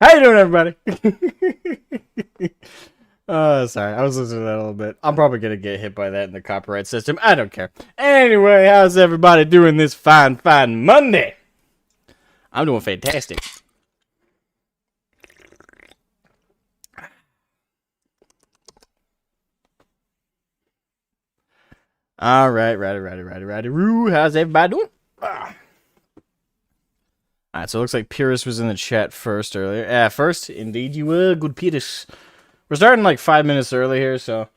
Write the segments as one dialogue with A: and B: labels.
A: How you doing, everybody? Sorry, I was listening to that a little bit. I'm probably gonna get hit by that in the copyright system. I don't care. Anyway, how's everybody doing this fine Monday? I'm doing fantastic. All right, righty. How's everybody doing? All right, so it looks like Pyrrhus was in the chat first earlier. First, indeed you were, good Pyrrhus. We're starting like 5 minutes early here, so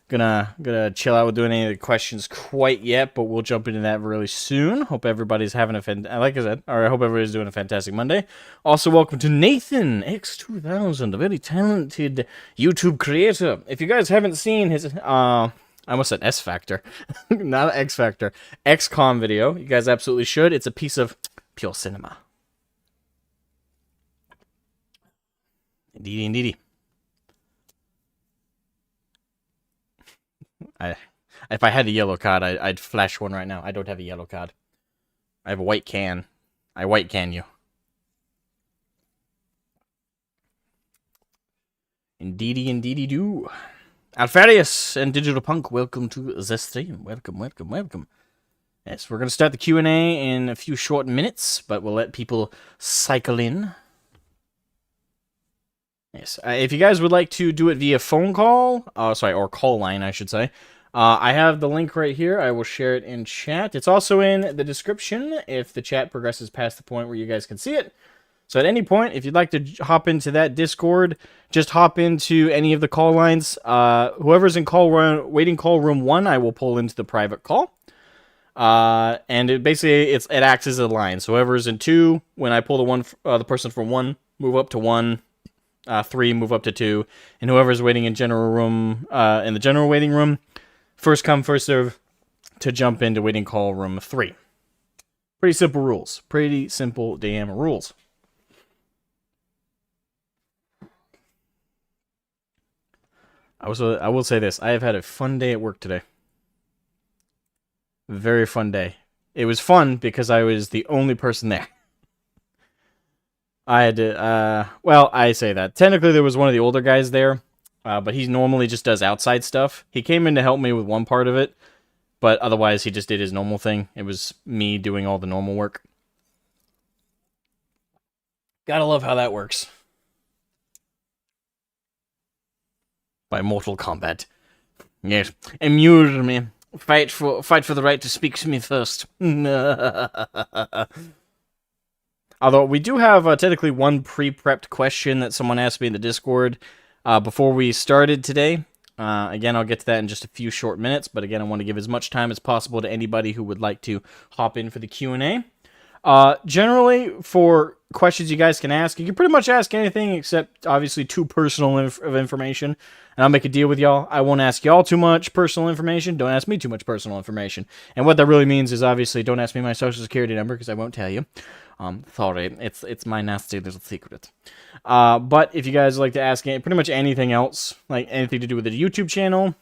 A: gonna chill out with doing any of the questions quite yet, but we'll jump into that really soon. Hope everybody's having like I said, or I hope everybody's doing a fantastic Monday. Also, welcome to Nathan X2000, a very talented YouTube creator. If you guys haven't seen his I almost said S Factor, not X Factor, XCOM video, you guys absolutely should. It's a piece of pure cinema. Indeedy. If I had a yellow card, I'd flash one right now. I don't have a yellow card. I have a white can. I white can you. Indeedy do. Alfarius and Digital Punk, welcome to the stream. Welcome. Yes, we're going to start the Q&A in a few short minutes, but we'll let people cycle in. Yes, if you guys would like to do it via phone call, or call line, I should say, I have the link right here. I will share it in chat. It's also in the description if the chat progresses past the point where you guys can see it. So at any point, if you'd like to hop into that Discord, just hop into any of the call lines. Whoever's in waiting call room 1, I will pull into the private call. And it acts as a line. So whoever's in 2, when I pull the person from 1, move up to 1. 3, move up to 2, and whoever's waiting in the general waiting room, first come, first serve to jump into waiting call room 3. Pretty simple rules. Pretty simple damn rules. I will say this. I have had a fun day at work today. Very fun day. It was fun because I was the only person there. I had to, I say that. Technically, there was one of the older guys there, but he normally just does outside stuff. He came in to help me with one part of it, but otherwise, he just did his normal thing. It was me doing all the normal work. Gotta love how that works. By Mortal Kombat. Yes. Amuse me. Fight for the right to speak to me first. Although we do have technically one pre-prepped question that someone asked me in the Discord before we started today. Again, I'll get to that in just a few short minutes, but again, I want to give as much time as possible to anybody who would like to hop in for the Q&A. Generally, for questions you guys can ask, you can pretty much ask anything except, obviously, too personal of information, and I'll make a deal with y'all. I won't ask y'all too much personal information. Don't ask me too much personal information. And what that really means is, obviously, don't ask me my social security number, because I won't tell you. Sorry, it's my nasty little secret. But if you guys like to ask pretty much anything else, like anything to do with the YouTube channel,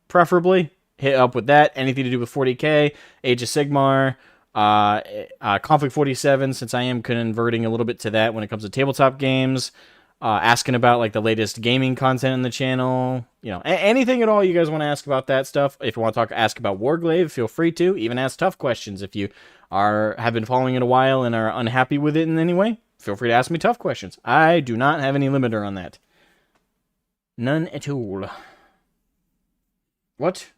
A: preferably hit up with that. Anything to do with 40K, Age of Sigmar, Conflict 47, since I am converting a little bit to that when it comes to tabletop games. Asking about like the latest gaming content on the channel, anything at all you guys want to ask about that stuff. If you want to ask about Warglaive, feel free to. Even ask tough questions if you have been following it a while and are unhappy with it in any way. Feel free to ask me tough questions. I do not have any limiter on that. None at all. What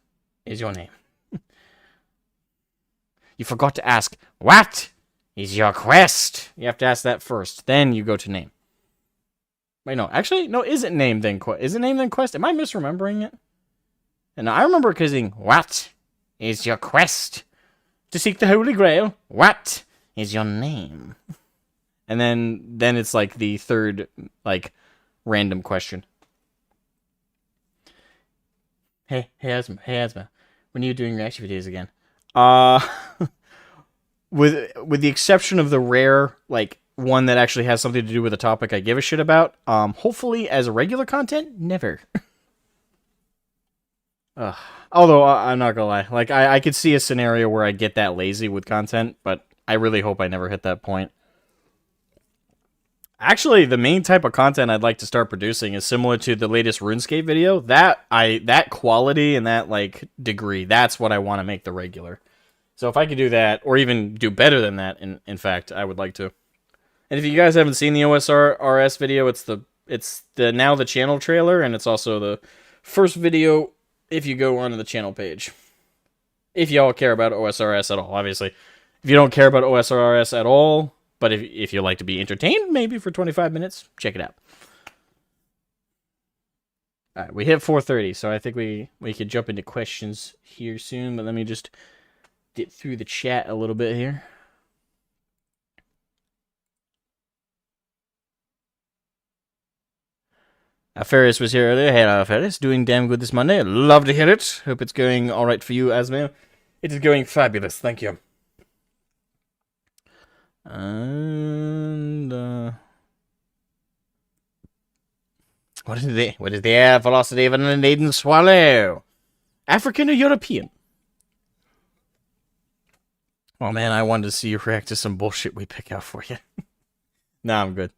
A: is your name? You forgot to ask, what is your quest? You have to ask that first. Then you go to name. Wait, no. Actually, no, is it name then quest? Is it name then quest? Am I misremembering it? And I remember kissing, what is your quest? To seek the Holy Grail. What is your name? And then it's like the third, like, random question. Hey, Asma. When are you doing reaction videos again? With the exception of the rare, like, one that actually has something to do with a topic I give a shit about, hopefully as a regular content, never. Although, I'm not gonna lie, like, I could see a scenario where I get that lazy with content, but I really hope I never hit that point. Actually, the main type of content I'd like to start producing is similar to the latest RuneScape video. That quality and that like degree, that's what I want to make the regular. So if I could do that, or even do better than that, in fact, I would like to. And if you guys haven't seen the OSRS video, it's the now the channel trailer, and it's also the first video if you go onto the channel page. If y'all care about OSRS at all, obviously. If you don't care about OSRS at all, but if you like to be entertained, maybe for 25 minutes, check it out. All right, we hit 4:30, so I think we could jump into questions here soon. But let me just get through the chat a little bit here. Ferris was here earlier. Hey, Ferris, doing damn good this Monday. Love to hear it. Hope it's going all right for you, Asmo. It is going fabulous. Thank you. And what is the air velocity of an Canadian swallow? African or European? Oh man, I wanted to see you react to some bullshit we pick out for you. Nah, I'm good.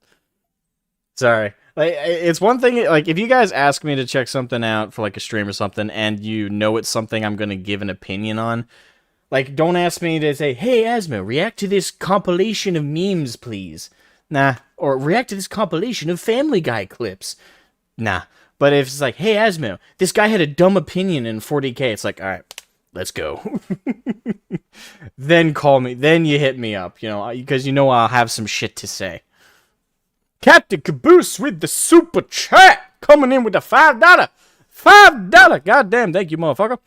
A: Sorry. Like, it's one thing, like, if you guys ask me to check something out for, like, a stream or something, and you know it's something I'm gonna give an opinion on, like, don't ask me to say, hey, Asmo, react to this compilation of memes, please. Nah. Or react to this compilation of Family Guy clips. Nah. But if it's like, hey, Asmo, this guy had a dumb opinion in 40K, it's like, alright, let's go. Then call me. Then you hit me up, you know, because you know I'll have some shit to say. Captain Caboose with the super chat, coming in with the $5. $5! Goddamn, thank you, motherfucker.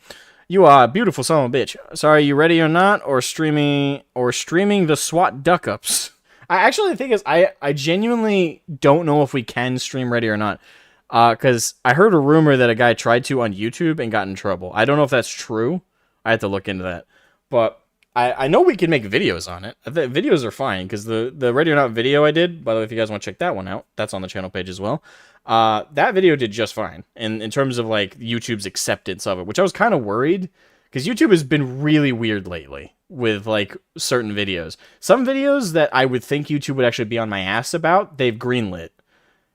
A: You are a beautiful son of a bitch. Sorry, you ready or not? Or streaming the SWAT duck-ups. I actually think I genuinely don't know if we can stream ready or not. Because I heard a rumor that a guy tried to on YouTube and got in trouble. I don't know if that's true. I have to look into that. But I know we can make videos on it. The videos are fine, because the Ready or Not video I did, by the way, if you guys want to check that one out, that's on the channel page as well. That video did just fine, in terms of, like, YouTube's acceptance of it, which I was kind of worried, because YouTube has been really weird lately with, like, certain videos. Some videos that I would think YouTube would actually be on my ass about, they've greenlit.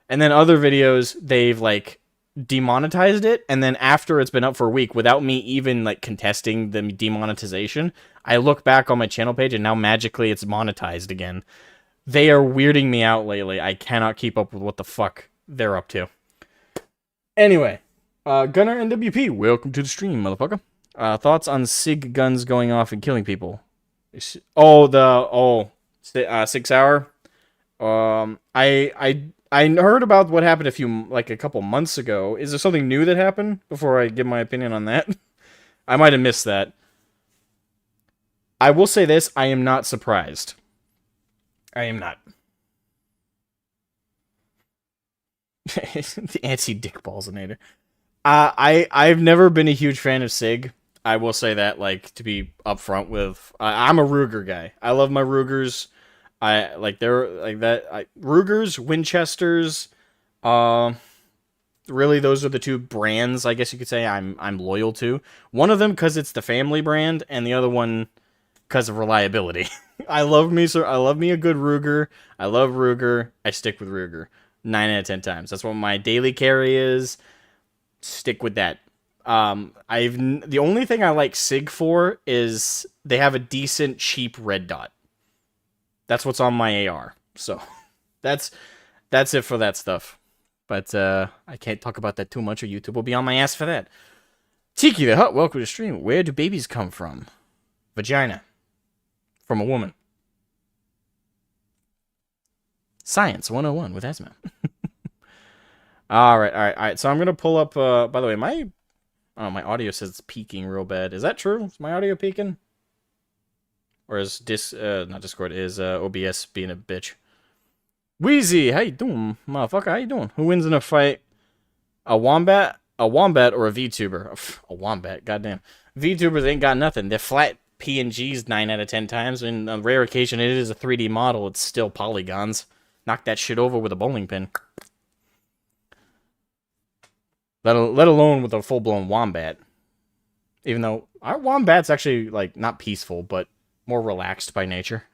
A: And then other videos, they've, like, demonetized it, and then after it's been up for a week, without me even, like, contesting the demonetization, I look back on my channel page, and now magically it's monetized again. They are weirding me out lately. I cannot keep up with what the fuck they're up to. Anyway, Gunner NWP, welcome to the stream, motherfucker. Thoughts on SIG guns going off and killing people? 6 hour. I heard about what happened a couple months ago. Is there something new that happened before I give my opinion on that? I might have missed that. I will say this, I am not surprised. I am not. The anti-dick ballsinator. I've never been a huge fan of SIG. I will say that, like, to be upfront with, I'm a Ruger guy. I love my Rugers. Rugers, Winchesters, really those are the two brands, I guess you could say, I'm loyal to. One of them because it's the family brand, and the other one because of reliability. I love me a good Ruger. I love Ruger. I stick with Ruger 9 out of 10 times. That's what my daily carry is. Stick with that. The only thing I like SIG for is they have a decent cheap red dot. That's what's on my AR. So that's it for that stuff. But I can't talk about that too much, or YouTube will be on my ass for that. Tiki the Hut, welcome to the stream. Where do babies come from? Vagina. From a woman. Science 101 with Asma. Alright. So I'm going to pull up, by the way, my audio says it's peaking real bad. Is that true? Is my audio peaking? Or is not Discord, is OBS being a bitch? Wheezy, how you doing, motherfucker? How you doing? Who wins in a fight? A wombat or a VTuber? A wombat, goddamn. VTubers ain't got nothing. They're flat PNGs 9 out of 10 times. And on rare occasion it is a 3D model, it's still polygons. Knock that shit over with a bowling pin. Let alone with a full-blown wombat. Even though our wombat's actually, like, not peaceful, but more relaxed by nature.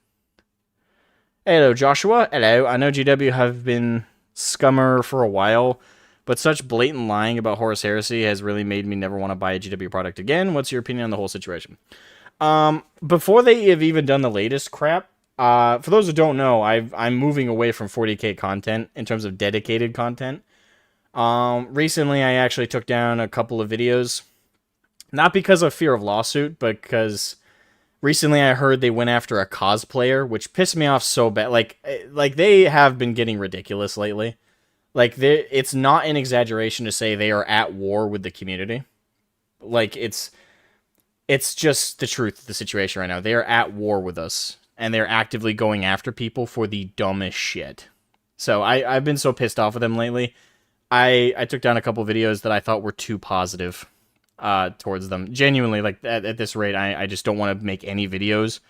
A: Hello, Joshua. Hello. I know GW have been scummer for a while, but such blatant lying about Horus Heresy has really made me never want to buy a GW product again. What's your opinion on the whole situation? Before they have even done the latest crap, for those who don't know, I'm moving away from 40k content in terms of dedicated content. Recently I actually took down a couple of videos, not because of fear of lawsuit, but because recently I heard they went after a cosplayer, which pissed me off so bad. Like they have been getting ridiculous lately. Like it's not an exaggeration to say they are at war with the community. Like it's just the truth of the situation right now. They are at war with us, and they're actively going after people for the dumbest shit. So I've been so pissed off with them lately. I took down a couple videos that I thought were too positive towards them. Genuinely, like at this rate, I just don't want to make any videos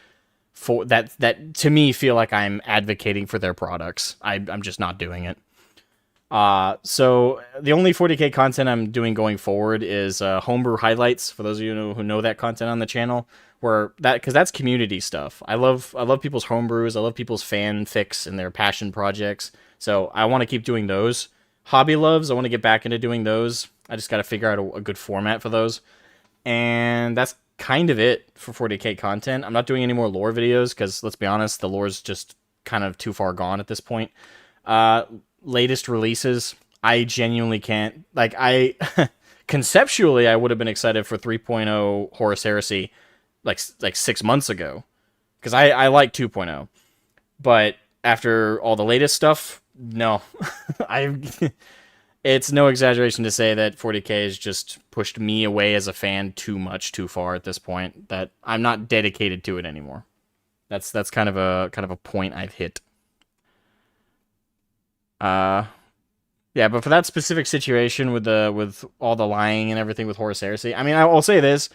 A: for that to me feel like I'm advocating for their products. I'm just not doing it. So the only 40k content I'm doing going forward is homebrew highlights. For those of you who know that content on the channel, because that's community stuff. I love people's homebrews. I love people's fanfics and their passion projects. So I want to keep doing those. Hobby loves. I want to get back into doing those. I just got to figure out a good format for those. And that's kind of it for 40k content. I'm not doing any more lore videos because let's be honest, the lore's just kind of too far gone at this point. Latest releases, I genuinely can't, like, conceptually I would have been excited for 3.0 Horus Heresy like 6 months ago, because I like 2.0, but after all the latest stuff, no. It's no exaggeration to say that 40k has just pushed me away as a fan too much, too far at this point, that I'm not dedicated to it anymore. That's kind of a point I've hit. Yeah, but for that specific situation with all the lying and everything with Horus Heresy, I mean, I'll say this,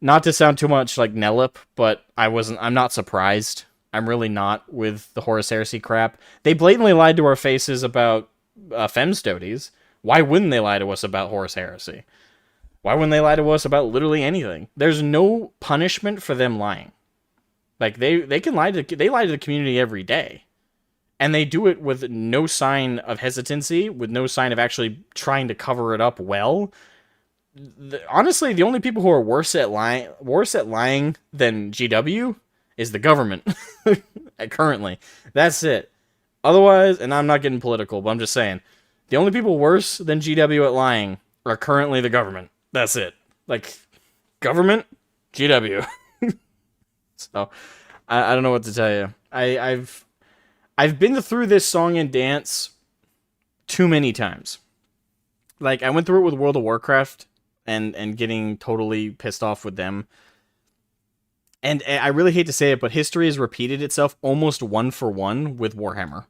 A: not to sound too much like Nellip, but I'm not surprised. I'm really not with the Horus Heresy crap. They blatantly lied to our faces about Femstoties. Why wouldn't they lie to us about Horus Heresy? Why wouldn't they lie to us about literally anything? There's no punishment for them lying. Like they lie to the community every day. And they do it with no sign of hesitancy, with no sign of actually trying to cover it up well. Honestly, the only people who are worse at lying than GW is the government. Currently. That's it. Otherwise, and I'm not getting political, but I'm just saying, the only people worse than GW at lying are currently the government. That's it. Like, government, GW. So, I don't know what to tell you. I've been through this song and dance too many times. Like, I went through it with World of Warcraft and getting totally pissed off with them. And I really hate to say it, but history has repeated itself almost one for one with Warhammer.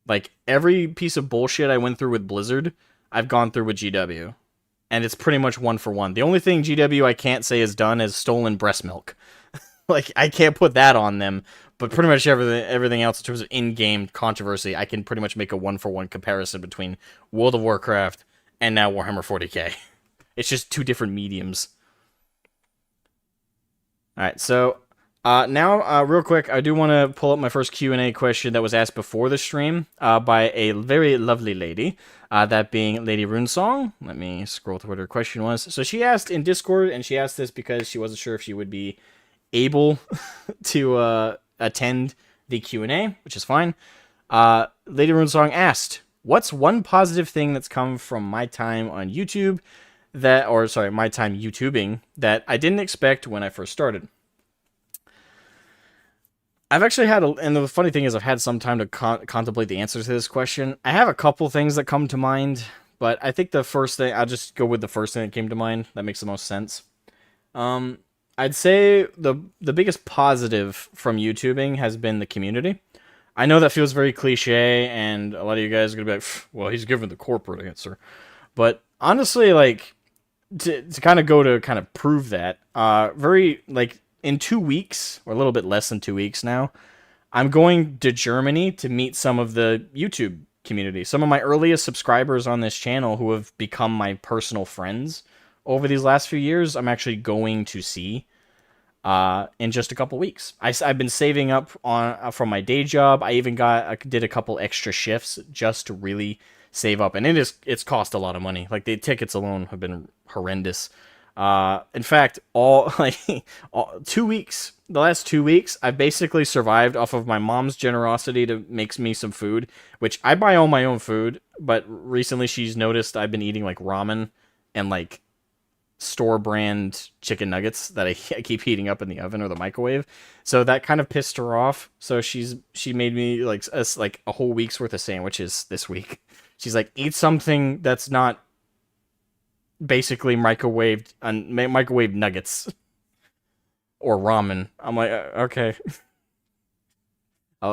A: Like, every piece of bullshit I went through with Blizzard, I've gone through with GW. And it's pretty much one for one. The only thing GW I can't say is done is stolen breast milk. Like, I can't put that on them. But pretty much everything else in terms of in-game controversy, I can pretty much make a one-for-one comparison between World of Warcraft and now Warhammer 40k. It's just two different mediums. Alright, so now, real quick, I do want to pull up my first Q&A question that was asked before the stream by a very lovely lady, that being Lady Runesong. Let me scroll to what her question was. So she asked in Discord, and she asked this because she wasn't sure if she would be able to attend the Q&A, which is fine. Lady Runesong asked, what's one positive thing that's come from my time on YouTube my time YouTubing that I didn't expect when I first started? I've actually had, and the funny thing is I've had some time to contemplate the answer to this question. I have a couple things that come to mind, but I think the first thing, I'll just go with the first thing that came to mind. That makes the most sense. I'd say the biggest positive from YouTubing has been the community. I know that feels very cliche, and a lot of you guys are going to be like, well, he's giving the corporate answer. But honestly, like, to kind of prove that, in 2 weeks, or a little bit less than 2 weeks now, I'm going to Germany to meet some of the YouTube community. Some of my earliest subscribers on this channel who have become my personal friends over these last few years, I'm actually going to see. in just a couple weeks. I've been saving up on from my day job. I even did a couple extra shifts just to really save up, and it's cost a lot of money. Like the tickets alone have been horrendous. In fact, all like 2 weeks, the last 2 weeks, I've basically survived off of my mom's generosity to make me some food, which I buy all my own food. But recently, she's noticed I've been eating like ramen and like store brand chicken nuggets that I keep heating up in the oven or the microwave. So that kind of pissed her off. So she made me like a whole week's worth of sandwiches this week. She's like, eat something that's not basically microwave nuggets or ramen. I'm like, okay. I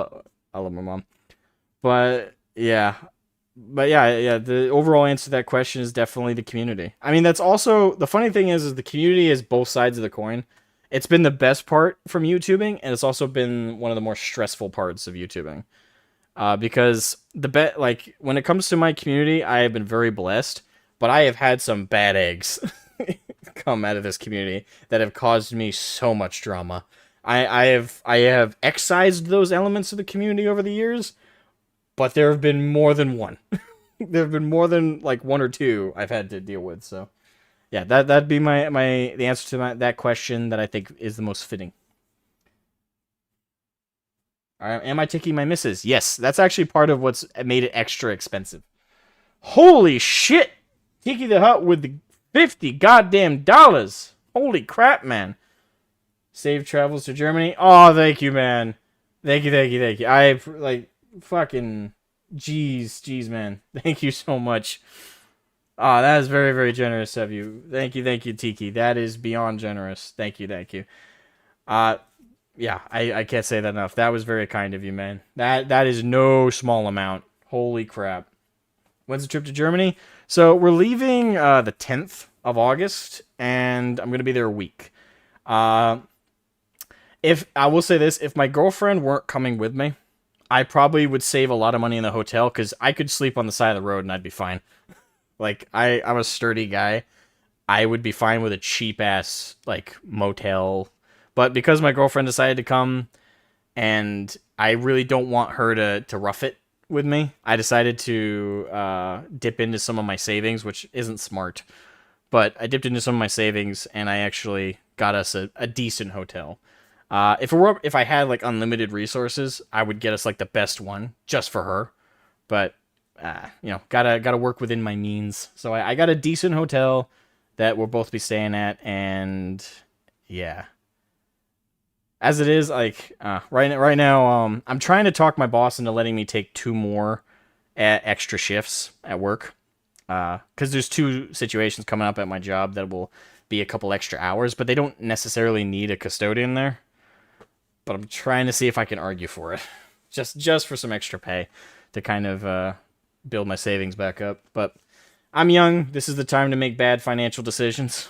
A: love my mom, but yeah. But yeah. The overall answer to that question is definitely the community. I mean, that's also the funny thing is the community is both sides of the coin. It's been the best part from YouTubing, and it's also been one of the more stressful parts of YouTubing. Because like when it comes to my community, I have been very blessed, but I have had some bad eggs come out of this community that have caused me so much drama. I have excised those elements of the community over the years, but there have been more than one. There have been more than like one or two I've had to deal with. So yeah, that'd be the answer to that question that I think is the most fitting. All right, am I taking my misses? Yes, that's actually part of what's made it extra expensive. Holy shit! Tiki the Hut with the 50 goddamn dollars. Holy crap, man. Save travels to Germany. Oh, thank you, man. Thank you. I like fucking jeez, man. Thank you so much. Ah, that is very, very generous of you. Thank you, Tiki. That is beyond generous. Thank you. Uh, yeah, I can't say that enough. That was very kind of you, man. That is no small amount. Holy crap. When's the trip to Germany? So we're leaving the 10th of August, and I'm gonna be there a week. Uh, if I will say this, if my girlfriend weren't coming with me, I probably would save a lot of money in the hotel because I could sleep on the side of the road and I'd be fine. Like I'm a sturdy guy. I would be fine with a cheap ass like motel. But because my girlfriend decided to come and I really don't want her to rough it with me, I decided to dip into some of my savings, which isn't smart. But I dipped into some of my savings and I actually got us a decent hotel. If I had like unlimited resources, I would get us like the best one just for her. But gotta work within my means. So I got a decent hotel that we'll both be staying at, and yeah. As it is, like right now, I'm trying to talk my boss into letting me take 2 more extra shifts at work. Because there's 2 situations coming up at my job that will be a couple extra hours, but they don't necessarily need a custodian there. But I'm trying to see if I can argue for it, just for some extra pay to kind of build my savings back up. But I'm young. This is the time to make bad financial decisions.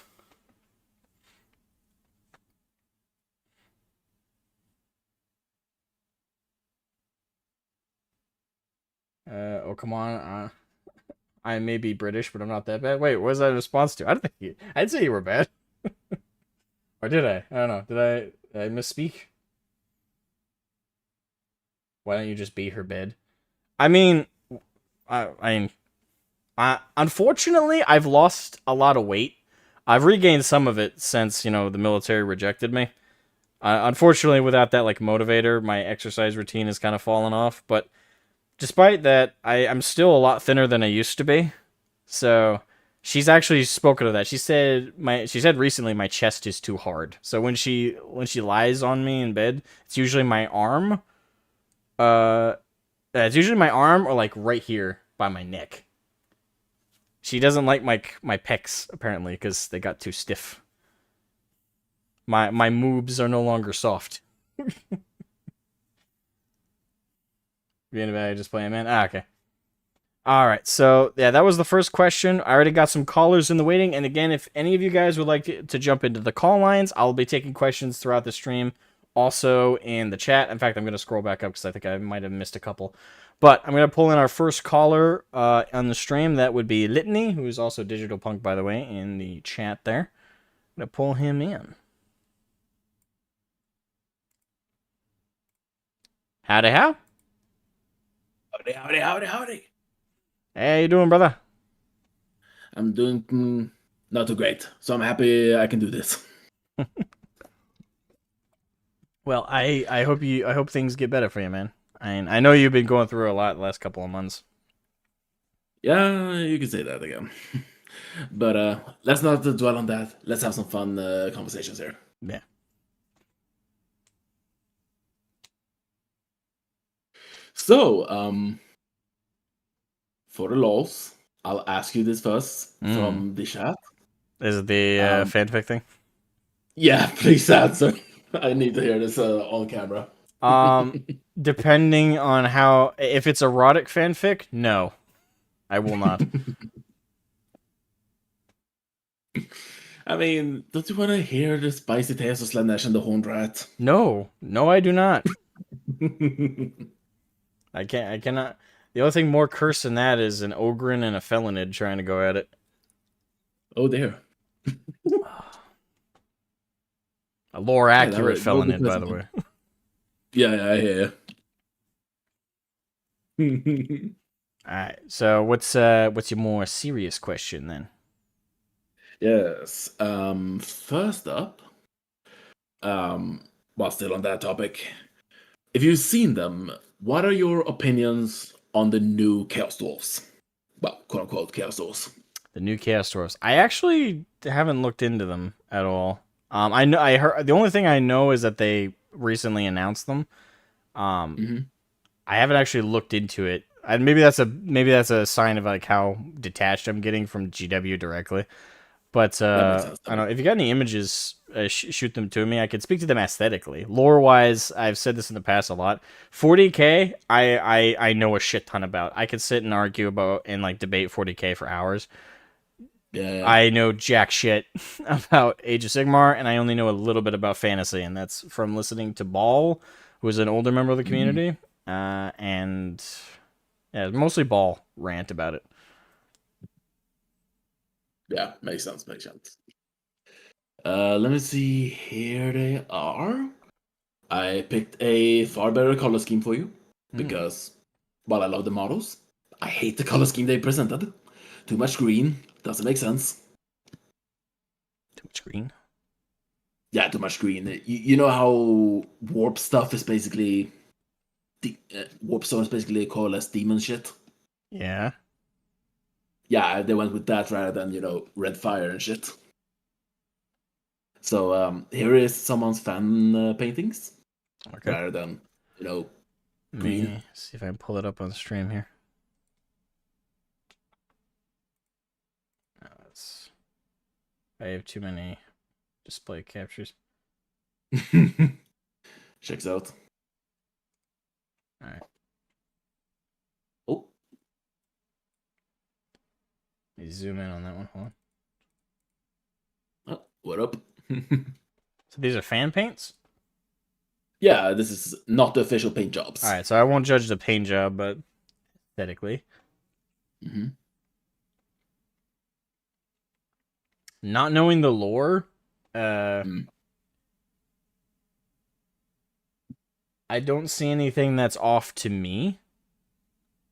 A: Oh, come on. I may be British, but I'm not that bad. Wait, what was that a response to? I'd say you were bad. Or did I? I don't know. Did I misspeak? Why don't you just be her bed? I mean, unfortunately, I've lost a lot of weight. I've regained some of it since, the military rejected me. Unfortunately, without that, like, motivator, my exercise routine has kind of fallen off. But despite that, I'm still a lot thinner than I used to be. So she's actually spoken of that. She said recently my chest is too hard. So when she lies on me in bed, it's usually my arm. It's usually my arm or like right here by my neck. She doesn't like my pecs apparently because they got too stiff. My moobs are no longer soft. Being bad, just playing, man. Okay. All right. So yeah, that was the first question. I already got some callers in the waiting. And again, if any of you guys would like to jump into the call lines, I'll be taking questions throughout the stream. Also in the chat. In fact, I'm going to scroll back up because I think I might have missed a couple. But I'm going to pull in our first caller on the stream. That would be Litany, who is also Digital Punk, by the way, in the chat there. I'm going to pull him in. Howdy, how?
B: Howdy, howdy, howdy, howdy.
A: Hey, how you doing, brother?
B: I'm doing not too great, so I'm happy I can do this.
A: Well, I hope things get better for you, man. I know you've been going through a lot the last couple of months.
B: Yeah, you can say that again. But let's not dwell on that. Let's have some fun conversations here.
A: Yeah.
B: So, for the laws, I'll ask you this first
A: Mm.
B: from the chat.
A: Is it the
B: Um,
A: fanfic thing?
B: yeah, please answer. I need to hear this on camera.
A: Depending on how, if it's erotic fanfic, no, I will not.
B: I mean, don't you want to hear the spicy tales of Slanesh and the Horned Rat?
A: No, no, I do not. I can't. I cannot. The only thing more cursed than that is an ogrin and a felonid trying to go at it.
B: Oh dear.
A: A lore
B: Yeah,
A: accurate
B: that would be
A: felonid, by the
B: pleasant.
A: way.
B: Yeah, I hear you.
A: All right. So what's your more serious question then?
B: Yes. First up, while still on that topic, if you've seen them, what are your opinions on the new Chaos Dwarfs? Well, quote unquote Chaos Dwarfs.
A: The new Chaos Dwarfs. I actually haven't looked into them at all. I know I heard the only thing I know is that they recently announced them. Um,
B: Mm-hmm.
A: I haven't actually looked into it. And maybe that's a sign of like how detached I'm getting from GW directly. But
B: That makes sense to
A: I don't
B: me.
A: know if you got any images, shoot them to me. I could speak to them aesthetically, lore wise. I've said this in the past a lot. 40k, I know a shit ton about. I could sit and argue about and like debate 40k for hours.
B: Yeah, yeah.
A: I know jack shit about Age of Sigmar, and I only know a little bit about fantasy, and that's from listening to Ball, who is an older member of the
B: Mhm.
A: community, and yeah, mostly Ball rant about it.
B: Yeah, makes sense, makes sense. Let me see. Here they are. I picked a far better color scheme for you
A: Mm,
B: because, while I love the models, I hate the color scheme they presented. Too much green doesn't make sense.
A: too much green.
B: Yeah, too much green. You know how warp stuff is basically warp stone is basically called as demon shit.
A: Yeah.
B: Yeah, they went with that rather than red fire and shit. So here is someone's fan paintings
A: Okay.
B: rather than you know
A: Let
B: green.
A: me see if I can pull it up on stream here. No, I have too many display captures.
B: Checks out.
A: All right.
B: Oh,
A: Let me zoom in on that one. Hold on.
B: what up?
A: So these are fan paints.
B: Yeah, this is not the official paint
A: All
B: jobs.
A: right. So I won't judge the paint job, but aesthetically,
B: Mm-hmm.
A: not knowing the lore, uh,
B: Mm.
A: I don't see anything that's off to me.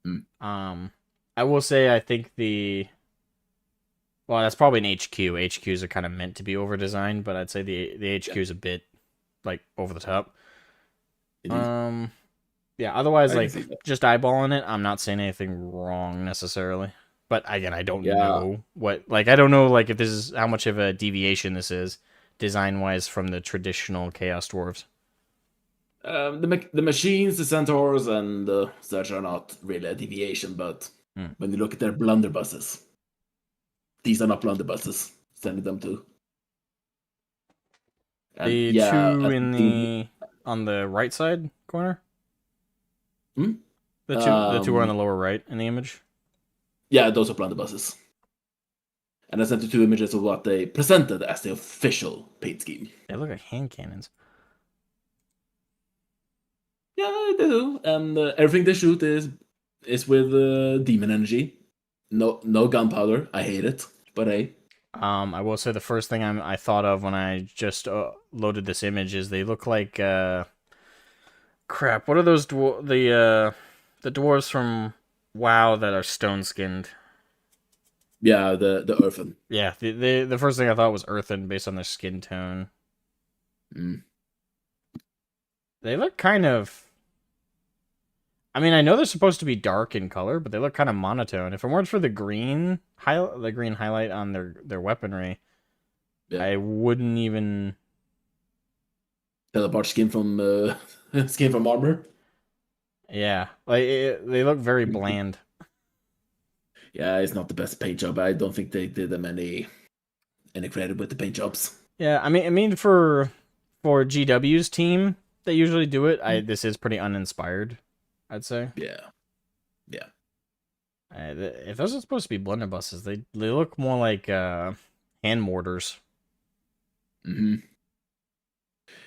B: Mm.
A: I will say I think well, that's probably an HQ. HQs are kind of meant to be over designed, but I'd say the HQ
B: Yeah,
A: is a bit like over the top.
B: indeed.
A: Um, yeah. Otherwise,
B: I can
A: like
B: see that.
A: just eyeballing it, I'm not saying anything wrong necessarily. But again, I don't
B: Yeah,
A: know I don't know like if this is how much of a deviation this is design wise from the traditional Chaos Dwarves.
B: the machines, the centaurs, and such are not really a deviation, but
A: Hmm.
B: when you look at their blunderbusses, these are not blunderbusses. Sending them to, and
A: The
B: yeah,
A: two
B: I
A: in
B: think.
A: the on the right side corner.
B: Hmm?
A: The two are on the lower right in the image.
B: Yeah, those are blunderbusses. And I sent you two images of what they presented as the official paint scheme.
A: They look like hand cannons.
B: Yeah, they do, and everything they shoot is with demon energy. No gunpowder. I hate it, but hey.
A: I will say the first thing I thought of when I just loaded this image is they look like Crap, what are those the dwarves from WoW that are stone skinned?
B: Yeah, the Earthen.
A: Yeah, the first thing I thought was earthen based on their skin tone.
B: Mm.
A: They look kind of. I mean, I know they're supposed to be dark in color, but they look kind of monotone. If it weren't for the green highlight on their weaponry,
B: Yeah.
A: I wouldn't even.
B: Teleport skin from skin from armor.
A: Yeah, like they look very bland.
B: Yeah, it's not the best paint job. I don't think they did them any credit with the paint jobs.
A: Yeah, I mean for GW's team, they usually do it.
B: Mm.
A: This is pretty uninspired, I'd say.
B: Yeah, yeah.
A: If those are supposed to be blunderbusses, they look more like hand mortars.
B: Hmm.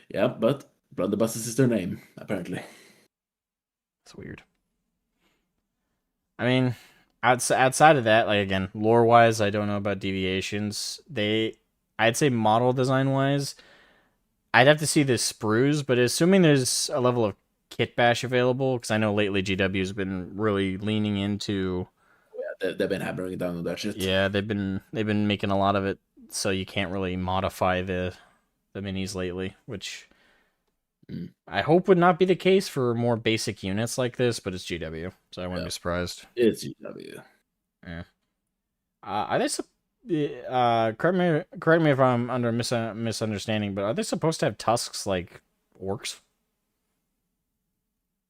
B: Yeah, but Blunderbusses is their name, apparently.
A: It's weird. I mean, outside of that, like again, lore wise, I don't know about deviations. I'd say model design wise, I'd have to see the sprues, but assuming there's a level of kit bash available, because I know lately GW's been really leaning into.
B: Yeah, they've been hammering it down on that shit.
A: Yeah, they've been making a lot of it, so you can't really modify the minis lately, which
B: Mm.
A: I hope would not be the case for more basic units like this, but it's GW, so I wouldn't
B: Yeah,
A: be surprised.
B: it's GW.
A: Yeah. Are they? Correct me if I'm under misunderstanding, but are they supposed to have tusks like orcs?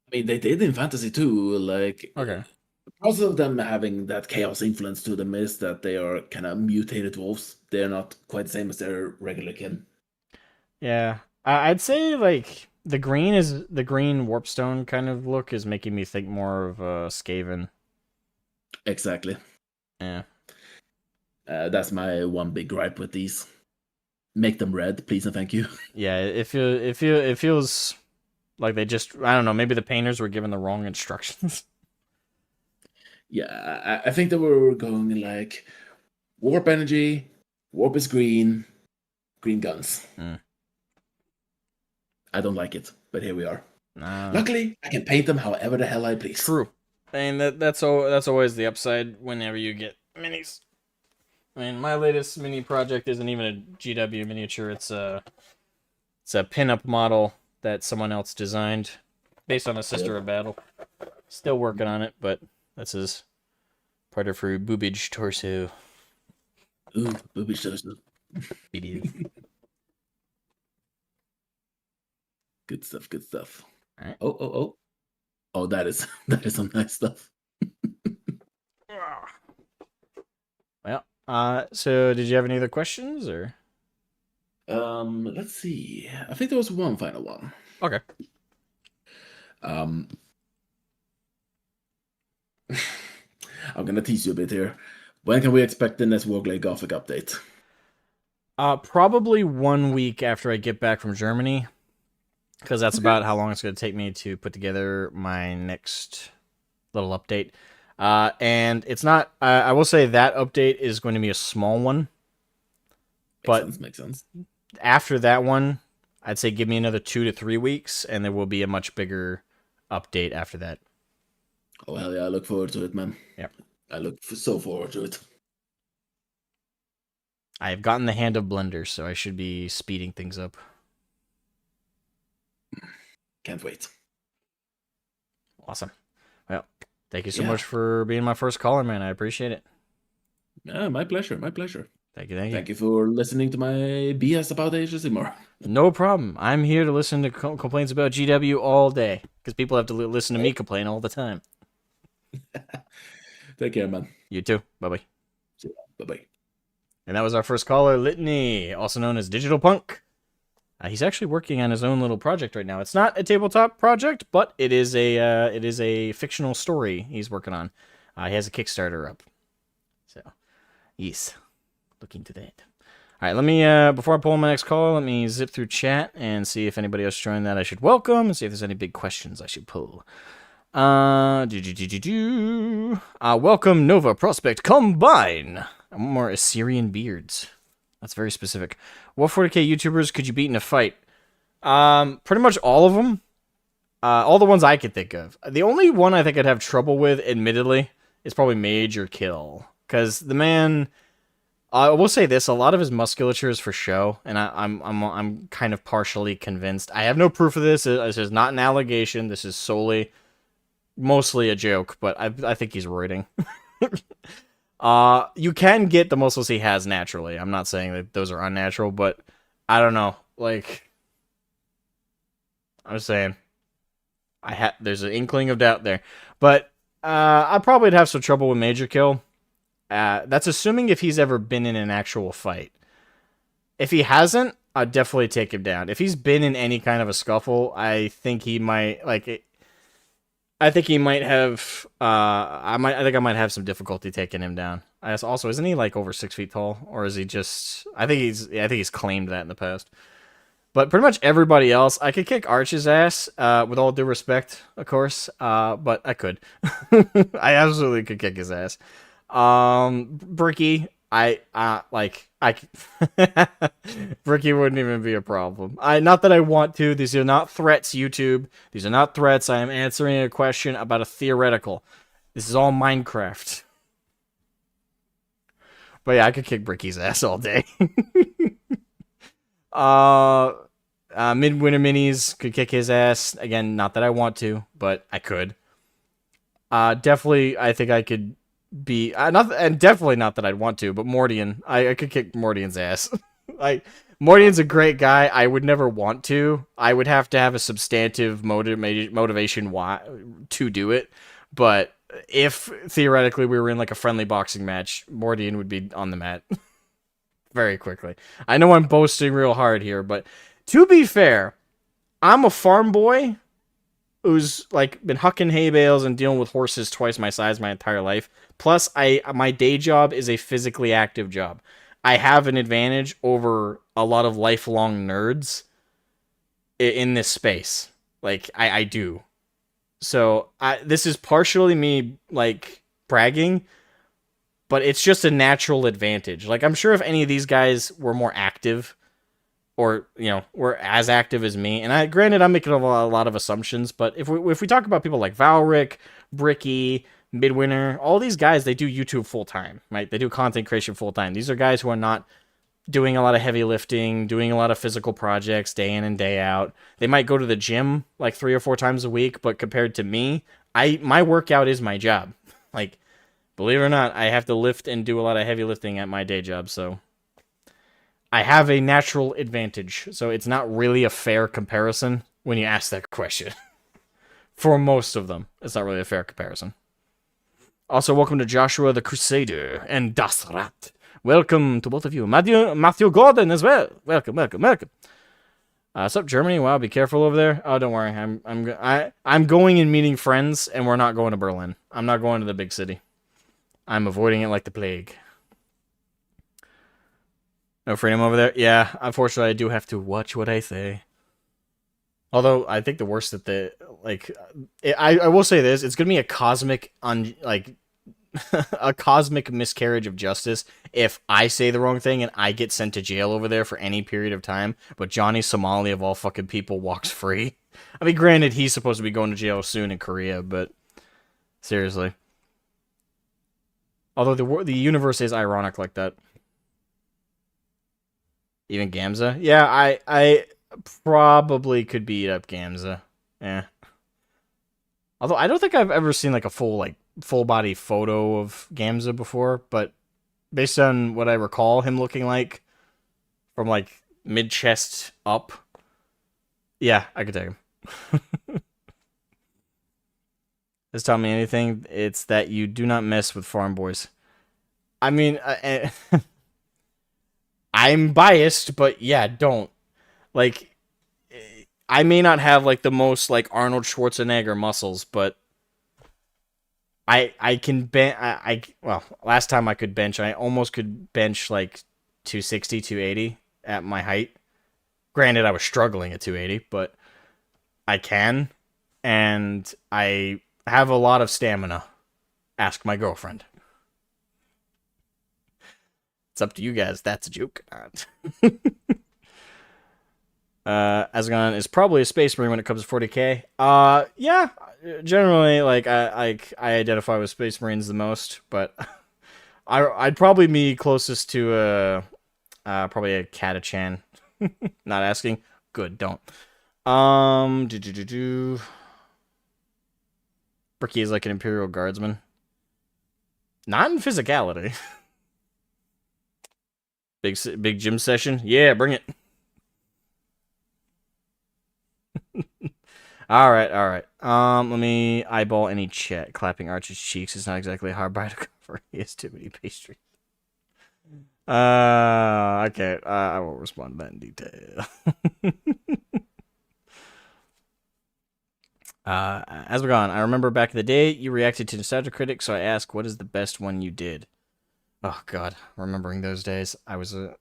B: I mean, they did in fantasy too. Like,
A: Okay.
B: because of them having that chaos influence to them is that they are kind of mutated wolves. They're not quite the same as their regular kin.
A: Yeah. I'd say like the green warpstone kind of look is making me think more of Skaven.
B: Exactly.
A: Yeah.
B: That's my one big gripe with these. Make them red, please and thank you.
A: Yeah, it feels like they just, I don't know, maybe the painters were given the wrong instructions.
B: Yeah, I think they were going like warp energy, warp is green, green guns.
A: Mm.
B: I don't like it, but here we are.
A: Nah.
B: Luckily, I can paint them however the hell I please.
A: True. I mean that's always the upside whenever you get minis. I mean, my latest mini project isn't even a GW miniature. It's a pinup model that someone else designed based on a Sister of Battle. Still working on it, but that's his part of her boobage torso.
B: Ooh, booby toaster. Good stuff, good stuff.
A: Alright.
B: Oh, that is that is some nice stuff.
A: Well, so did you have any other questions or?
B: Let's see. I think there was one final one.
A: Okay.
B: I'm gonna tease you a bit here. When can we expect the next Warglade Gothic update?
A: Probably 1 week after I get back from Germany, because that's about how long it's going to take me to put together my next little update. And it's not. I will say that update is going to be a small one.
B: Makes sense.
A: After that one, I'd say give me another 2 to 3 weeks, and there will be a much bigger update after that.
B: Oh hell yeah! I look forward to it, man.
A: Yep.
B: I look so forward to it.
A: I have gotten the hand of Blender, so I should be speeding things up.
B: Can't wait.
A: Awesome. Well, thank you so much for being my first caller, man. I appreciate it.
B: Yeah, my pleasure. My pleasure.
A: Thank you.
B: Thank you for listening to my BS about Age of Sigmar.
A: No problem. I'm here to listen to complaints about GW all day, because people have to listen to me complain all the time.
B: Take care, man.
A: You too. Bye-bye.
B: Bye-bye.
A: And that was our first caller, Litany, also known as Digital Punk. He's actually working on his own little project right now. It's not a tabletop project, but it is a fictional story he's working on. He has a Kickstarter up. So, yes. Looking to that. All right, let me, before I pull my next call, let me zip through chat and see if anybody else joined that I should welcome and see if there's any big questions I should pull. Welcome Nova Prospect Combine. More Assyrian beards. That's very specific. What 40k YouTubers could you beat in a fight? Pretty much all of them. All the ones I could think of. The only one I think I'd have trouble with, admittedly, is probably Major Kill. Because the man, I will say this: a lot of his musculature is for show, and I'm kind of partially convinced. I have no proof of this. This is not an allegation. This is solely, mostly a joke. But I think he's roiding. You can get the muscles he has naturally. I'm not saying that those are unnatural, but I don't know. Like, I'm saying, there's an inkling of doubt there, but I probably would have some trouble with Major Kill. That's assuming if he's ever been in an actual fight. If he hasn't, I'd definitely take him down. If he's been in any kind of a scuffle, I think he might I think he might have. I think I might have some difficulty taking him down. Also, isn't he like over 6 feet tall, or is he just? I think he's claimed that in the past. But pretty much everybody else, I could kick Arch's ass. With all due respect, of course. But I could. I absolutely could kick his ass. Bricky, Bricky wouldn't even be a problem. Not that I want to. These are not threats, YouTube. These are not threats. I am answering a question about a theoretical. This is all Minecraft. But yeah, I could kick Bricky's ass all day. Midwinter Minis could kick his ass. Again, not that I want to, but I could. Definitely, I think I could be definitely not that I'd want to, but Mordian, I could kick Mordian's ass. Like, Mordian's a great guy. I would never want to. I would have to have a substantive motivation to do it. But if theoretically we were in like a friendly boxing match, Mordian would be on the mat very quickly. I know I'm boasting real hard here, but to be fair, I'm a farm boy who's like been hucking hay bales and dealing with horses twice my size my entire life. Plus, my day job is a physically active job. I have an advantage over a lot of lifelong nerds in this space. Like, I do. So, this is partially me, like, bragging, but it's just a natural advantage. Like, I'm sure if any of these guys were more active, or, you know, were as active as me, and granted, I'm making a lot of assumptions, but if we talk about people like Valric, Bricky, Midwinter, all these guys, they do YouTube full-time, right? They do content creation full-time. These are guys who are not doing a lot of heavy lifting, doing a lot of physical projects day in and day out. They might go to the gym like 3 or 4 times a week, but compared to me, my workout is my job. Like, believe it or not, I have to lift and do a lot of heavy lifting at my day job, so I have a natural advantage. So it's not really a fair comparison when you ask that question. For most of them, it's not really a fair comparison. Also, welcome to Joshua the Crusader and Dasrat. Welcome to both of you. Matthew Gordon as well. Welcome. What's up, Germany? Wow, be careful over there. Oh, don't worry. I'm going and meeting friends, and we're not going to Berlin. I'm not going to the big city. I'm avoiding it like the plague. No freedom over there? Yeah, unfortunately, I do have to watch what I say. Although, I think the worst that I will say this, it's going to be a cosmic, a cosmic miscarriage of justice if I say the wrong thing and I get sent to jail over there for any period of time, but Johnny Somali of all fucking people walks free. I mean, granted, he's supposed to be going to jail soon in Korea, but seriously. Although the universe is ironic like that. Even Gamza? Yeah, I probably could beat up Gamza. Yeah. Although I don't think I've ever seen like a full body photo of Gamza before, but based on what I recall him looking like from like mid chest up, yeah, I could take him. Does tell me anything? It's that you do not mess with farm boys. I mean, I'm biased, but yeah, don't. Like, I may not have like the most like Arnold Schwarzenegger muscles, but I can bench. Well, last time I could bench, I almost could bench like 260, 280 at my height. Granted, I was struggling at 280, but I can, and I have a lot of stamina. Ask my girlfriend. It's up to you guys. That's a joke. Asmogan is probably a space marine when it comes to 40k. Yeah, generally, like I identify with space marines the most, but I'd probably be closest to probably a Catachan. Not asking. Good, don't. Do. Bricky is like an Imperial Guardsman. Not in physicality. Big gym session. Yeah, bring it. All right, all right. Let me eyeball any chat. Clapping Archer's cheeks is not exactly a hard bite to cover. He has too many pastries. Okay. I will respond to that in detail. Asmogan, I remember back in the day you reacted to Nostalgia Critic, so I asked, what is the best one you did? Oh God, remembering those days.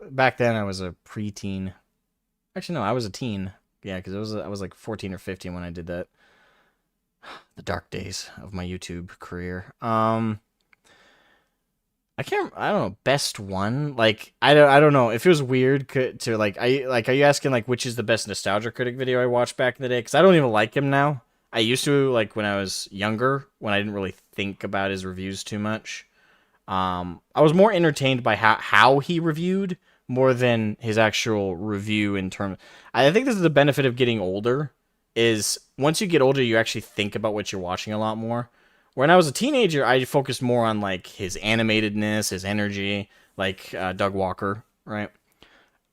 A: Back then I was a preteen. Actually, no, I was a teen. Yeah, because I was like 14 or 15 when I did that. The dark days of my YouTube career. I don't know, best one? Like, I don't know. It feels weird to, like, are you asking, like, which is the best Nostalgia Critic video I watched back in the day? Because I don't even like him now. I used to, like, when I was younger, when I didn't really think about his reviews too much. I was more entertained by how he reviewed more than his actual review in terms. I think this is the benefit of getting older, is once you get older, you actually think about what you're watching a lot more. When I was a teenager, I focused more on like his animatedness, his energy, like Doug Walker, right?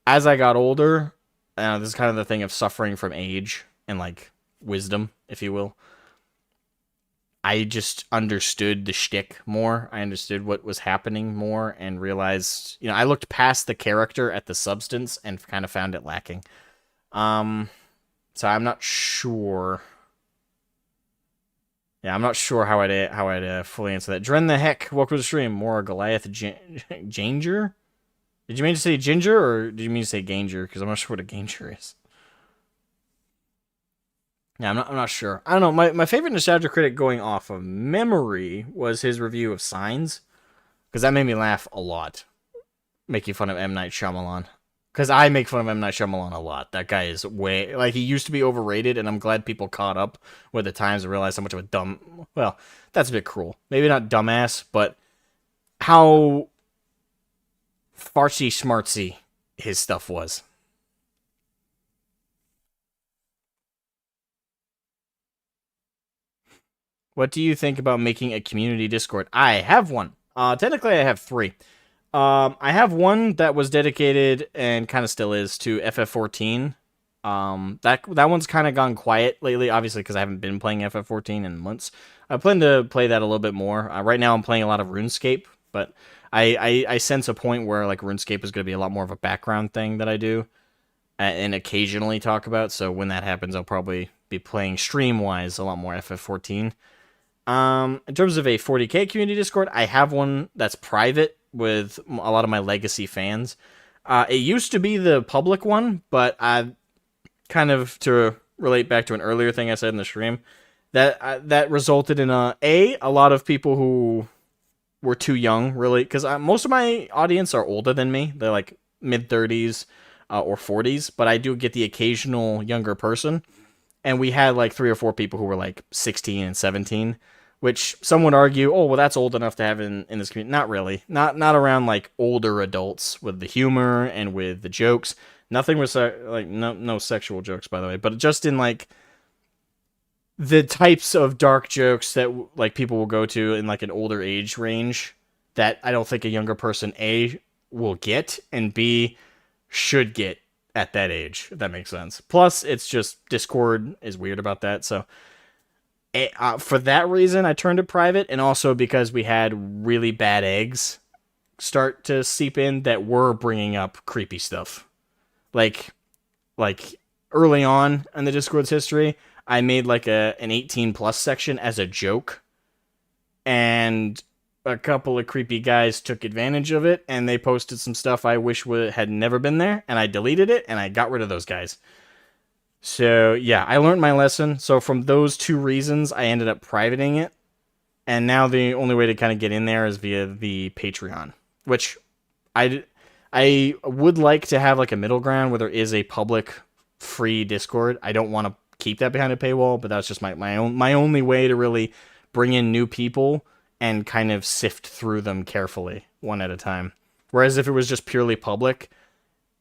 A: As I got older, this is kind of the thing of suffering from age and like wisdom, if you will. I just understood the shtick more. I understood what was happening more and realized, I looked past the character at the substance and kind of found it lacking. So I'm not sure. Yeah, I'm not sure how I'd fully answer that. Dren the Heck, welcome to the stream. More Goliath Ginger? Did you mean to say Ginger or did you mean to say Ganger? Because I'm not sure what a Ganger is. Yeah, I'm not sure. I don't know. My favorite Nostalgia Critic going off of memory was his review of Signs, because that made me laugh a lot. Making fun of M. Night Shyamalan. Because I make fun of M. Night Shyamalan a lot. That guy is way... Like, he used to be overrated, and I'm glad people caught up with the times and realized how much of a dumb... Well, that's a bit cruel. Maybe not dumbass, but how fartsy-smartsy his stuff was. What do you think about making a community Discord? I have one. Technically, I have 3. I have one that was dedicated and kind of still is to FF14. That one's kind of gone quiet lately, obviously, because I haven't been playing FF14 in months. I plan to play that a little bit more. Right now, I'm playing a lot of RuneScape, but I sense a point where like RuneScape is going to be a lot more of a background thing that I do and occasionally talk about. So when that happens, I'll probably be playing stream-wise a lot more FF14. In terms of a 40k community Discord, I have one that's private with a lot of my legacy fans. It used to be the public one, but I kind of, to relate back to an earlier thing I said in the stream, that resulted in a lot of people who were too young, really, because most of my audience are older than me. They're like mid-30s or 40s, but I do get the occasional younger person. And we had like 3 or 4 people who were like 16 and 17, which some would argue, oh, well, that's old enough to have in this community. Not really. Not around like older adults with the humor and with the jokes. Nothing was like no sexual jokes, by the way, but just in like the types of dark jokes that like people will go to in like an older age range that I don't think a younger person A will get and B should get at that age, if that makes sense. Plus, it's just Discord is weird about that, so for that reason, I turned it private, and also because we had really bad eggs start to seep in that were bringing up creepy stuff. Like early on in the Discord's history, I made like an 18 plus section as a joke, and a couple of creepy guys took advantage of it, and they posted some stuff I wish had never been there, and I deleted it, and I got rid of those guys. So, yeah, I learned my lesson. So from those 2 reasons, I ended up privating it, and now the only way to kind of get in there is via the Patreon, which I would like to have like a middle ground where there is a public free Discord. I don't want to keep that behind a paywall, but that's just my only way to really bring in new people and kind of sift through them carefully one at a time. Whereas if it was just purely public,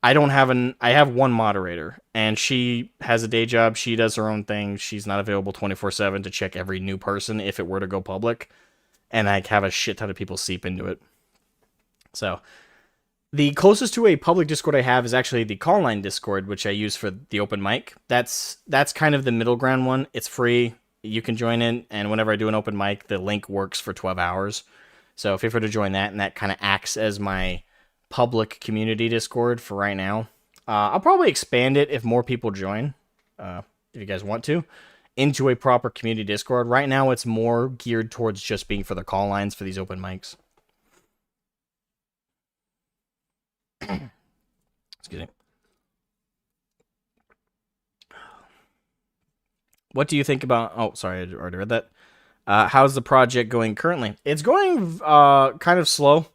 A: I have one moderator and she has a day job. She does her own thing. She's not available 24/7 to check every new person if it were to go public. And I have a shit ton of people seep into it. So the closest to a public Discord I have is actually the call line Discord, which I use for the open mic. That's kind of the middle ground one. It's free. You can join in, and whenever I do an open mic, the link works for 12 hours. So feel free to join that, and that kind of acts as my public community Discord for right now. I'll probably expand it if more people join, if you guys want to, into a proper community Discord. Right now, it's more geared towards just being for the call lines for these open mics. Excuse me. What do you think about... Oh, sorry, I already read that. How's the project going currently? It's going kind of slow.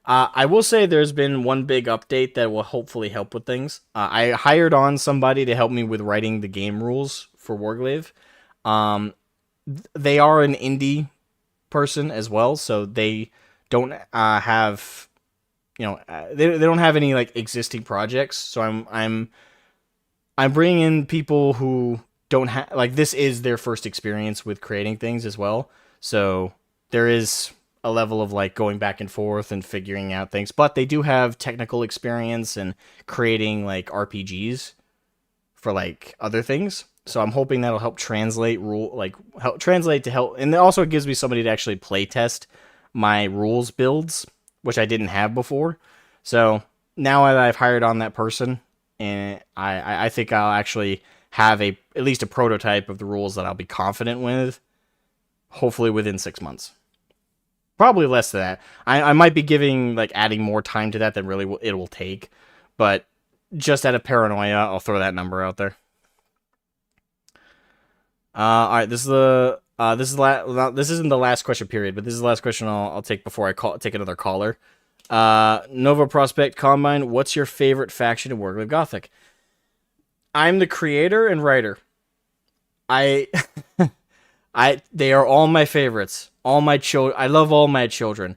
A: I will say there's been one big update that will hopefully help with things. I hired on somebody to help me with writing the game rules for Warglaive. They are an indie person as well, so they don't have... they don't have any like existing projects. So I'm bringing in people who don't have, like, this is their first experience with creating things as well. So there is a level of like going back and forth and figuring out things, but they do have technical experience in creating like RPGs for like other things. So I'm hoping that'll help translate help translate to help. And also it gives me somebody to actually play test my rules builds, which I didn't have before. So now that I've hired on that person, and I think I'll actually have at least a prototype of the rules that I'll be confident with, hopefully within 6 months. Probably less than that. I might be adding more time to that than really it will take, but just out of paranoia, I'll throw that number out there. All right, this isn't the last question period, but this is the last question I'll take before I take another caller. Nova Prospect Combine, what's your favorite faction in Warglaive Gothic? I'm the creator and writer. They are all my favorites. All my children. I love all my children.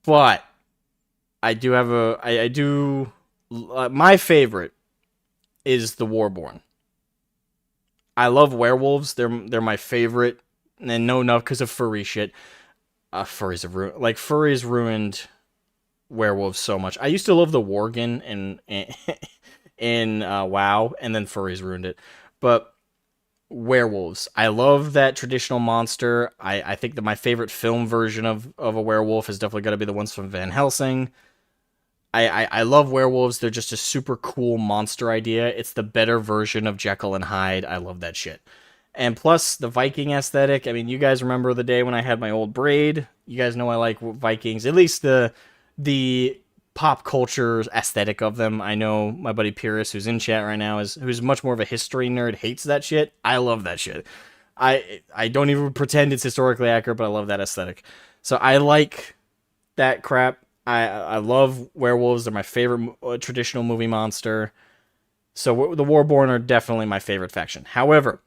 A: But I do have my favorite is the Warborn. I love werewolves. They're my favorite, and no, not because of furry shit. Furries ruined werewolves so much. I used to love the Worgen in WoW, and then furries ruined it. But werewolves, I love that traditional monster. I think that my favorite film version of a werewolf is definitely got to be the ones from Van Helsing. I love werewolves. They're just a super cool monster idea. It's the better version of Jekyll and Hyde. I love that shit. And plus, the Viking aesthetic. I mean, you guys remember the day when I had my old braid. You guys know I like Vikings. At least the pop culture aesthetic of them. I know my buddy Pyrrhus, who's in chat right now, who's much more of a history nerd, hates that shit. I love that shit. I don't even pretend it's historically accurate, but I love that aesthetic. So I like that crap. I love werewolves. They're my favorite traditional movie monster. So the Warborn are definitely my favorite faction. However,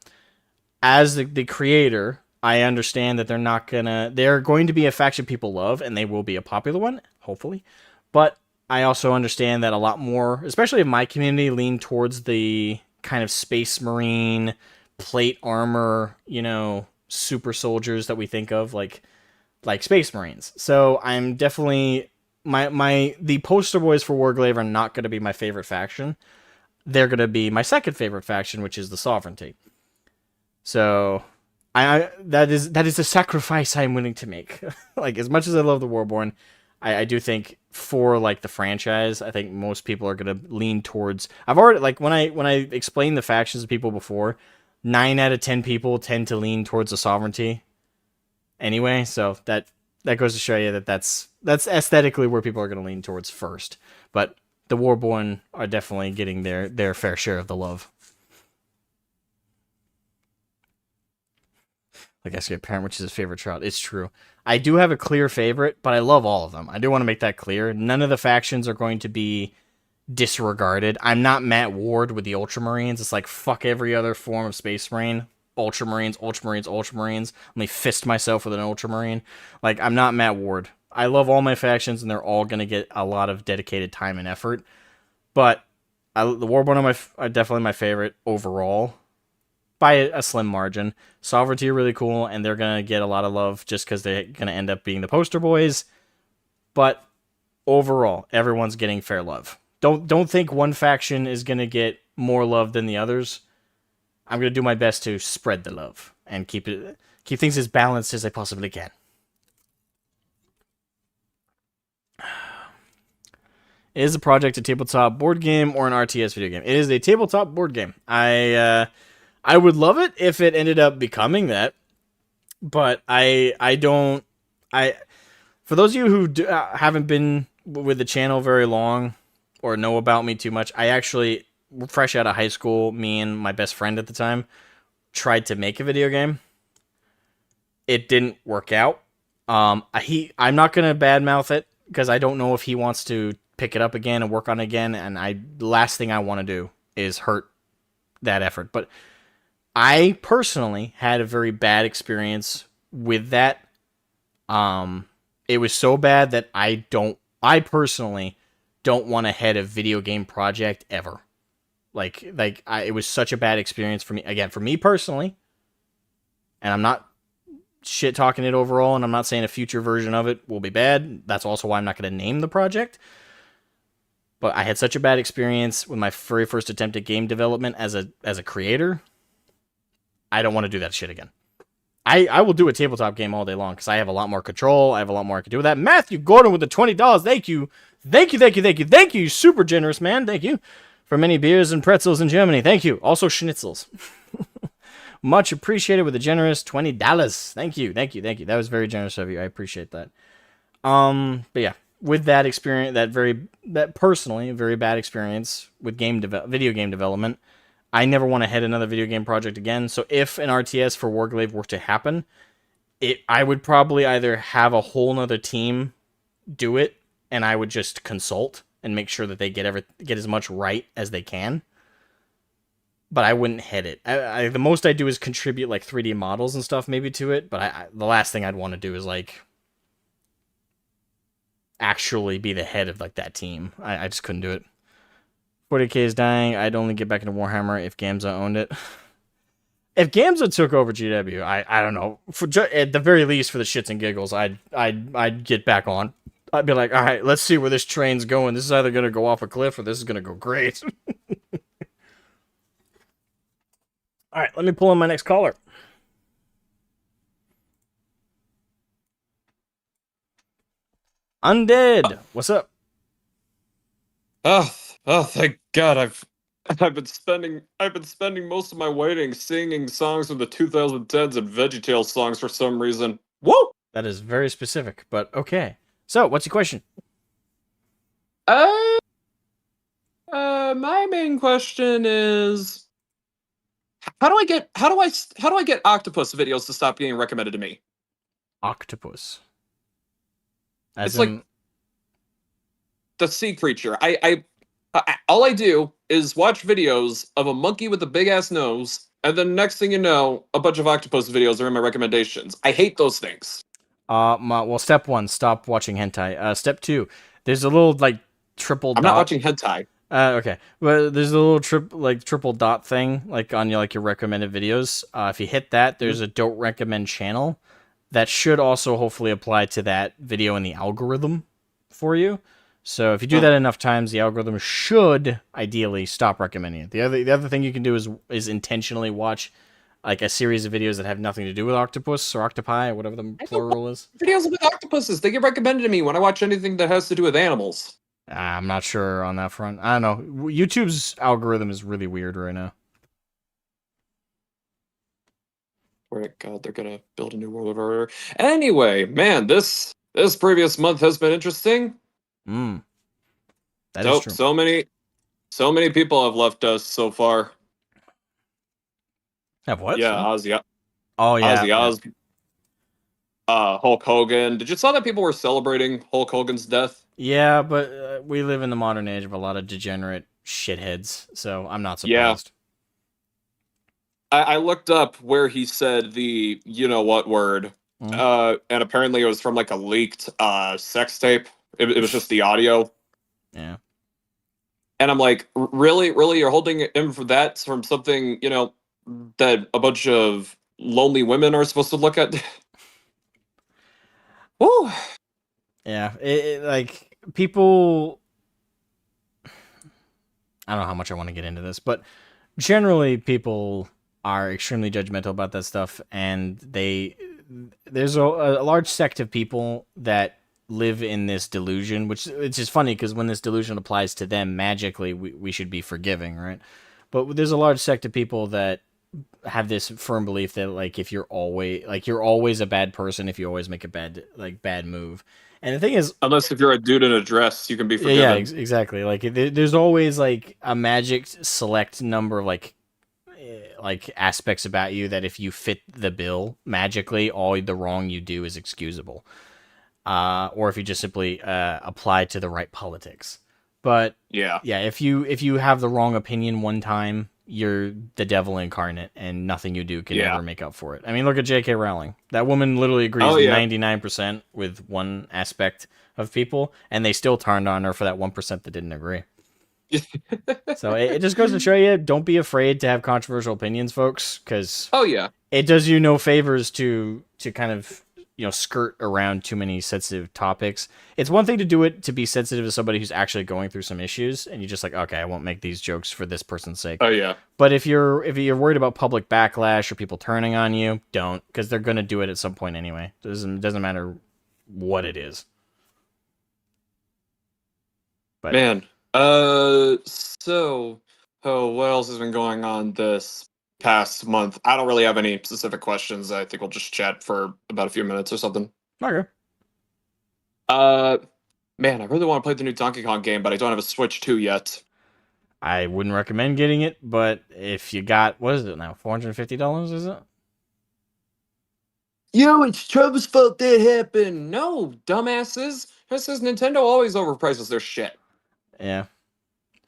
A: as the creator, I understand that they're going to be a faction people love, and they will be a popular one, hopefully. But I also understand that a lot more, especially in my community, lean towards the kind of space marine, plate armor, super soldiers that we think of, like space marines. So I'm definitely the poster boys for Warglaive are not going to be my favorite faction. They're going to be my second favorite faction, which is the Sovereignty. So that is a sacrifice I'm willing to make. Like, as much as I love the Warborn, I do think for like the franchise, I think most people are going to lean towards. I've already, like, when I explained the factions to people before, 9 out of 10 people tend to lean towards the Sovereignty. Anyway, so that goes to show you that that's aesthetically where people are going to lean towards first. But the Warborn are definitely getting their fair share of the love. Like, I your parent, which is his favorite child. It's true. I do have a clear favorite, but I love all of them. I do want to make that clear. None of the factions are going to be disregarded. I'm not Matt Ward with the Ultramarines. It's like fuck every other form of Space Marine. Ultramarines, Ultramarines, Ultramarines. Let me fist myself with an Ultramarine. Like, I'm not Matt Ward. I love all my factions, and they're all going to get a lot of dedicated time and effort. But the Warbone are definitely my favorite overall by a slim margin. Sovereignty are really cool, and they're going to get a lot of love just because they're going to end up being the poster boys. But overall, everyone's getting fair love. Don't think one faction is going to get more love than the others. I'm going to do my best to spread the love and keep things as balanced as I possibly can. Is the project a tabletop board game or an RTS video game? It is a tabletop board game. I would love it if it ended up becoming that, but I don't. For those of you who haven't been with the channel very long or know about me too much, I actually, fresh out of high school, me and my best friend at the time tried to make a video game. It didn't work out. I'm not gonna badmouth it because I don't know if he wants to pick it up again and work on it again. And the last thing I want to do is hurt that effort. But I personally had a very bad experience with that. It was so bad that I personally don't want to head a video game project ever. It was such a bad experience for me. Again, for me personally, and I'm not shit talking it overall, and I'm not saying a future version of it will be bad. That's also why I'm not going to name the project. But I had such a bad experience with my very first attempt at game development as a creator. I don't want to do that shit again. I will do a tabletop game all day long because I have a lot more control. I have a lot more I can do with that. Matthew Gordon with the $20. Thank you. Thank you, thank you, thank you, thank you. Super generous, man. Thank you. For many beers and pretzels in Germany. Thank you. Also schnitzels. Much appreciated with a generous $20. Thank you, thank you, thank you. That was very generous of you. I appreciate that. But yeah, with that experience, that personally, a very bad experience with video game development, I never want to head another video game project again. So if an RTS for Warglaive were to happen, I would probably either have a whole nother team do it, and I would just consult and make sure that they get as much right as they can. But I wouldn't head it. The most I do is contribute like 3D models and stuff maybe to it. But the last thing I'd want to do is like actually be the head of like that team. I just couldn't do it. 40k is dying. I'd only get back into Warhammer if Gamza owned it. If Gamza took over GW, I don't know. At the very least, for the shits and giggles, I'd get back on. I'd be like, all right, let's see where this train's going. This is either gonna go off a cliff or this is gonna go great. All right, let me pull in my next caller. Undead, what's up?
C: Oh, thank God! I've been spending most of my waiting singing songs from the 2010s and VeggieTales songs for some reason. Whoa!
A: That is very specific, but okay. So, what's your question?
C: My main question is, how do I get octopus videos to stop being recommended to me?
A: Octopus.
C: It's like the sea creature. All I do is watch videos of a monkey with a big ass nose, and then next thing you know, a bunch of octopus videos are in my recommendations. I hate those things.
A: Well, step 1, stop watching hentai. Step 2, there's a little like triple dot.
C: I'm not watching hentai.
A: Okay. Well, there's a little triple dot thing like on your recommended videos. If you hit that, there's a don't recommend channel that should also hopefully apply to that video in the algorithm for you. So if you do that enough times, the algorithm should ideally stop recommending it. The other thing you can do is intentionally watch like a series of videos that have nothing to do with octopus or octopi or whatever the plural is.
C: Videos with octopuses, they get recommended to me when I watch anything that has to do with animals.
A: I'm not sure on that front. I don't know. YouTube's algorithm is really weird right now.
C: God, they're gonna build a new world order. Anyway, man, this previous month has been interesting.
A: That is true.
C: So many people have left us so far.
A: Have what?
C: Yeah, Ozzy.
A: Oh yeah.
C: Ozzy Hulk Hogan. Did you saw that people were celebrating Hulk Hogan's death?
A: Yeah, but we live in the modern age of a lot of degenerate shitheads, so I'm not
C: Yeah.
A: surprised.
C: I looked up where he said the you know what word,
A: Mm.
C: and apparently it was from like a leaked sex tape. It was just the audio,
A: Yeah.
C: and I'm like, really, really, you're holding him for that from something that a bunch of lonely women are supposed to look at. Woo.
A: Yeah, like people. I don't know how much I want to get into this, but generally people are extremely judgmental about that stuff, and there's a large sect of people that live in this delusion, which it's just funny because when this delusion applies to them magically, we should be forgiving, right? But there's a large sect of people that have this firm belief that like if you're always a bad person if you always make a bad move. And the thing is,
C: Unless if you're a dude in a dress, you can be
A: yeah,
C: forgiven.
A: exactly. Like there's always like a magic select number of like aspects about you that if you fit the bill magically, all the wrong you do is excusable. Or if you just simply apply to the right politics. But
C: Yeah.
A: yeah, if you have the wrong opinion one time, you're the devil incarnate, and nothing you do can
C: Yeah.
A: ever make up for it. I mean, look at J.K. Rowling. That woman literally agrees
C: Oh yeah.
A: 99% with one aspect of people, and they still turned on her for that 1% that didn't agree. So it just goes to show you, don't be afraid to have controversial opinions, folks, because
C: Oh yeah.
A: it does you no favors to kind of skirt around too many sensitive topics. It's one thing to do it to be sensitive to somebody who's actually going through some issues, and you're just like, okay, I won't make these jokes for this person's sake.
C: Oh yeah.
A: But if you're worried about public backlash or people turning on you, don't, because they're gonna do it at some point anyway. Doesn't matter what it is. But
C: Man. So, oh, what else has been going on this past month? I don't really have any specific questions. I think we'll just chat for about a few minutes or something.
A: okay.
C: Uh, Man, I really want to play the new Donkey Kong game, but I don't have a Switch 2 yet.
A: I wouldn't recommend getting it, but if you got, what is it now, $450, is it?
C: Yo, it's Trevor's fault that happened. No, dumbasses. This says Nintendo always overprices their shit.
A: Yeah.
C: Did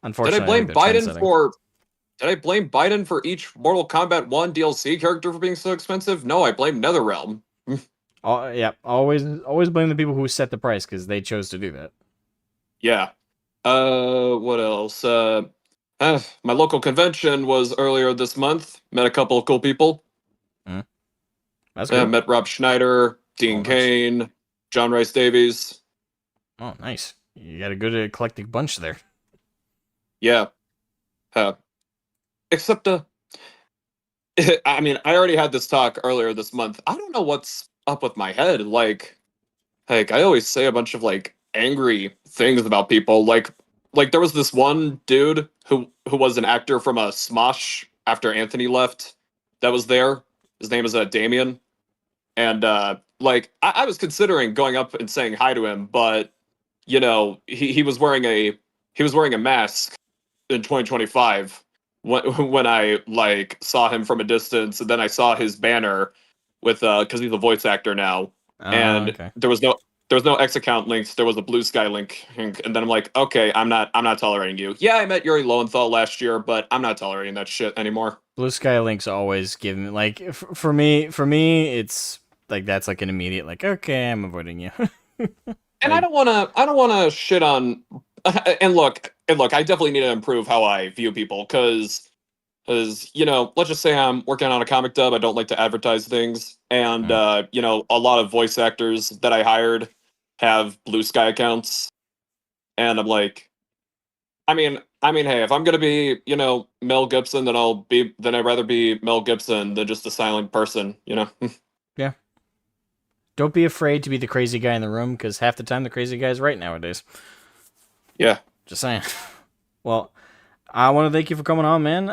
C: I
A: Unfortunately, I think
C: blame
A: they're
C: Biden
A: trend-setting.
C: for Did I blame Biden for each Mortal Kombat 1 DLC character for being so expensive? No, I blame NetherRealm.
A: Yeah, always blame the people who set the price because they chose to do that.
C: Yeah. What else? My local convention was earlier this month. Met a couple of cool people.
A: That's good.
C: Met Rob Schneider, Dean
A: nice.
C: Cain, John Rice Davies.
A: Oh, nice. You got a good eclectic bunch there.
C: Yeah. Except, I mean, I already had this talk earlier this month. I don't know what's up with my head. Like I always say a bunch of like angry things about people. Like there was this one dude who was an actor from a Smosh after Anthony left that was there. His name is Damien, and I was considering going up and saying hi to him, but he was wearing a mask in 2025 when I like saw him from a distance, and then I saw his banner with because he's a voice actor now, and
A: Okay.
C: there was no X account links. There was a Blue Sky link, and then I'm like, okay, I'm not tolerating you. Yeah, I met Yuri Lowenthal last year, but I'm not tolerating that shit anymore.
A: Blue Sky Links always give me like for me it's like that's like an immediate like okay, I'm avoiding you.
C: And
A: Like,
C: I don't wanna shit on. And look, I definitely need to improve how I view people because let's just say I'm working on a comic dub. I don't like to advertise things, and a lot of voice actors that I hired have Blue Sky accounts, and I'm like, hey, if I'm gonna be Mel Gibson, then I'd rather be Mel Gibson than just a silent person.
A: yeah. Don't be afraid to be the crazy guy in the room because half the time the crazy guy's right nowadays.
C: Yeah.
A: Just saying. Well, I want to thank you for coming on, man.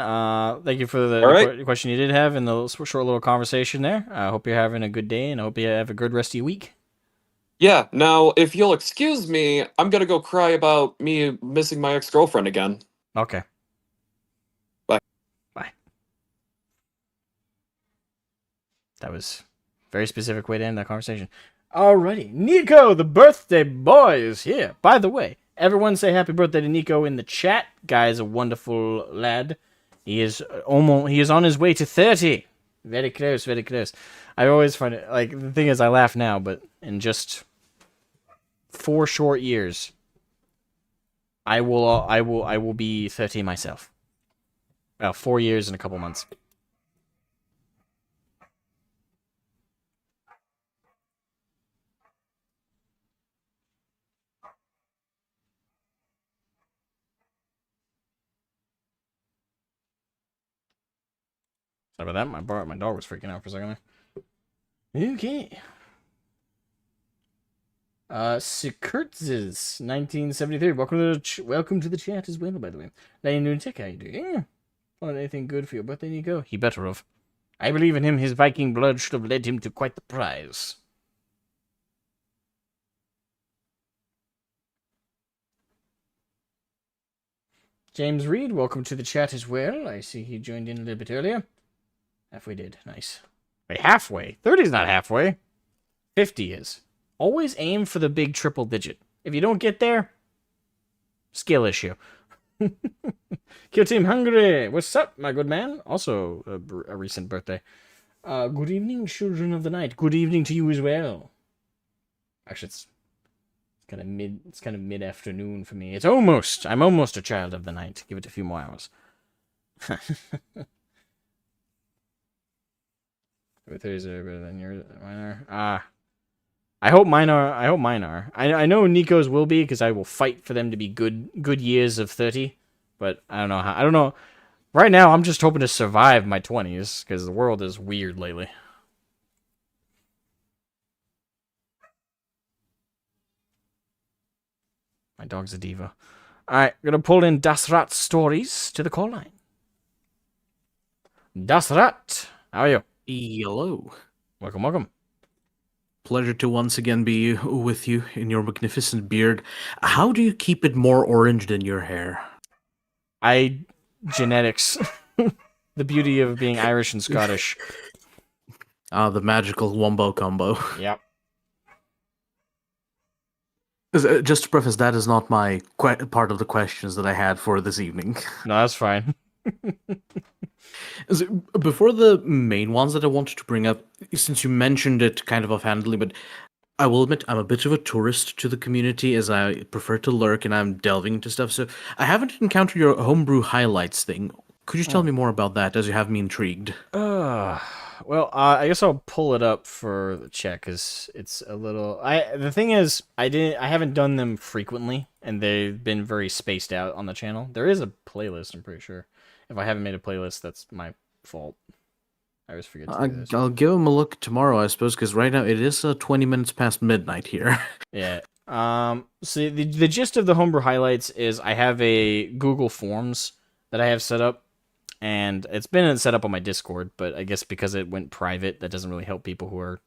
A: Thank you for the
C: right.
A: question you did have and the short little conversation there. I hope you're having a good day and I hope you have a good rest of your week.
C: Yeah. Now, if you'll excuse me, I'm gonna go cry about me missing my ex-girlfriend again.
A: Okay.
C: Bye.
A: Bye. That was a very specific way to end that conversation. Alrighty, Nico, the birthday boy, is here. By the way, everyone say happy birthday to Nico in the chat. Guy is a wonderful lad. He is on his way to 30. Very close, very close. I always find it, like, the thing is, I laugh now, but in just 4 short years, I will be 30 myself. Well, 4 years and a couple months. Sorry about that. My dog was freaking out for a second there. Okay. Sikurtzes, 1973. Welcome to the chat as well, by the way. Lane Lunatic, how you doing? Want anything good for your birthday, Nico? He better have. I believe in him. His Viking blood should have led him to quite the prize. James Reed, welcome to the chat as well. I see he joined in a little bit earlier. Halfway did. Nice. Wait, halfway? 30's not halfway. 50 is. Always aim for the big triple digit. If you don't get there, skill issue. Kill Team Hungry. What's up, my good man? Also a recent birthday. Good evening, children of the night. Good evening to you as well. Actually, it's kind of mid-afternoon for me. I'm almost a child of the night. Give it a few more hours. Birthdays are better than yours. Mine are. I hope mine are. I know Nico's will be, because I will fight for them to be good years of 30. But I don't know how. I don't know. Right now, I'm just hoping to survive my 20s, because the world is weird lately. My dog's a diva. Alright, gonna pull in Dasrat Stories to the call line. Dasrat, how are you?
D: Hello.
A: Welcome.
D: Pleasure to once again be with you in your magnificent beard. How do you keep it more orange than your hair?
A: Genetics. The beauty of being Irish and Scottish.
D: The magical wombo combo.
A: Yep.
D: Just to preface, that is not my part of the questions that I had for this evening.
A: No, that's fine.
D: Before the main ones that I wanted to bring up, since you mentioned it kind of offhandedly, but I will admit I'm a bit of a tourist to the community, as I prefer to lurk and I'm delving into stuff. So I haven't encountered your homebrew highlights thing. Could you tell me more about that, as you have me intrigued?
A: Well, I guess I'll pull it up for the check, because it's a little. The thing is, I haven't done them frequently, and they've been very spaced out on the channel. There is a playlist, I'm pretty sure. If I haven't made a playlist, that's my fault. I always forget to do this.
D: I'll give them a look tomorrow, I suppose, because right now it is 20 minutes past midnight here.
A: Yeah. So the gist of the homebrew highlights is I have a Google Forms that I have set up, and it's been set up on my Discord, but I guess because it went private, that doesn't really help people who are,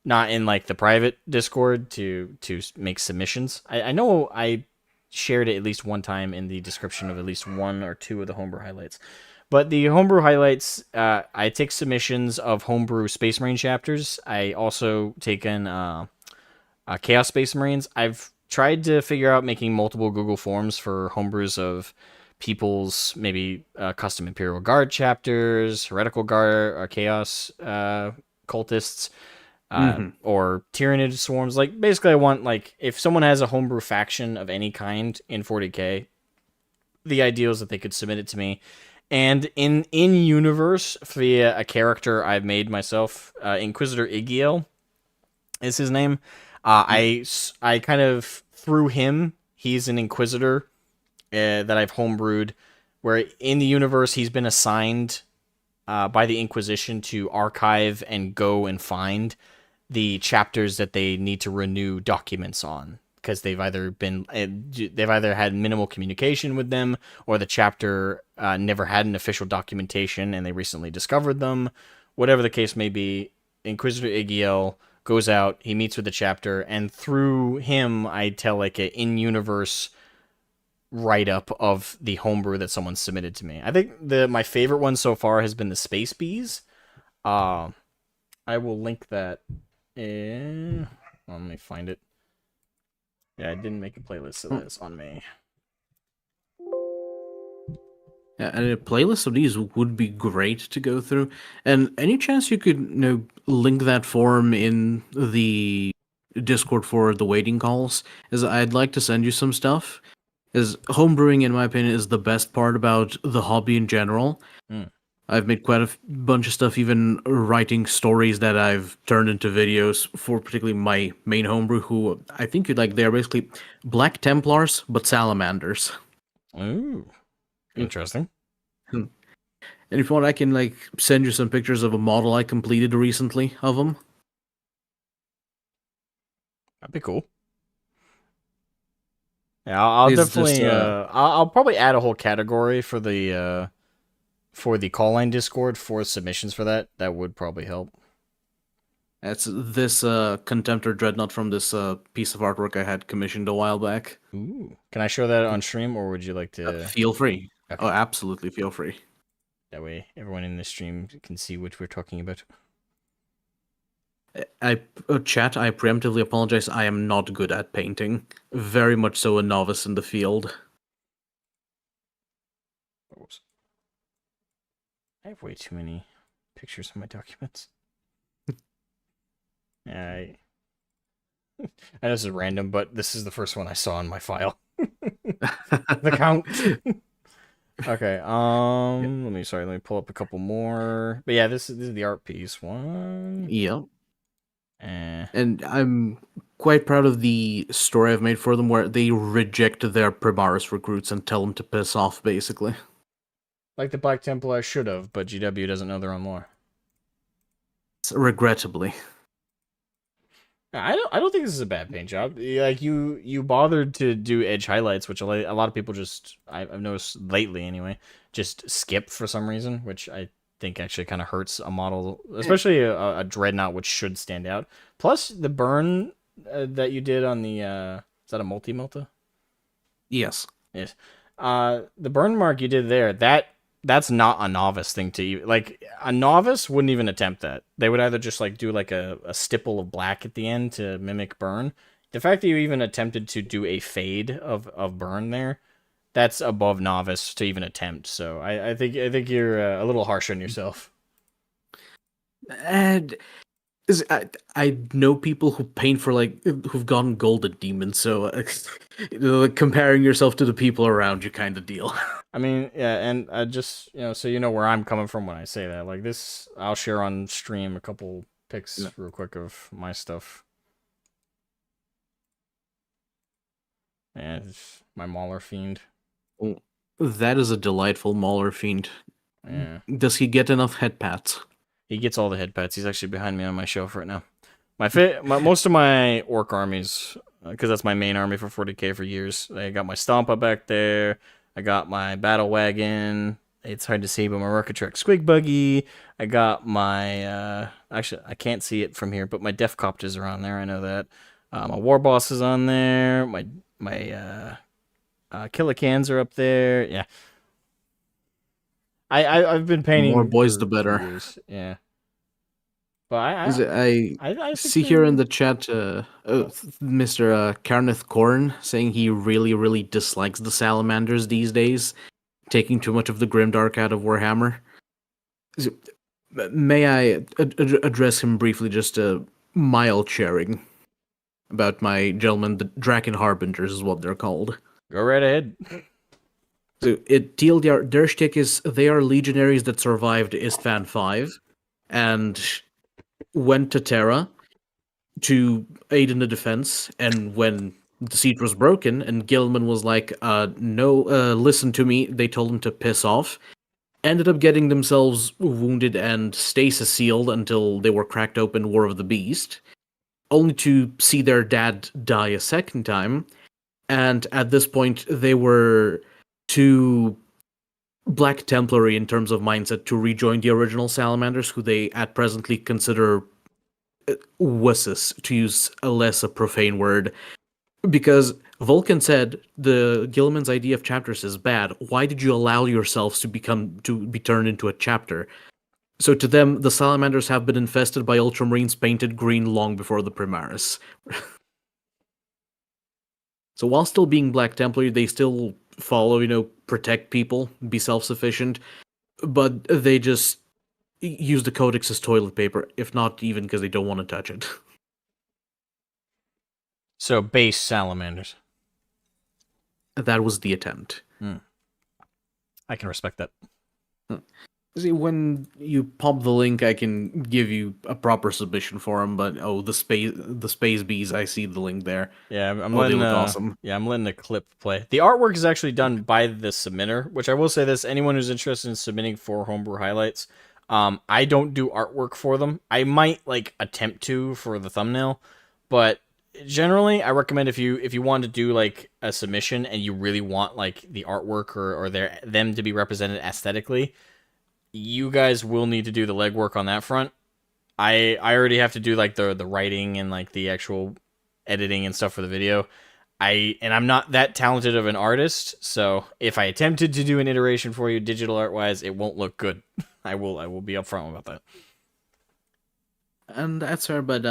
A: not in like the private Discord to make submissions. I know I shared it at least one time in the description of at least one or two of the homebrew highlights. But the homebrew highlights, I take submissions of homebrew Space Marine chapters. I also take in Chaos Space Marines. I've tried to figure out making multiple Google Forms for homebrews of people's maybe custom Imperial Guard chapters, Heretical Guard, or Chaos cultists, or Tyrannid swarms. Like, basically, I want, like, if someone has a homebrew faction of any kind in 40k, the ideal is that they could submit it to me. And in universe, via a character I've made myself, Inquisitor Igiel is his name. I kind of, through him, he's an Inquisitor that I've homebrewed, where in the universe he's been assigned by the Inquisition to archive and go and find the chapters that they need to renew documents on, because they've either had minimal communication with them, or the chapter never had an official documentation and they recently discovered them. Whatever the case may be, Inquisitor Igiel goes out, he meets with the chapter, and through him I tell like an in-universe write-up of the homebrew that someone submitted to me. I think my favorite one so far has been the Space Bees. I will link that Let me find it. Yeah, I didn't make a playlist of this on me.
D: Yeah, and a playlist of these would be great to go through. And any chance you could, link that forum in the Discord for the waiting calls? Is I'd like to send you some stuff. Is homebrewing, in my opinion, is the best part about the hobby in general. I've made quite a bunch of stuff, even writing stories that I've turned into videos for particularly my main homebrew, who I think you'd like. They're basically Black Templars, but salamanders.
A: Ooh, interesting.
D: And if you want, I can send you some pictures of a model I completed recently of them.
A: That'd be cool. Yeah, I'll definitely. I'll probably add a whole category for the call line Discord for submissions for that. That would probably help.
D: That's this Contemptor Dreadnought from this piece of artwork I had commissioned a while back.
A: Ooh, can I show that on stream, or would you like to?
D: Feel free.
A: Okay.
D: Oh, absolutely, feel free.
A: That way, everyone in the stream can see what we're talking about.
D: Chat, I preemptively apologize. I am not good at painting. Very much so a novice in the field.
A: Oops. I have way too many pictures in my documents. Yeah, I know this is random, but this is the first one I saw in my file. The count. Okay, let me pull up a couple more. But yeah, this is the art piece one.
D: Yep. And I'm quite proud of the story I've made for them, where they reject their Primaris recruits and tell them to piss off, basically.
A: Like the Black Templar should have, but GW doesn't know their own lore.
D: Regrettably.
A: I don't think this is a bad paint job. Like you bothered to do edge highlights, which a lot of people just I've noticed lately anyway, just skip for some reason, which I think actually kind of hurts a model, especially a dreadnought, which should stand out. Plus the burn that you did on the is that a multi-melta?
D: Yes.
A: Yes. The burn mark you did there, that's not a novice thing to even, like, a novice wouldn't even attempt that. They would either just do a stipple of black at the end to mimic burn. The fact that you even attempted to do a fade of burn there, that's above novice to even attempt. So I think you're a little harsh on yourself.
D: And I know people who paint for who've gotten gold at demons, so comparing yourself to the people around you kind of deal.
A: I mean, yeah, and I just so you know where I'm coming from when I say that. Like this, I'll share on stream a couple pics real quick of my stuff. And my Mauler Fiend.
D: Oh, that is a delightful Mauler Fiend.
A: Yeah.
D: Does he get enough head pats?
A: He gets all the head pats. He's actually behind me on my shelf right now. Most of my orc armies, because that's my main army for 40k for years. I got my Stompa back there. I got my Battle Wagon. It's hard to see, but my Rocket Squig Buggy. I got my actually I can't see it from here, but my Def Copters are on there. I know that. My War Boss is on there. My Killicans are up there. Yeah. I've been painting
D: more boys the
A: for
D: better.
A: years. Yeah. But I
D: see here in the chat, Mr. Karneth Korn saying he really, really dislikes the salamanders these days, taking too much of the grimdark out of Warhammer. May I address him briefly, just a mild sharing about my gentlemen, the Draken Harbingers is what they're called.
A: Go right ahead.
D: So TLDR, their shtick is they are legionaries that survived Istvan 5 and went to Terra to aid in the defense, and when the siege was broken and Gilman was like, no, listen to me, they told him to piss off, ended up getting themselves wounded and stasis sealed until they were cracked open War of the Beast, only to see their dad die a second time, and at this point they were too Black Templary in terms of mindset to rejoin the original Salamanders, who they at presently consider wusses, to use a less a profane word, because Vulcan said the Gilman's idea of chapters is bad. Why did you allow yourselves to be turned into a chapter? So to them, the salamanders have been infested by ultramarines painted green long before the Primaris. So while still being Black Templar, they still follow, protect people, be self-sufficient, but they just use the Codex as toilet paper, if not even because they don't want to touch it.
A: So base salamanders.
D: That was the attempt.
A: I can respect that.
D: See, when you pop the link, I can give you a proper submission for them. But the space bees, I see the link there.
A: Yeah, I'm
D: they
A: letting
D: look awesome.
A: Yeah, I'm letting the clip play. The artwork is actually done by the submitter, which I will say this: anyone who's interested in submitting for homebrew highlights, I don't do artwork for them. I might attempt to for the thumbnail, but generally, I recommend if you want to do a submission and you really want the artwork or them to be represented aesthetically, you guys will need to do the legwork on that front. I already have to do the writing and the actual editing and stuff for the video. I'm not that talented of an artist, so if I attempted to do an iteration for you digital art wise, it won't look good. I will be upfront about that.
D: And that's fair, but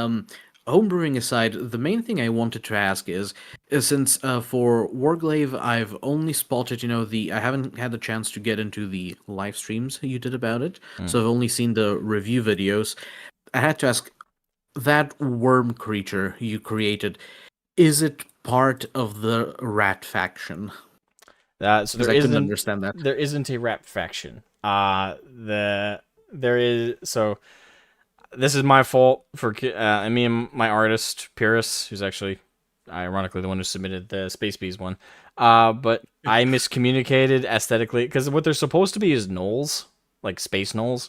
D: homebrewing aside, the main thing I wanted to ask is since for Warglaive, I've only spotted, I haven't had the chance to get into the live streams you did about it, so I've only seen the review videos. I had to ask, that worm creature you created, is it part of the rat faction?
A: So there
D: I couldn't understand that.
A: There isn't a rat faction. There is, so this is my fault for me and my artist Pyrrhus, who's actually ironically the one who submitted the Space Bees one. But I miscommunicated aesthetically because what they're supposed to be is gnolls, like space gnolls.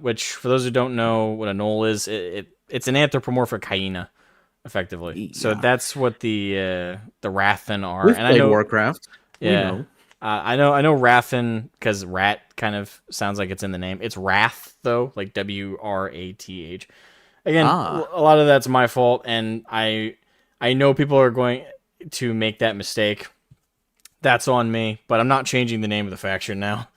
A: Which for those who don't know what a gnoll is, it's an anthropomorphic hyena, effectively. Yeah. So that's what the Rathan are.
D: We've played Warcraft.
A: Yeah.
D: We know.
A: I know Rathan because rat kind of sounds like it's in the name. It's Wrath though, like WRATH. Again, a lot of that's my fault, and I know people are going to make that mistake. That's on me, but I'm not changing the name of the faction now.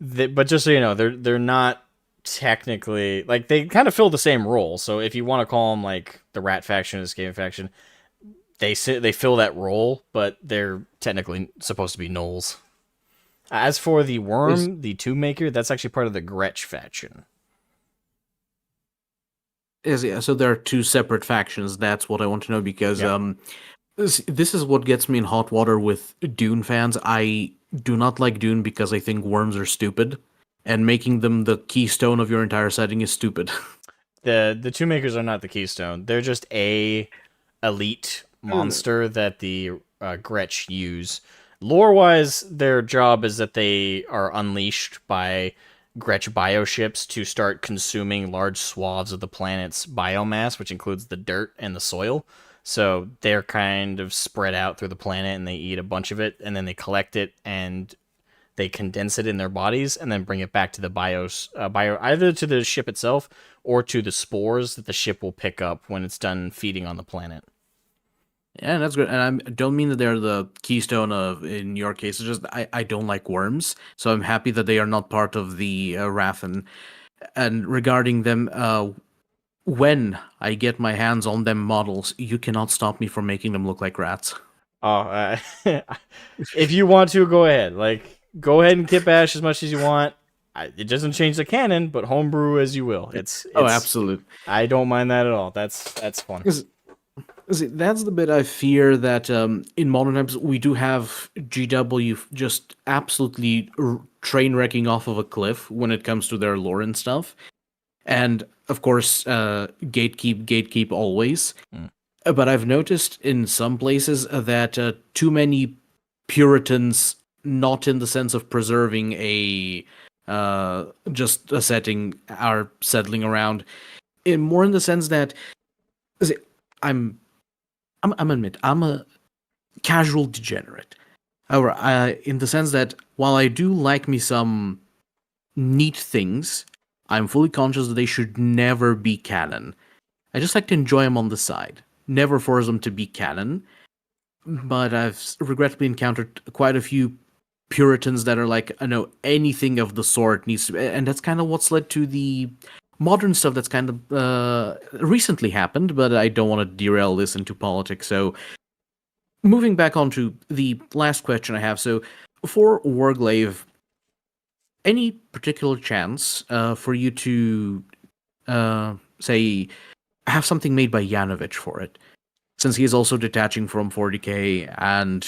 A: But just so you know, they're not technically they kind of fill the same role. So if you want to call them the Rat faction or the Skaven faction, they fill that role, but they're technically supposed to be gnolls. As for the worm, the Tomb Maker, that's actually part of the Gretsch faction.
D: Yeah, so there are two separate factions. That's what I want to know because this is what gets me in hot water with Dune fans. I do not like Dune because I think worms are stupid, and making them the keystone of your entire setting is stupid.
A: The Tomb Makers are not the keystone. They're just a elite monster that the Gretsch use. Lore-wise, their job is that they are unleashed by Gretsch bioships to start consuming large swaths of the planet's biomass, which includes the dirt and the soil. So they're kind of spread out through the planet, and they eat a bunch of it, and then they collect it, and they condense it in their bodies, and then bring it back to the bio either to the ship itself or to the spores that the ship will pick up when it's done feeding on the planet.
D: Yeah, that's good. And I don't mean that they're the keystone of, in your case, it's just I don't like worms, so I'm happy that they are not part of the Rathan. And regarding them, when I get my hands on them models, you cannot stop me from making them look like rats.
A: Oh, if you want to, go ahead. Go ahead and kit bash as much as you want. It doesn't change the canon, but homebrew as you will. It's
D: absolutely.
A: I don't mind that at all. That's fun.
D: See, that's the bit I fear that in modern times we do have GW just absolutely train wrecking off of a cliff when it comes to their lore and stuff. And of course, gatekeep always. But I've noticed in some places that too many Puritans, not in the sense of preserving just a setting, are settling around. More in the sense that I'm a casual degenerate. However, in the sense that while I do like me some neat things, I'm fully conscious that they should never be canon. I just like to enjoy them on the side. Never force them to be canon. But I've regrettably encountered quite a few Puritans that are like, no, anything of the sort needs to be, and that's kind of what's led to the modern stuff that's kind of recently happened, but I don't want to derail this into politics. So moving back on to the last question I have. So for Warglaive, any particular chance for you to say have something made by Yanovich for it, since he is also detaching from 40k and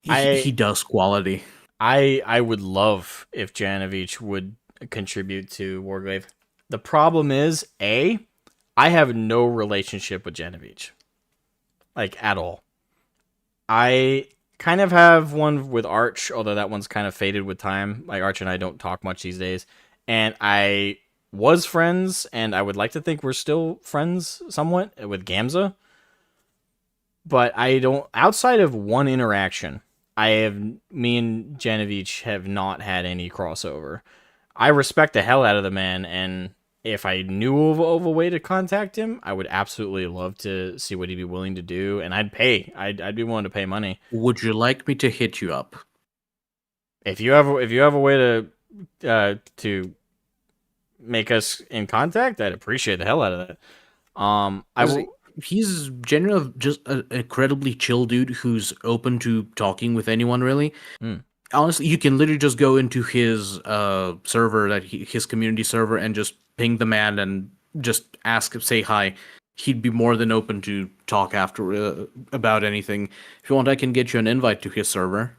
D: he does quality.
A: I would love if Janovich would contribute to Warglaive. The problem is, I have no relationship with Janovich. Like, at all. I kind of have one with Arch, although that one's kind of faded with time. Like, Arch and I don't talk much these days. And I was friends, and I would like to think we're still friends somewhat with Gamza. But I don't, outside of one interaction, me and Janovich have not had any crossover. I respect the hell out of the man, and if I knew of a way to contact him, I would absolutely love to see what he'd be willing to do, and I'd pay. I'd be willing to pay money.
D: Would you like me to hit you up?
A: If you have a way to make us in contact, I'd appreciate the hell out of that.
D: He's generally just an incredibly chill dude who's open to talking with anyone, really. Honestly, you can literally just go into his server, his community server, and just ping the man and just say hi. He'd be more than open to talk after about anything. If you want, I can get you an invite to his server.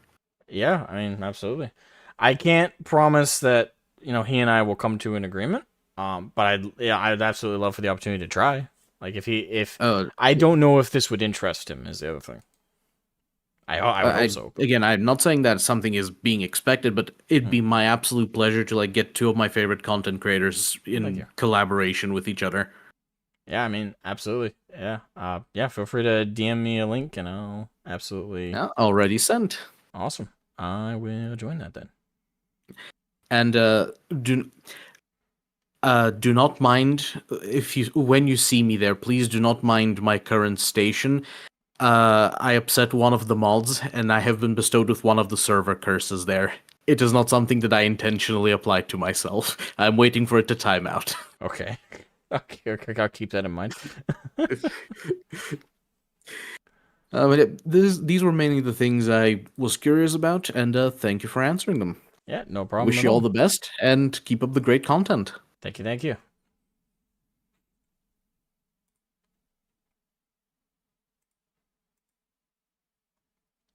A: Yeah, I mean, absolutely. I can't promise that he and I will come to an agreement. But I'd absolutely love for the opportunity to try. Like I don't know if this would interest him is the other thing. I hope so.
D: Again, I'm not saying that something is being expected, but it'd be my absolute pleasure to get two of my favorite content creators in collaboration with each other.
A: Yeah, I mean, absolutely. Yeah. Feel free to DM me a link and I'll absolutely.
D: Yeah, already sent.
A: Awesome. I will join that then.
D: And do not mind when you see me there. Please do not mind my current station. I upset one of the mods, and I have been bestowed with one of the server curses there. It is not something that I intentionally applied to myself. I'm waiting for it to time out.
A: Okay. I'll keep that in mind.
D: But these were mainly the things I was curious about, and thank you for answering them.
A: Yeah, no problem.
D: Wish you all the best, and keep up the great content.
A: Thank you.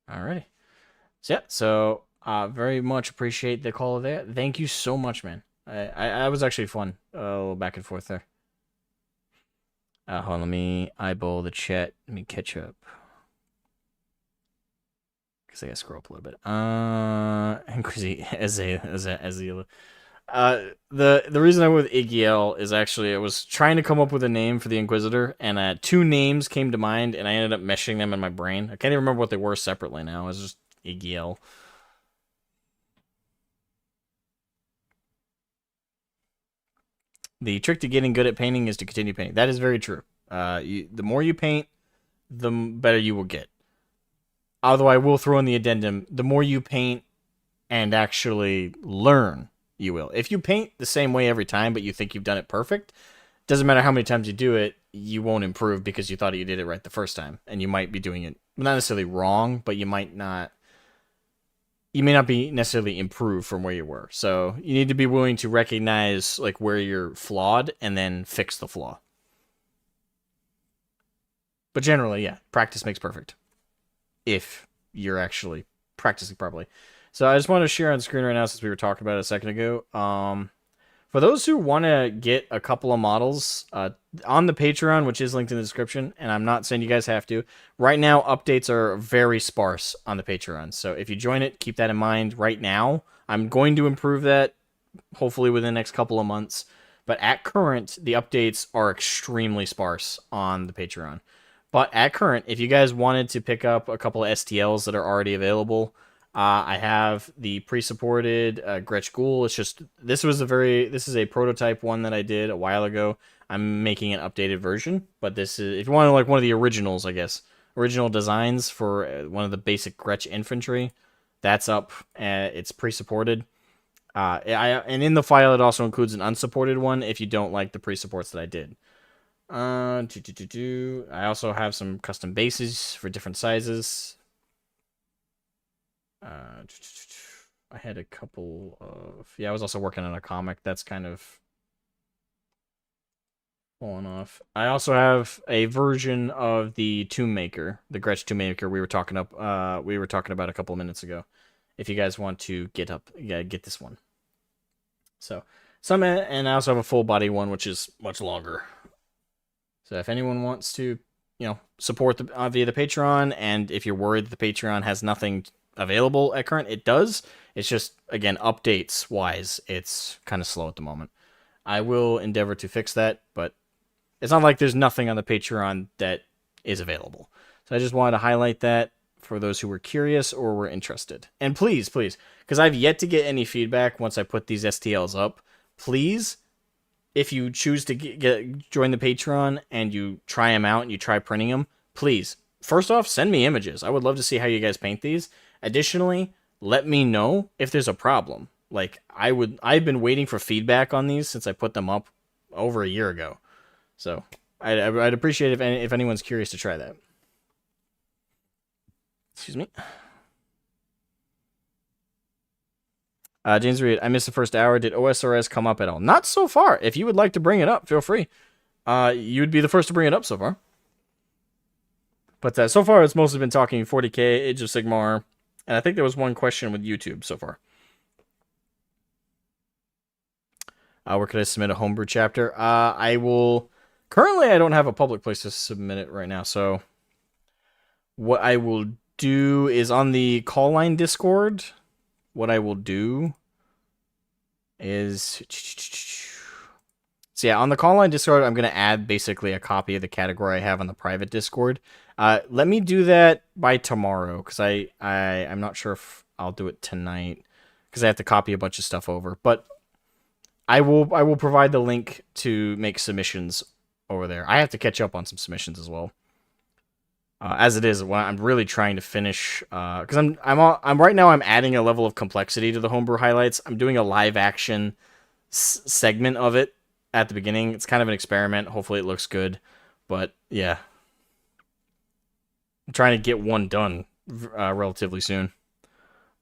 A: Alrighty. So very much appreciate the call there. Thank you so much, man. I was actually fun. A little back and forth there. Hold on, let me eyeball the chat. Let me catch up. Because I gotta scroll up a little bit. The reason I went with Igiel is actually I was trying to come up with a name for the Inquisitor, and two names came to mind, and I ended up meshing them in my brain. I can't even remember what they were separately now. It was just Igiel. The trick to getting good at painting is to continue painting. That is very true. The more you paint, the better you will get. Although I will throw in the addendum, the more you paint and actually learn, you will. If you paint the same way every time, but you think you've done it perfect, doesn't matter how many times you do it, you won't improve because you thought you did it right the first time. And you might be doing it, not necessarily wrong, but you may not be necessarily improved from where you were. So you need to be willing to recognize where you're flawed and then fix the flaw. But generally, yeah, practice makes perfect. If you're actually practicing properly. So I just want to share on the screen right now since we were talking about it a second ago. For those who want to get a couple of models on the Patreon, which is linked in the description, and I'm not saying you guys have to, right now updates are very sparse on the Patreon. So if you join it, keep that in mind right now. I'm going to improve that hopefully within the next couple of months. But at current, the updates are extremely sparse on the Patreon. But at current, if you guys wanted to pick up a couple of STLs that are already available, I have the pre-supported Gretsch Ghoul. It's just this is a prototype one that I did a while ago. I'm making an updated version, but this is if you want one of the originals, I guess original designs for one of the basic Gretsch infantry. That's up. It's pre-supported. And in the file, it also includes an unsupported one if you don't like the pre-supports that I did. I also have some custom bases for different sizes. I had a couple of... Yeah, I was also working on a comic that's kind of falling off. I also have a version of the Tomb Maker, the Gretsch Tomb Maker we were talking about a couple of minutes ago. If you guys want to get this one. So, and I also have a full body one, which is much longer. So if anyone wants to, support via the Patreon, and if you're worried that the Patreon has nothing available at current, it does. It's just, again, updates wise, it's kind of slow at the moment. I will endeavor to fix that, but it's not like there's nothing on the Patreon that is available. So I just wanted to highlight that for those who were curious or were interested. And please, because I've yet to get any feedback once I put these STLs up, please, if you choose to join the Patreon and you try them out and you try printing them, please, first off, send me images. I would love to see how you guys paint these. Additionally, let me know if there's a problem. Like, I've been waiting for feedback on these since I put them up over a year ago. So I'd appreciate if anyone's curious to try that. Excuse me. James Reed, I missed the first hour. Did osrs come up at all? Not so far. If you would like to bring it up, feel free. You'd be the first to bring it up so far. But so far, it's mostly been talking 40k, Age of Sigmar, and I think there was one question with YouTube so far. Where could I submit a homebrew chapter? I will... Currently, I don't have a public place to submit it right now, so... What I will do is on the call line Discord... What I will do is... So yeah, on the call line Discord, I'm going to add basically a copy of the category I have on the private Discord. Let me do that by tomorrow, because I'm not sure if I'll do it tonight, because I have to copy a bunch of stuff over. But I will provide the link to make submissions over there. I have to catch up on some submissions as well. As it is, I'm really trying to finish, because I'm right now I'm adding a level of complexity to the homebrew highlights. I'm doing a live action segment of it at the beginning. It's kind of an experiment. Hopefully it looks good, but yeah, I'm trying to get one done relatively soon.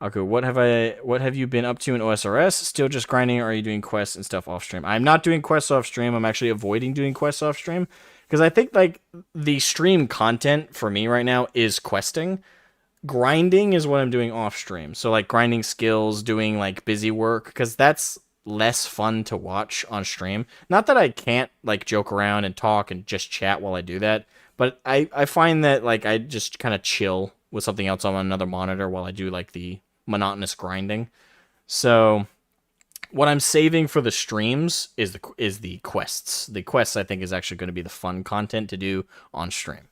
A: Okay, what have you been up to in OSRS? Still just grinding, or are you doing quests and stuff off stream? I'm not doing quests off stream. I'm actually avoiding doing quests off stream. Because I think, like, the stream content for me right now is questing. Grinding is what I'm doing off stream. So, like, grinding skills, doing, like, busy work. Because that's less fun to watch on stream. Not that I can't, like, joke around and talk and just chat while I do that. But I find that, like, I just kind of chill with something else on another monitor while I do, like, the monotonous grinding. So... What I'm saving for the streams is the quests. The quests, I think, is actually going to be the fun content to do on stream.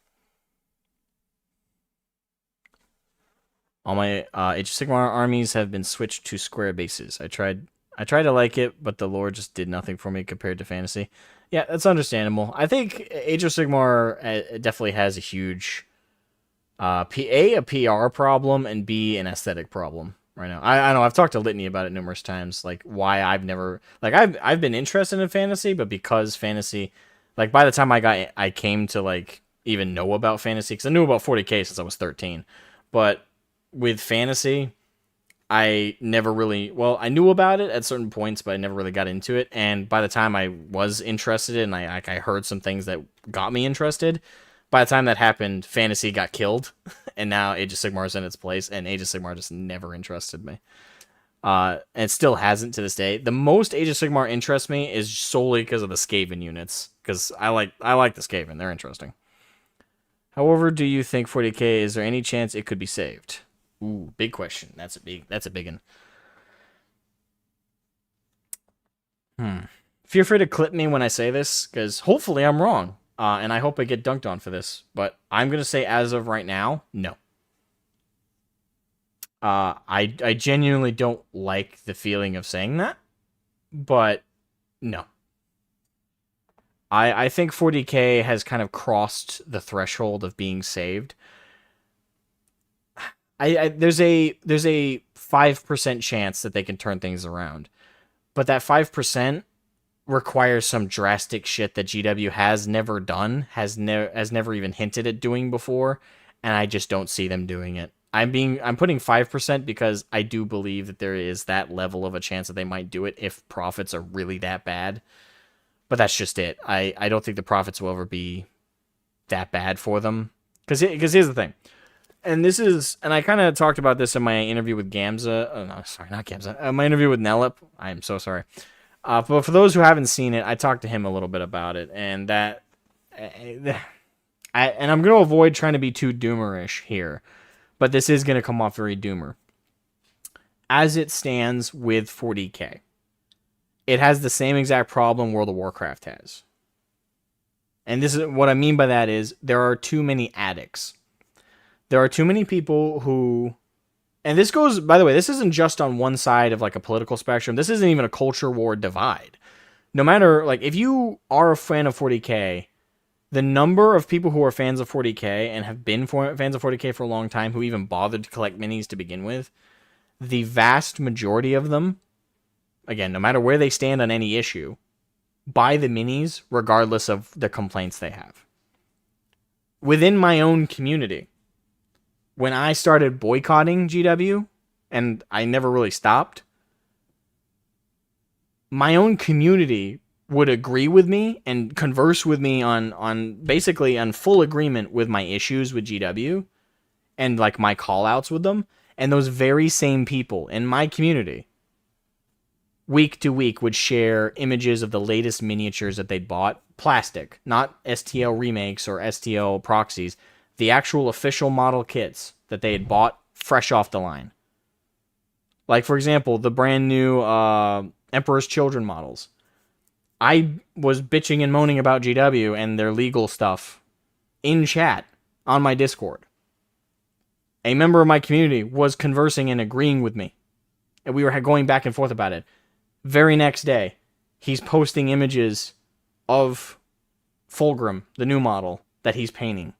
A: All my Age of Sigmar armies have been switched to square bases. I tried to like it, but the lore just did nothing for me compared to fantasy. Yeah, that's understandable. I think Age of Sigmar definitely has a huge a PR problem, and B, an aesthetic problem. Right now, I know I've talked to Litany about it numerous times, like why I've never, like I've been interested in fantasy, but because fantasy, like by the time I came to like even know about fantasy, because I knew about 40k since I was 13, but with fantasy, I never really, well, I knew about it at certain points, but I never really got into it, and by the time I was interested and I heard some things that got me interested, by the time that happened, fantasy got killed, and now Age of Sigmar is in its place, and Age of Sigmar just never interested me. And it still hasn't to this day. The most Age of Sigmar interests me is solely because of the Skaven units, because I like the Skaven. They're interesting. However, do you think 40k, is there any chance it could be saved? Ooh, big question. That's a big one. Feel free to clip me when I say this, because hopefully I'm wrong. And I hope I get dunked on for this, but I'm going to say as of right now, no. I genuinely don't like the feeling of saying that, but no. I think 40k has kind of crossed the threshold of being saved. there's a 5% chance that they can turn things around, but that 5% requires some drastic shit that GW has never done, has never even hinted at doing before, and I just don't see them doing it. I'm putting 5% because I do believe that there is that level of a chance that they might do it if profits are really that bad. But that's just it. I don't think the profits will ever be that bad for them. Because here's the thing. And I kind of talked about this in my interview with Gamza. Oh, no, sorry, not Gamza. My interview with Nelip. I'm so sorry. But for those who haven't seen it, I talked to him a little bit about it. And that... and I'm going to avoid trying to be too doomerish here. But this is going to come off very doomer. As it stands with 40K, it has the same exact problem World of Warcraft has. And this is what I mean by that is there are too many addicts. There are too many people who, and this goes, by the way, this isn't just on one side of like a political spectrum. This isn't even a culture war divide. No matter, like, if you are a fan of 40K, the number of people who are fans of 40K and have been fans of 40K for a long time who even bothered to collect minis to begin with, the vast majority of them, again, no matter where they stand on any issue, buy the minis regardless of the complaints they have. Within my own community, when I started boycotting GW, and I never really stopped, my own community would agree with me and converse with me on basically on full agreement with my issues with GW and like my call outs with them. And those very same people in my community week to week would share images of the latest miniatures that they'd bought. Plastic, not STL remakes or STL proxies. The actual official model kits that they had bought fresh off the line. Like, for example, the brand new Emperor's Children models. I was bitching and moaning about GW and their legal stuff in chat on my Discord. A member of my community was conversing and agreeing with me. And we were going back and forth about it. Very next day, he's posting images of Fulgrim, the new model that he's painting,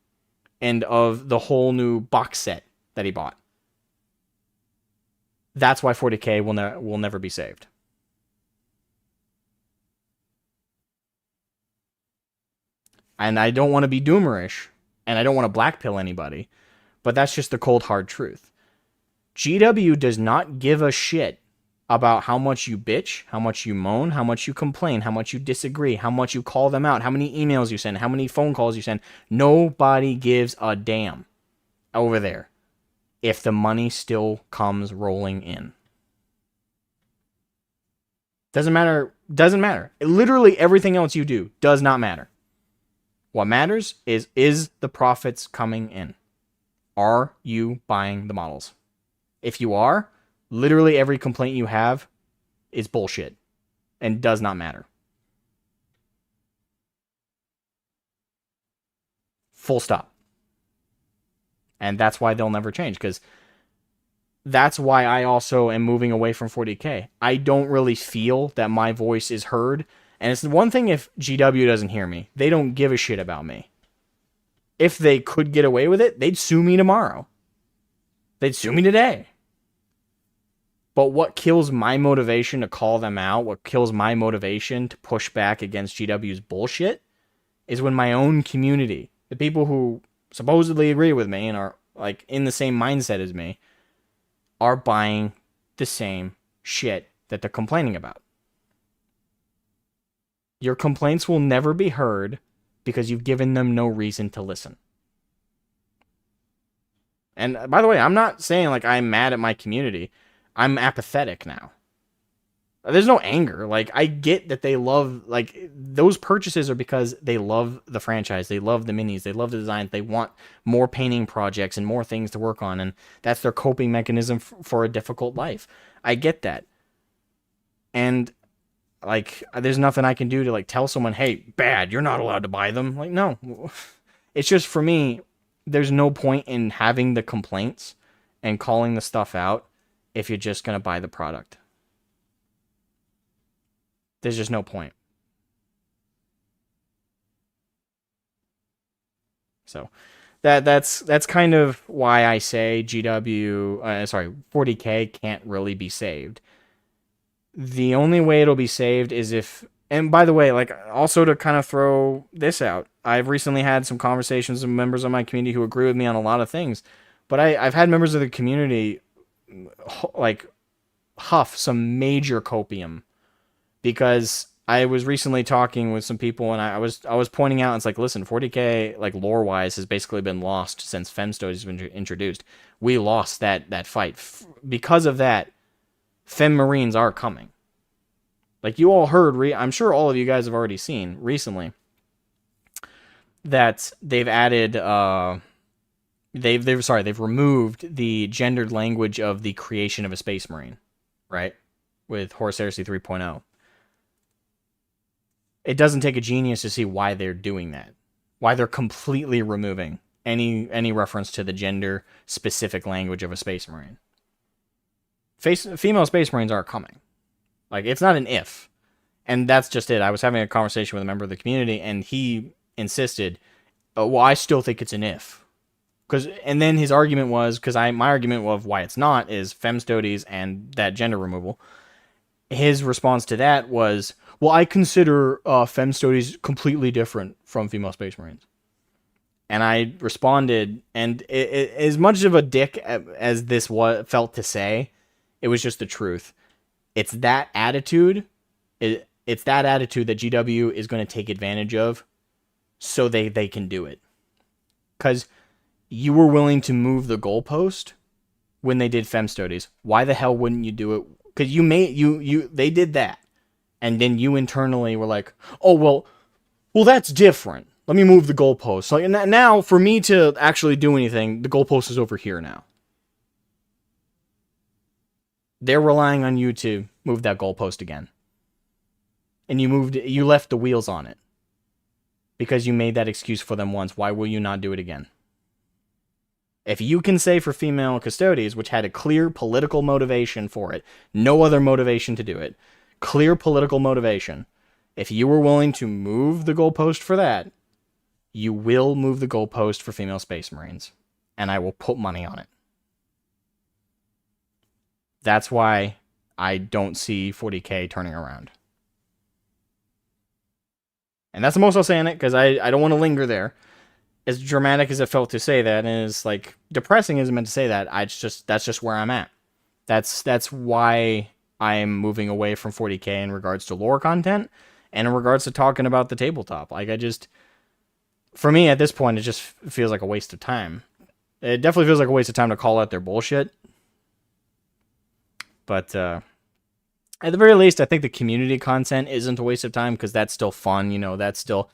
A: and of the whole new box set that he bought. That's why 40K will never be saved. And I don't want to be doomerish, and I don't want to blackpill anybody, but that's just the cold hard truth. GW does not give a shit about how much you bitch, how much you moan, how much you complain, how much you disagree, how much you call them out, how many emails you send, how many phone calls you send. Nobody gives a damn over there if the money still comes rolling in. Doesn't matter. Literally everything else you do does not matter. What matters is the profits coming in? Are you buying the models? If you are, literally every complaint you have is bullshit and does not matter. Full stop. And that's why they'll never change, because that's why I also am moving away from 40K. I don't really feel that my voice is heard. And it's one thing if GW doesn't hear me. They don't give a shit about me. If they could get away with it, they'd sue me tomorrow. They'd sue me today. But what kills my motivation to call them out, what kills my motivation to push back against GW's bullshit, is when my own community, the people who supposedly agree with me and are like in the same mindset as me, are buying the same shit that they're complaining about. Your complaints will never be heard because you've given them no reason to listen. And by the way, I'm not saying like I'm mad at my community. I'm apathetic now. There's no anger. Like, I get that they love, like, those purchases are because they love the franchise. They love the minis. They love the designs. They want more painting projects and more things to work on. And that's their coping mechanism for a difficult life. I get that. And, like, there's nothing I can do to, like, tell someone, hey, bad, you're not allowed to buy them. Like, no. It's just, for me, there's no point in having the complaints and calling the stuff out if you're just going to buy the product. There's just no point. So, that's kind of why I say 40K can't really be saved. The only way it'll be saved is if, and by the way, like, also to kind of throw this out, I've recently had some conversations with members of my community who agree with me on a lot of things, but I've had members of the community like huff some major copium because I was recently talking with some people and I was pointing out, it's like, listen, 40K, like, lore wise, has basically been lost since Femstories has been introduced. We lost that fight. Because of that, Fem Marines are coming. Like, you all heard, I'm sure all of you guys have already seen recently that they've added, they've removed the gendered language of the creation of a Space Marine, right? With Horus Heresy 3.0. It doesn't take a genius to see why they're doing that. Why they're completely removing any reference to the gender specific language of a Space Marine. Female Space Marines are coming. Like, it's not an if. And that's just it. I was having a conversation with a member of the community, and he insisted, well, I still think it's an if. And then his argument was, my argument of why it's not is Femstoties and that gender removal. His response to that was, well, I consider Femstoties completely different from female Space Marines. And I responded, and as much of a dick as this felt to say, it was just the truth. It's that attitude. It's that attitude that GW is going to take advantage of so they can do it. Because you were willing to move the goalpost when they did Femstoties. Why the hell wouldn't you do it? Because they did that. And then you internally were like, oh, well, that's different. Let me move the goalpost. So now, for me to actually do anything, the goalpost is over here now. They're relying on you to move that goalpost again. And you left the wheels on it. Because you made that excuse for them once. Why will you not do it again? If you can say for female custodies, which had a clear political motivation for it, no other motivation to do it, clear political motivation, if you were willing to move the goalpost for that, you will move the goalpost for female Space Marines. And I will put money on it. That's why I don't see 40K turning around. And that's the most I'll say on it, because I don't want to linger there. As dramatic as it felt to say that, and as like depressing as it meant to say that, that's just where I'm at. That's why I'm moving away from 40K in regards to lore content, and in regards to talking about the tabletop. Like, for me at this point, it just feels like a waste of time. It definitely feels like a waste of time to call out their bullshit. But at the very least, I think the community content isn't a waste of time, because that's still fun. You know, that's still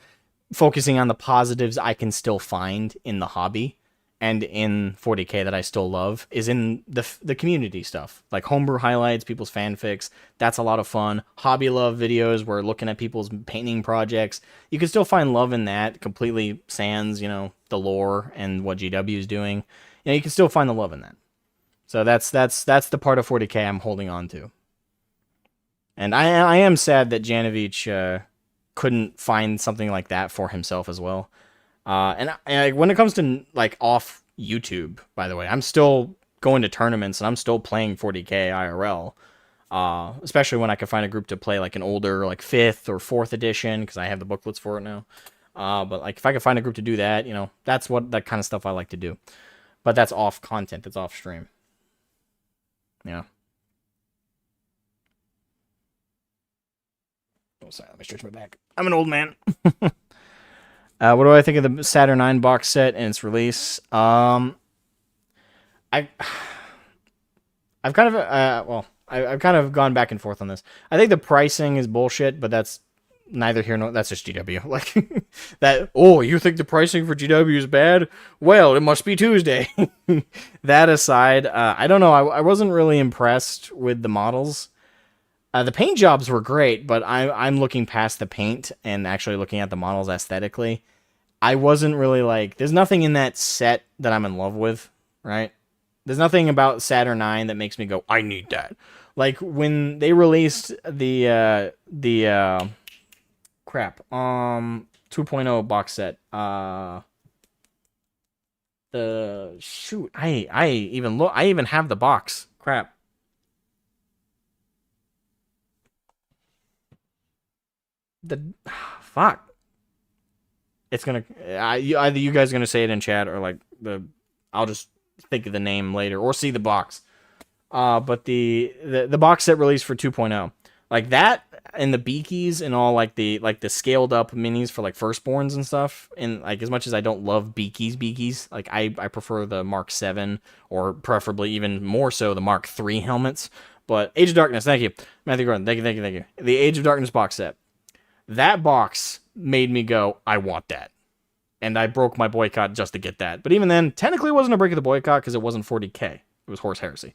A: focusing on the positives I can still find in the hobby and in 40K that I still love is in the community stuff, like homebrew highlights, people's fanfics. That's a lot of fun. Hobby love videos, where looking at people's painting projects. You can still find love in that, completely sans, the lore and what GW is doing. You can still find the love in that. So that's the part of 40K I'm holding on to. And I am sad that Janovich couldn't find something like that for himself as well. And when it comes to like off YouTube, by the way, I'm still going to tournaments and I'm still playing 40K IRL. Especially when I can find a group to play like an older, like 5th or 4th edition, because I have the booklets for it now. But like if I can find a group to do that, that's that kind of stuff I like to do. But that's off content, that's off stream. Yeah. Oh, sorry, let me stretch my back. I'm an old man. What do I think of the Saturn 9 box set and its release? I've kind of gone back and forth on this. I think the pricing is bullshit, but that's neither here nor that's just GW. Like that. Oh, you think the pricing for GW is bad? Well, it must be Tuesday. That aside, I don't know. I wasn't really impressed with the models. The paint jobs were great, but I'm looking past the paint and actually looking at the models aesthetically. I wasn't really like... There's nothing in that set that I'm in love with, right? There's nothing about Saturn 9 that makes me go, I need that. Like, when they released the 2.0 box set, shoot, I even have the box. Crap. Fuck. It's gonna either you guys are gonna say it in chat or like I'll just think of the name later or see the box. But the box set released for 2.0, like that, and the beakies and all like the scaled up minis for like firstborns and stuff. And like as much as I don't love beakies, like I prefer the Mark 7 or preferably even more so the Mark 3 helmets. But Age of Darkness, thank you, Matthew Gordon, thank you. The Age of Darkness box set. That box made me go, I want that. And I broke my boycott just to get that. But even then, technically it wasn't a break of the boycott because it wasn't 40k. It was Horus Heresy.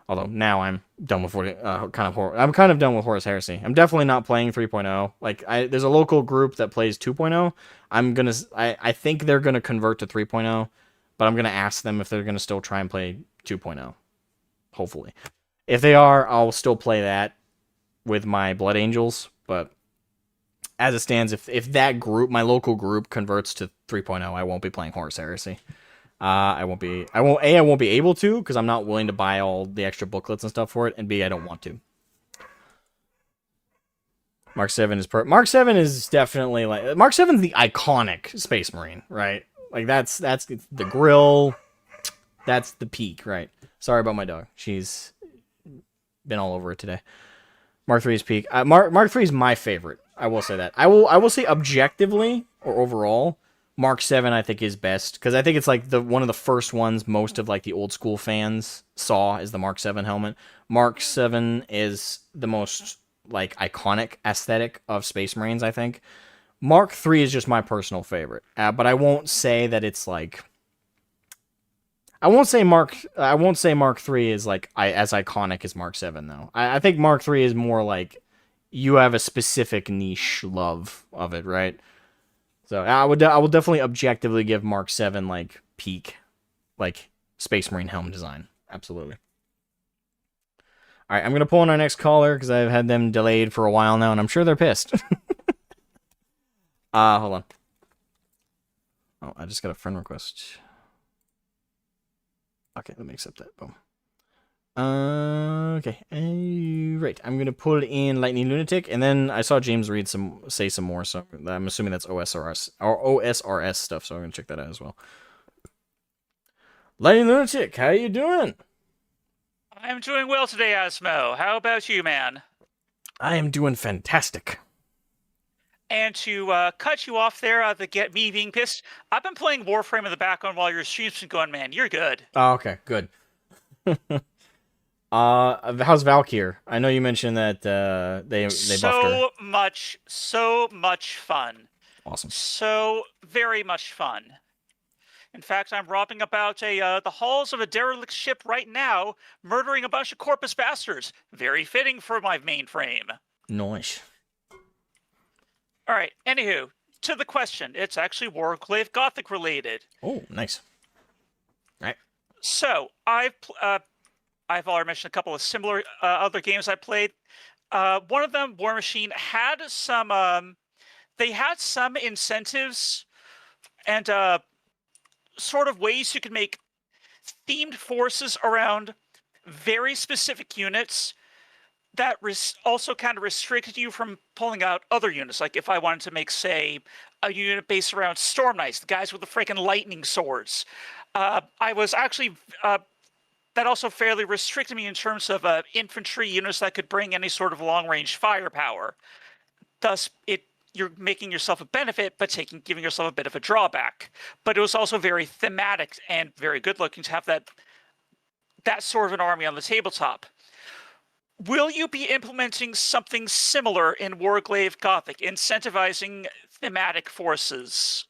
A: Although now I'm done with I'm kind of done with Horus Heresy. I'm definitely not playing 3.0. Like there's a local group that plays 2.0. I think they're gonna convert to 3.0, but I'm gonna ask them if they're gonna still try and play 2.0. Hopefully, if they are, I'll still play that with my Blood Angels. But as it stands, if that group, my local group, converts to 3.0, I won't be playing Horus Heresy. I won't be able to because I'm not willing to buy all the extra booklets and stuff for it, and B, I don't want to. Mark 7 is Mark 7 is definitely like Mark 7's the iconic Space Marine, right? Like that's the grill, that's the peak, right? Sorry about my dog. She's been all over it today. Mark 3 is peak. Mark 3 is my favorite. I will say that. I will say objectively or overall, Mark 7 I think is best because I think it's like one of the first ones most of like the old school fans saw is the Mark 7 helmet. Mark 7 is the most like iconic aesthetic of Space Marines, I think. Mark 3 is just my personal favorite. But I won't say that it's like I won't say Mark 3 is like as iconic as Mark 7 though. I think Mark 3 is more like you have a specific niche love of it, right? So I will definitely objectively give Mark 7 like peak, like Space Marine helm design. Absolutely. All right, I'm gonna pull in our next caller because I've had them delayed for a while now, and I'm sure they're pissed. Hold on. Oh, I just got a friend request. Okay, let me accept that. Boom. Okay. Right. I'm gonna pull in Lightning Lunatic, and then I saw James Reed say some more, so I'm assuming that's OSRS stuff. So I'm gonna check that out as well. Lightning Lunatic, how you doing?
E: I'm doing well today, Asmo. How about you, man?
A: I am doing fantastic.
E: And to cut you off there, to get me being pissed, I've been playing Warframe in the background while your stream's been going, man. You're good.
A: Oh, okay, good. How's Valkyr? I know you mentioned that they buffed her.
E: So much fun.
A: Awesome.
E: So very much fun. In fact, I'm robbing about the hulls of a derelict ship right now, murdering a bunch of corpus bastards. Very fitting for my mainframe.
A: Nice.
E: All right. Anywho, to the question. It's actually Warclave Gothic related.
A: Oh, nice. All right.
E: So I've already mentioned a couple of similar other games I played. One of them, War Machine, had some. They had some incentives and sort of ways you could make themed forces around very specific units that also kind of restricted you from pulling out other units. Like if I wanted to make, say, a unit based around Storm Knights, the guys with the freaking lightning swords. I was actually that also fairly restricted me in terms of infantry units that could bring any sort of long-range firepower. Thus, you're making yourself a benefit, but giving yourself a bit of a drawback. But it was also very thematic and very good-looking to have that sort of an army on the tabletop. Will you be implementing something similar in Warglaive Gothic, incentivizing thematic forces?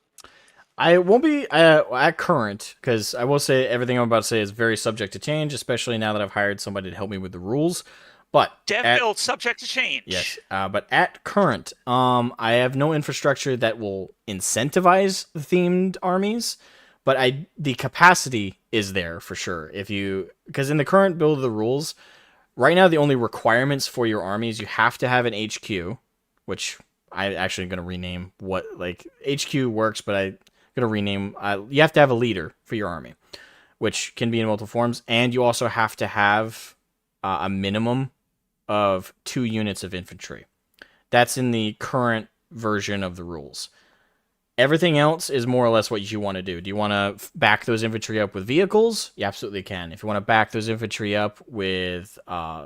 A: I won't be at current, because I will say everything I'm about to say is very subject to change, especially now that I've hired somebody to help me with the rules. But
E: dev build subject to change.
A: Yes, but at current, I have no infrastructure that will incentivize themed armies, but the capacity is there for sure. Because in the current build of the rules, right now the only requirements for your armies, you have to have an HQ, which I actually am going to rename HQ works, but gonna rename. You have to have a leader for your army, which can be in multiple forms, and you also have to have a minimum of 2 units of infantry. That's in the current version of the rules. Everything else is more or less what you want to do. Do you want to back those infantry up with vehicles? You absolutely can. If you want to back those infantry up with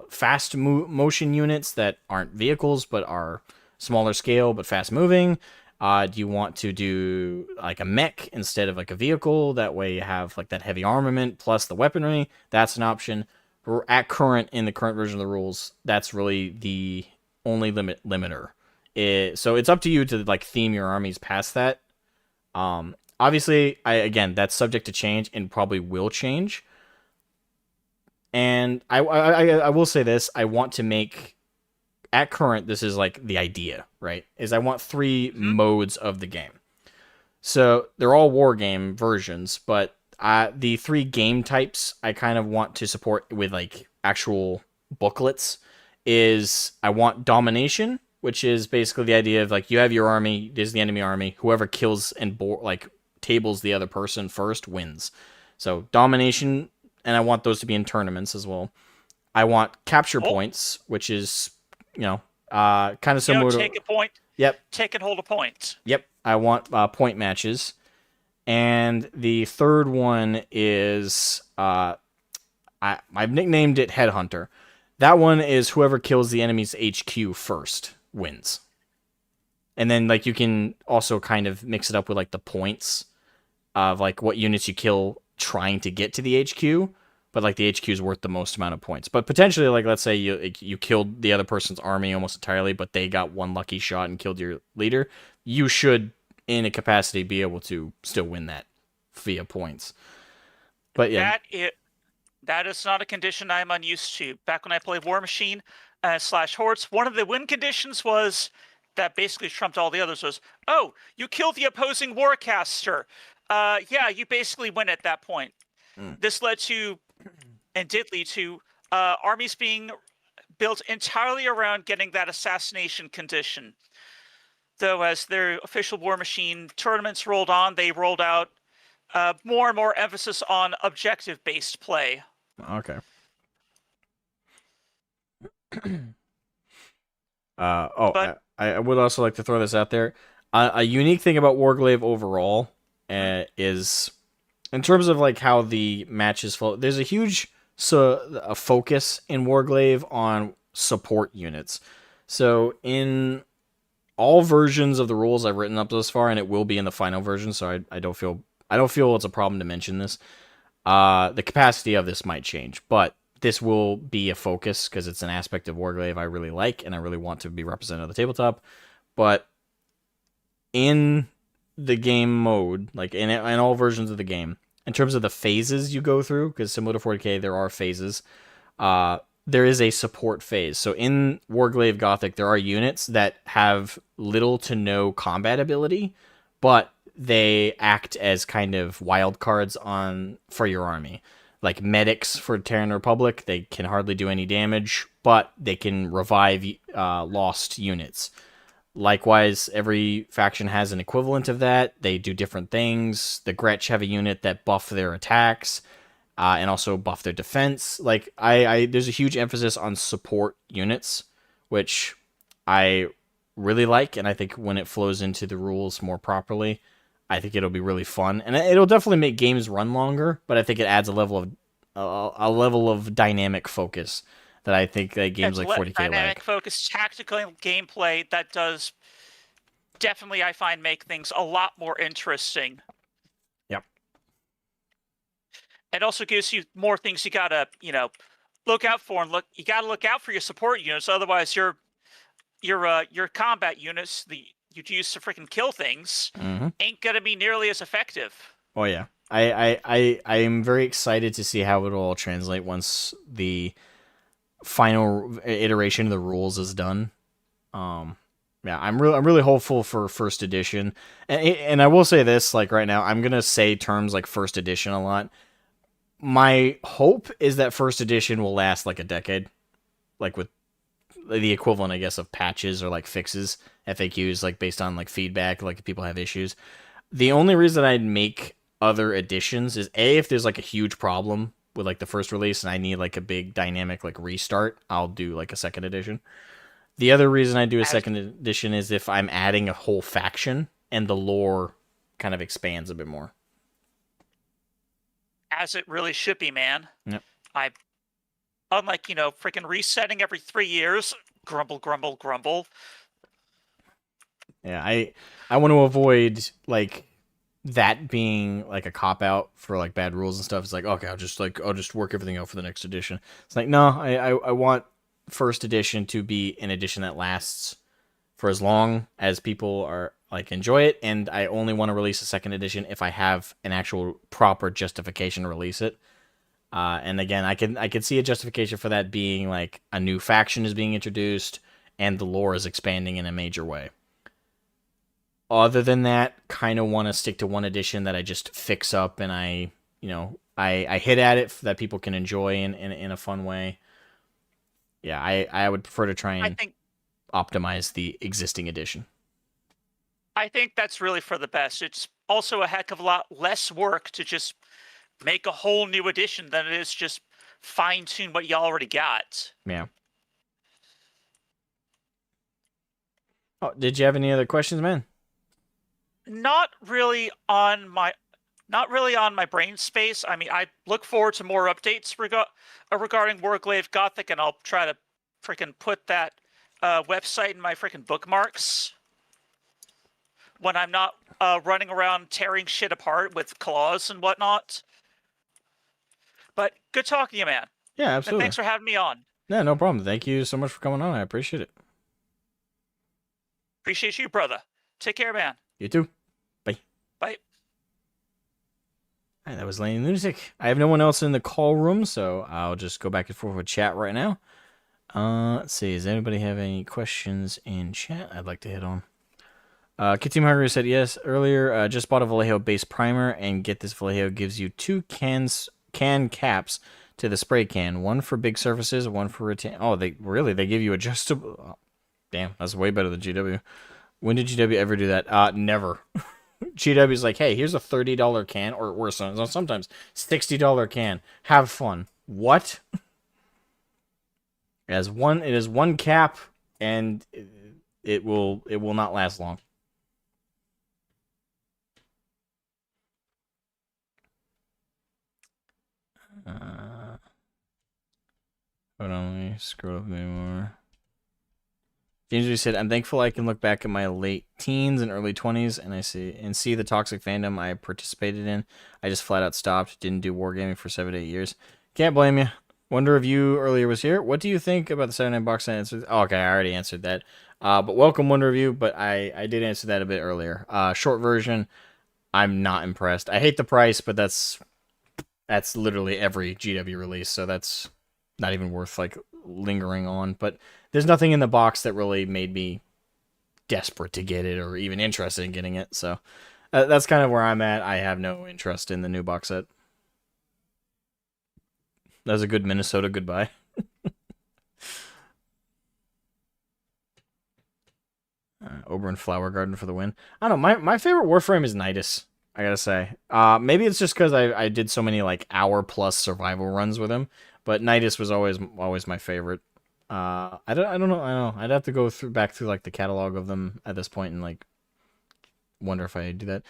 A: fast motion units that aren't vehicles but are smaller scale but fast moving, do you want to do like a mech instead of like a vehicle? That way you have like that heavy armament plus the weaponry. That's an option. In the current version of the rules, that's really the only limiter. So it's up to you to like theme your armies past that. Obviously, that's subject to change and probably will change. And I will say this: I want to make at current. This is like the idea, right? Is I want 3 modes of the game. So they're all war game versions, but the 3 game types I kind of want to support with like actual booklets. Is I want domination, which is basically the idea of like you have your army, there's the enemy army, whoever kills and tables the other person first wins. So domination, and I want those to be in tournaments as well. I want capture points, which is kind of similar to
E: take a point.
A: Yep.
E: Take and hold a point.
A: Yep. I want point matches, and the third one is I've nicknamed it Headhunter. That one is whoever kills the enemy's HQ first wins. And then like you can also kind of mix it up with like the points of like what units you kill trying to get to the HQ, but like the HQ is worth the most amount of points. But potentially, like let's say you killed the other person's army almost entirely, but they got one lucky shot and killed your leader, you should in a capacity be able to still win that via points. But yeah,
E: that is not a condition I'm unused to. Back when I played War Machine / Hordes, one of the win conditions was that basically trumped all the others was, oh, you killed the opposing warcaster. Yeah, you basically win at that point. This led to, and did lead to, armies being built entirely around getting that assassination condition. Though as their official War Machine tournaments rolled on, they rolled out more and more emphasis on objective-based play.
A: Okay. I would also like to throw this out there. A unique thing about Warglaive overall is, in terms of like how the matches flow, there's a huge a focus in Warglaive on support units. So in all versions of the rules I've written up thus far, and it will be in the final version, so I don't feel it's a problem to mention this. The capacity of this might change, but this will be a focus because it's an aspect of Warglaive I really like and I really want to be represented on the tabletop. But in the game mode, like in all versions of the game, in terms of the phases you go through, because similar to 40k, there are phases, there is a support phase. So in Warglaive Gothic, there are units that have little to no combat ability, but they act as kind of wild cards for your army. Like medics for Terran Republic, they can hardly do any damage, but they can revive lost units. Likewise, every faction has an equivalent of that. They do different things. The Gretsch have a unit that buff their attacks and also buff their defense. Like there's a huge emphasis on support units, which I really like, and I think when it flows into the rules more properly, I think it'll be really fun, and it'll definitely make games run longer. But I think it adds a level of dynamic focus that I think that games like 40k
E: dynamic focus, tactical gameplay that does definitely, I find, make things a lot more interesting.
A: Yep.
E: It also gives you more things you gotta look out for, and you gotta look out for your support units. Otherwise, your combat units you'd use to freaking kill things ain't gonna be nearly as effective.
A: Oh yeah, I am very excited to see how it will all translate once the final iteration of the rules is done. Yeah, I'm really hopeful for first edition, and I will say this, like right now, I'm gonna say terms like first edition a lot. My hope is that first edition will last like a decade, like with the equivalent, I guess, of patches or like fixes, FAQs, like based on like feedback, like if people have issues. The only reason I'd make other editions is A, if there's like a huge problem with like the first release and I need like a big dynamic like restart, I'll do like a second edition. The other reason I do a second edition is if I'm adding a whole faction and the lore kind of expands a bit more.
E: As it really should be, man.
A: Yep.
E: Unlike, freaking resetting every 3 years, grumble, grumble, grumble.
A: Yeah, I want to avoid like that being like a cop out for like bad rules and stuff. It's like, okay, I'll just work everything out for the next edition. It's like, no, I want first edition to be an edition that lasts for as long as people are like enjoy it, and I only want to release a second edition if I have an actual proper justification to release it. And again, I could see a justification for that being like a new faction is being introduced and the lore is expanding in a major way. Other than that, kind of want to stick to one edition that I just fix up and I hit at it that people can enjoy in a fun way. Yeah, I would prefer to try and optimize the existing edition.
E: I think that's really for the best. It's also a heck of a lot less work to just make a whole new edition than it is just fine-tune what you already got.
A: Yeah. Oh, did you have any other questions, man?
E: Not really on my brain space. I mean, I look forward to more updates regarding Warglaive Gothic, and I'll try to freaking put that website in my freaking bookmarks when I'm not running around tearing shit apart with claws and whatnot. But good talking to you, man.
A: Yeah, absolutely.
E: And thanks for having me on.
A: Yeah, no problem. Thank you so much for coming on. I appreciate it.
E: Appreciate you, brother. Take care, man.
A: You too. Bye.
E: Bye.
A: All right, that was Lane Lunatic. I have no one else in the call room, so I'll just go back and forth with chat right now. Let's see. Does anybody have any questions in chat I'd like to hit on? Kid Team Hungry said yes earlier. Just bought a Vallejo base primer, and get this, Vallejo gives you 2 can caps to the spray can. One for big surfaces, one for retain. Oh, they give you adjustable. Oh, damn, that's way better than GW. When did GW ever do that? Never. GW's like, hey, here's a $30 can, or worse, sometimes $60 can. Have fun. What? It is one cap, and it will not last long. Hold on, let me scroll up a bit more. James said, I'm thankful I can look back at my late teens and early 20s and see the toxic fandom I participated in. I just flat out stopped, didn't do wargaming for 7 to 8 years. Can't blame you. Wonder if you earlier was here. What do you think about the Saturday Night Box Set? Oh, okay, I already answered that. But welcome, Wonder Review, but I did answer that a bit earlier. Short version, I'm not impressed. I hate the price, but that's literally every GW release, so that's not even worth like lingering on. But there's nothing in the box that really made me desperate to get it or even interested in getting it. So that's kind of where I'm at. I have no interest in the new box set. That was a good Minnesota goodbye. Oberyn Flower Garden for the win. I don't know. My favorite Warframe is Nidus, I gotta say. Maybe it's just because I did so many like hour-plus survival runs with him, but Nidus was always my favorite. I don't know. I'd have to go back through like the catalog of them at this point and like wonder if I do that.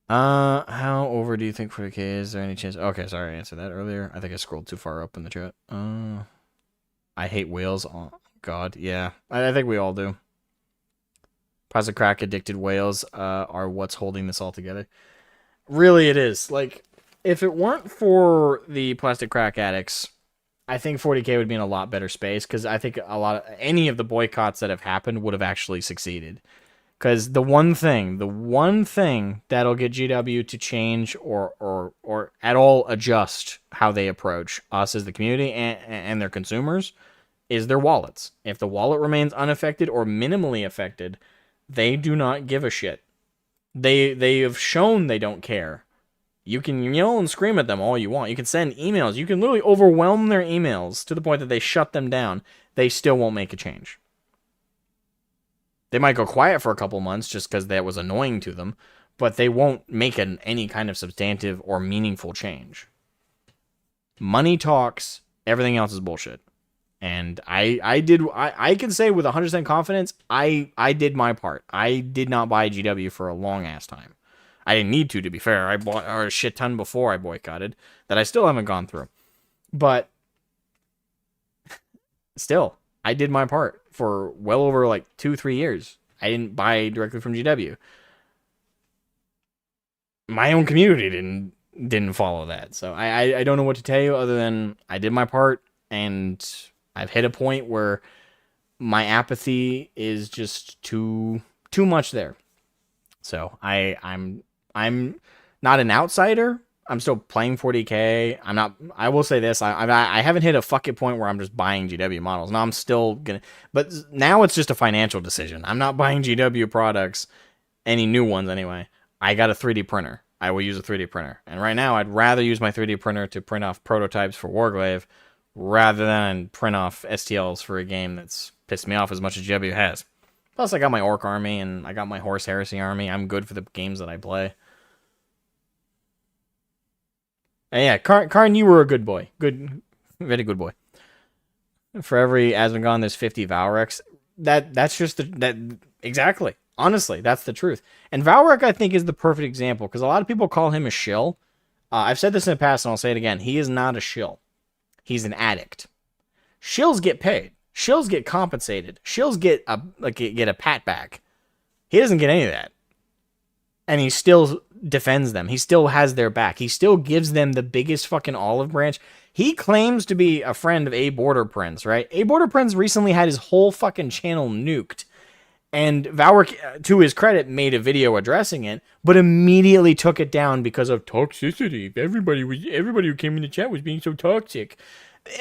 A: How over do you think 40K is? There any chance? Okay, sorry, I answered that earlier. I think I scrolled too far up in the chat. I hate whales. Oh God, yeah. I think we all do. Plastic crack addicted whales are what's holding this all together. Really, it is. Like, if it weren't for the plastic crack addicts, I think 40K would be in a lot better space, because I think any of the boycotts that have happened would have actually succeeded. Because the one thing that'll get GW to change or at all adjust how they approach us as the community and their consumers is their wallets. If the wallet remains unaffected or minimally affected, they do not give a shit. They have shown they don't care. You can yell and scream at them all you want. You can send emails. You can literally overwhelm their emails to the point that they shut them down. They still won't make a change. They might go quiet for a couple months just because that was annoying to them, but they won't make any kind of substantive or meaningful change. Money talks, everything else is bullshit. And I can say with 100% confidence, I did my part. I did not buy GW for a long ass time. I didn't need to be fair. I bought a shit ton before I boycotted that I still haven't gone through. But still, I did my part for well over like 2-3 years. I didn't buy directly from GW. My own community didn't follow that. So I don't know what to tell you other than I did my part, and I've hit a point where my apathy is just too much there. So I'm not an outsider. I'm still playing 40K. I'm not. I will say this. I haven't hit a fuck it point where I'm just buying GW models. No, I'm still gonna. But now it's just a financial decision. I'm not buying GW products, any new ones anyway. I got a 3D printer. I will use a 3D printer. And right now, I'd rather use my 3D printer to print off prototypes for Warglaive rather than print off STLs for a game that's pissed me off as much as GW has. Plus, I got my Orc army and I got my Horse Heresy army. I'm good for the games that I play. And yeah, Karn, you were a good boy. Good, very good boy. For every Asmogan, there's 50 Valrex. That's just exactly. Honestly, that's the truth. And Valrek, I think, is the perfect example, because a lot of people call him a shill. I've said this in the past, and I'll say it again. He is not a shill. He's an addict. Shills get paid. Shills get compensated. Shills get a pat back. He doesn't get any of that. And he still defends them. He still has their back. He still gives them the biggest fucking olive branch. He claims to be a friend of A Border Prince, right? A Border Prince recently had his whole fucking channel nuked. And Valric, to his credit, made a video addressing it, but immediately took it down because of toxicity. Everybody who came in the chat was being so toxic.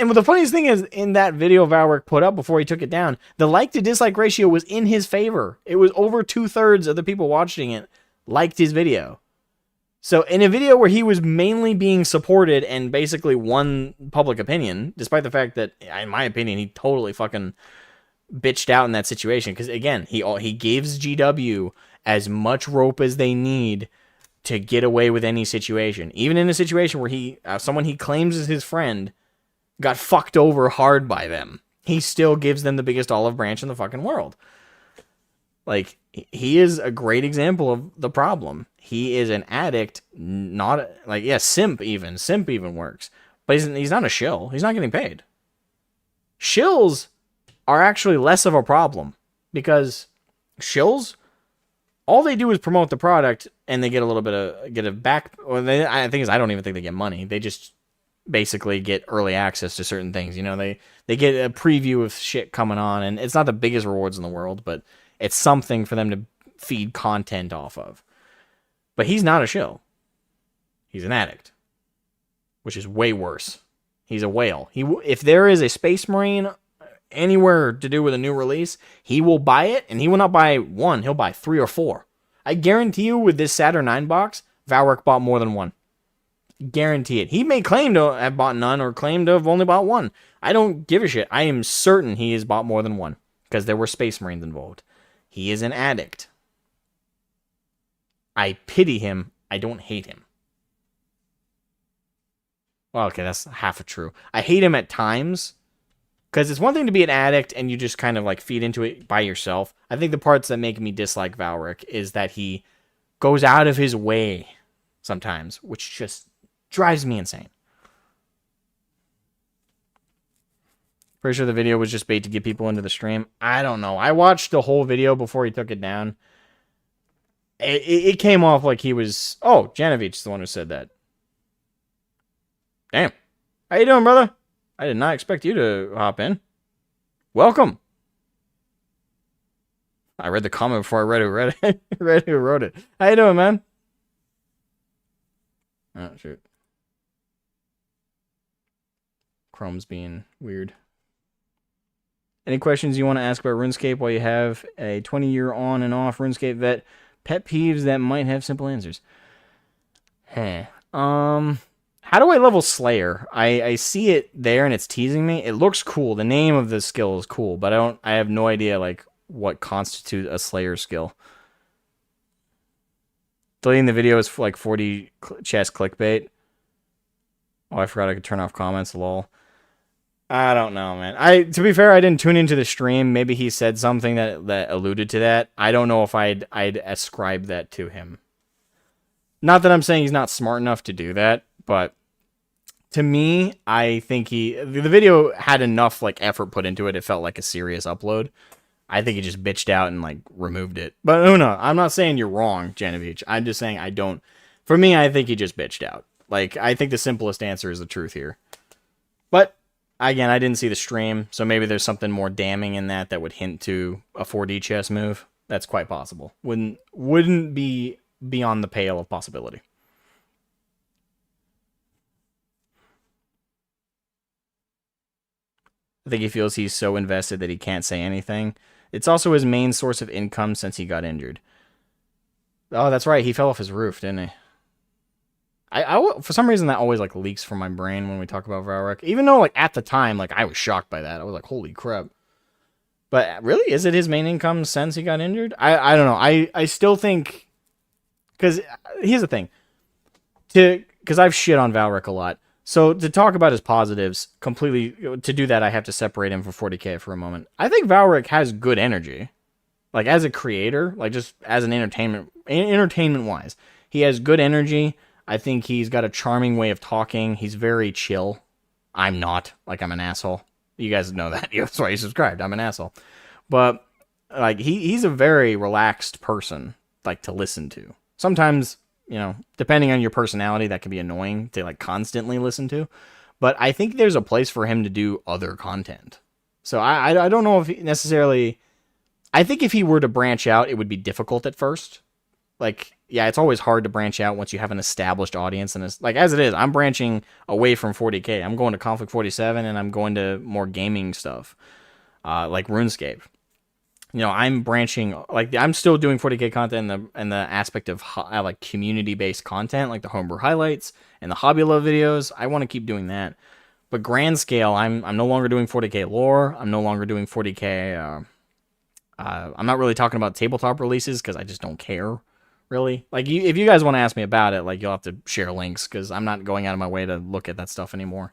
A: And the funniest thing is, in that video Valric put up before he took it down, the like to dislike ratio was in his favor. It was over 2/3 of the people watching it liked his video. So in a video where he was mainly being supported and basically won public opinion, despite the fact that, in my opinion, he totally fucking bitched out in that situation, because again, he gives GW as much rope as they need to get away with any situation, even in a situation where someone he claims is his friend got fucked over hard by them. He still gives them the biggest olive branch in the fucking world. Like, he is a great example of the problem. He is an addict, not like, yeah, simp even works, but he's not a shill. He's not getting paid. Shills are actually less of a problem, because shills, all they do is promote the product and they get a little bit of back. Well, I don't even think they get money. They just basically get early access to certain things. You know, they get a preview of shit coming on, and it's not the biggest rewards in the world, but it's something for them to feed content off of. But he's not a shill. He's an addict, which is way worse. He's a whale. If there is a Space Marine anywhere to do with a new release, he will buy it, and he will not buy one, he'll buy 3 or 4. I guarantee you with this Saturn 9 box, Valric bought more than one. Guarantee it. He may claim to have bought none or claim to have only bought one. I don't give a shit. I am certain he has bought more than one, because there were Space Marines involved. He is an addict. I pity him. I don't hate him. Well, okay, that's half a true. I hate him at times, because it's one thing to be an addict and you just kind of like feed into it by yourself. I think the parts that make me dislike Valric is that he goes out of his way sometimes, which just drives me insane. Pretty sure the video was just bait to get people into the stream. I don't know. I watched the whole video before he took it down. It came off like he was... Oh, Janovich is the one who said that. Damn. How you doing, brother? I did not expect you to hop in. Welcome. I read the comment before I read who wrote it. How you doing, man? Oh, shoot. Chrome's being weird. Any questions you want to ask about RuneScape while you have a 20-year on and off RuneScape vet? Pet peeves that might have simple answers. How do I level Slayer? I see it there and it's teasing me. It looks cool. The name of the skill is cool, but I have no idea like what constitutes a Slayer skill. Deleting the video is like 40 chess clickbait. Oh, I forgot I could turn off comments. Lol. I don't know, man. To be fair, I didn't tune into the stream. Maybe he said something that alluded to that. I don't know if I'd ascribe that to him. Not that I'm saying he's not smart enough to do that, but to me, I think the video had enough like effort put into it. It felt like a serious upload. I think he just bitched out and like removed it. But no, I'm not saying you're wrong, Genevieve. I'm just saying I don't. For me, I think he just bitched out. Like, I think the simplest answer is the truth here. But again, I didn't see the stream, so maybe there's something more damning in that would hint to a 4D chess move. That's quite possible. Wouldn't be beyond the pale of possibility. I think he feels he's so invested that he can't say anything. It's also his main source of income since he got injured. Oh, that's right. He fell off his roof, didn't he? For some reason, that always like leaks from my brain when we talk about Valrek. Even though, like, at the time, like, I was shocked by that. I was like, holy crap. But really, is it his main income since he got injured? I don't know. I still think... Because here's the thing. Because I've shit on Valrek a lot. So to talk about his positives, completely... To do that, I have to separate him from 40k for a moment. I think Valrek has good energy. Like, as a creator, like, just as an entertainment-wise. He has good energy. I think he's got a charming way of talking. He's very chill. I'm not. Like, I'm an asshole. You guys know that. That's why you subscribed. I'm an asshole. But, like, he's a very relaxed person, like, to listen to. Sometimes, you know, depending on your personality, that can be annoying to, like, constantly listen to. But I think there's a place for him to do other content. So I don't know if he necessarily... I think if he were to branch out, it would be difficult at first. Like, yeah, it's always hard to branch out once you have an established audience. And it's, like, as it is, I'm branching away from 40k. I'm going to Conflict 47, and I'm going to more gaming stuff, like RuneScape. You know, I'm branching, like, I'm still doing 40k content in the aspect of, like, community-based content, like the homebrew highlights and the hobby love videos. I want to keep doing that. But grand scale, I'm no longer doing 40k lore. I'm no longer doing 40k... I'm not really talking about tabletop releases because I just don't care. Really, like, if you guys want to ask me about it, like, you'll have to share links because I'm not going out of my way to look at that stuff anymore.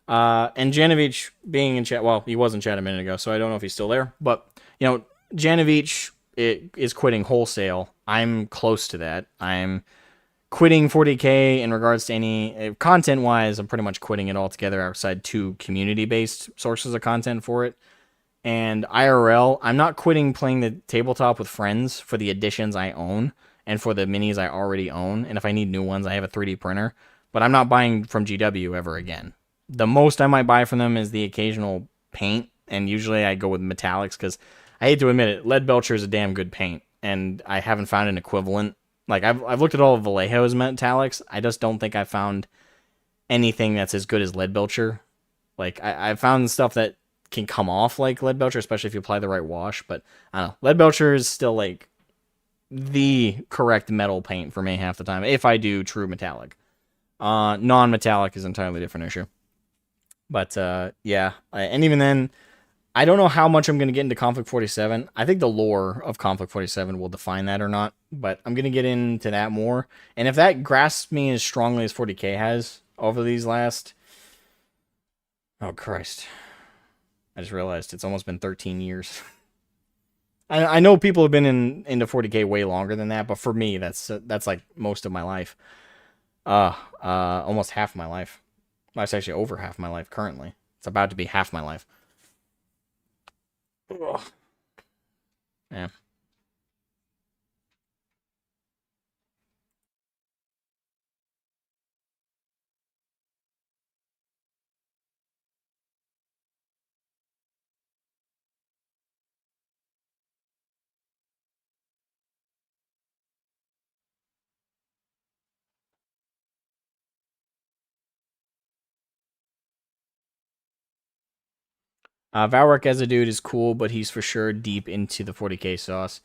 A: And Janovich being in chat, well, he was in chat a minute ago, so I don't know if he's still there. But, you know, Janovich is quitting wholesale. I'm close to that. I'm quitting 40k in regards to any content-wise. I'm pretty much quitting it altogether outside 2 community-based sources of content for it. And IRL, I'm not quitting playing the tabletop with friends for the editions I own. And for the minis I already own. And if I need new ones, I have a 3D printer. But I'm not buying from GW ever again. The most I might buy from them is the occasional paint. And usually I go with metallics because I hate to admit it, Lead Belcher is a damn good paint. And I haven't found an equivalent. Like, I've looked at all of Vallejo's metallics. I just don't think I've found anything that's as good as Lead Belcher. Like, I've found stuff that can come off like Lead Belcher, especially if you apply the right wash. But, I don't know. Lead Belcher is still, like... the correct metal paint for me half the time, if I do true metallic. Non-metallic is an entirely different issue. But, yeah. And even then, I don't know how much I'm going to get into Conflict 47. I think the lore of Conflict 47 will define that or not, but I'm going to get into that more. And if that grasps me as strongly as 40k has over these last... Oh, Christ. I just realized it's almost been 13 years. I know people have been into 40k way longer than that, but for me, that's like most of my life. Almost half my life. Well, it's actually over half my life currently. It's about to be half my life. Ugh. Yeah. Valrek as a dude is cool, but he's for sure deep into the 40k sauce.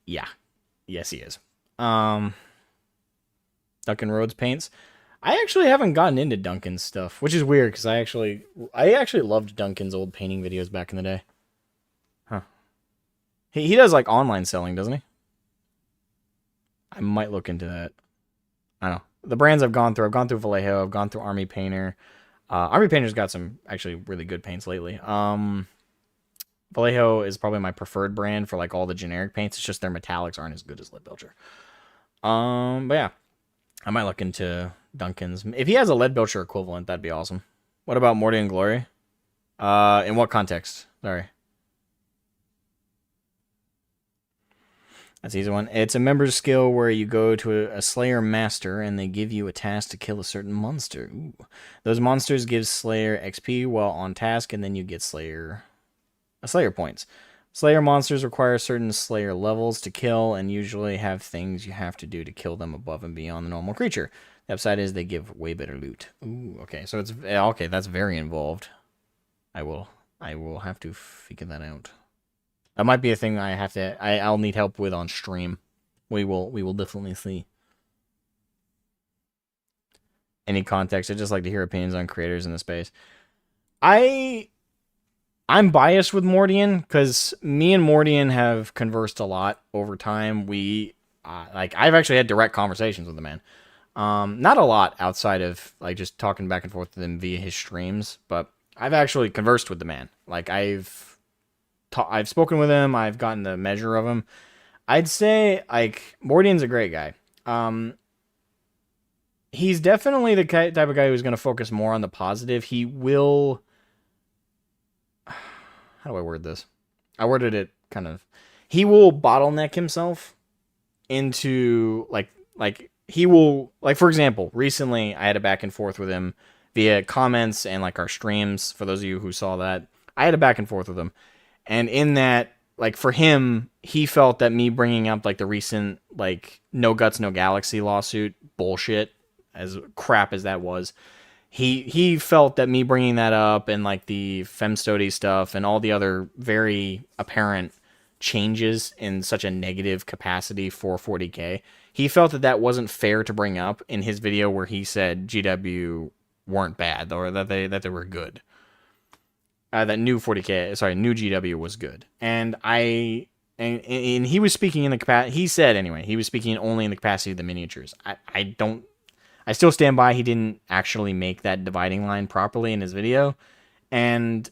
A: Yeah. Yes, he is. Duncan Rhodes paints. I actually haven't gotten into Duncan's stuff, which is weird because I actually loved Duncan's old painting videos back in the day. Huh. He does like online selling, doesn't he? I might look into that. I don't know. The brands I've gone through Vallejo, I've gone through Army Painter. Army Painter's got some actually really good paints lately. Vallejo is probably my preferred brand for like all the generic paints. It's just their metallics aren't as good as Lead Belcher. But yeah, I might look into Duncan's. If he has a Lead Belcher equivalent, that'd be awesome. What about Morty and Glory? In what context? Sorry. That's an easy one. It's a member's skill where you go to a Slayer Master and they give you a task to kill a certain monster. Ooh. Those monsters give Slayer XP while on task, and then you get Slayer points. Slayer monsters require certain Slayer levels to kill and usually have things you have to do to kill them above and beyond the normal creature. The upside is they give way better loot. Ooh, okay, so it's okay. That's very involved. I will have to figure that out. That might be a thing I'll need help with on stream. We will definitely see. Any context? I'd just like to hear opinions on creators in the space. I'm biased with Mordian because me and Mordian have conversed a lot over time. I've actually had direct conversations with the man. Not a lot outside of like just talking back and forth with him via his streams, but I've actually conversed with the man. Like I've spoken with him. I've gotten the measure of him. I'd say like Mordian's a great guy. He's definitely the type of guy who's going to focus more on the positive. He will. How do I word this? I worded it kind of. He will bottleneck himself into like he will, like, for example, recently I had a back and forth with him via comments and like our streams. For those of you who saw that, I had a back and forth with him. And in that, like, for him, he felt that me bringing up, like, the recent, like, No Guts, No Galaxy lawsuit bullshit, as crap as that was, he felt that me bringing that up and, like, the femstody stuff and all the other very apparent changes in such a negative capacity for 40K, he felt that that wasn't fair to bring up in his video where he said GW weren't bad, or that they were good. That new 40K, sorry, new GW was good. And he was speaking in the capacity, he said anyway, he was speaking only in the capacity of the miniatures. I still stand by he didn't actually make that dividing line properly in his video. And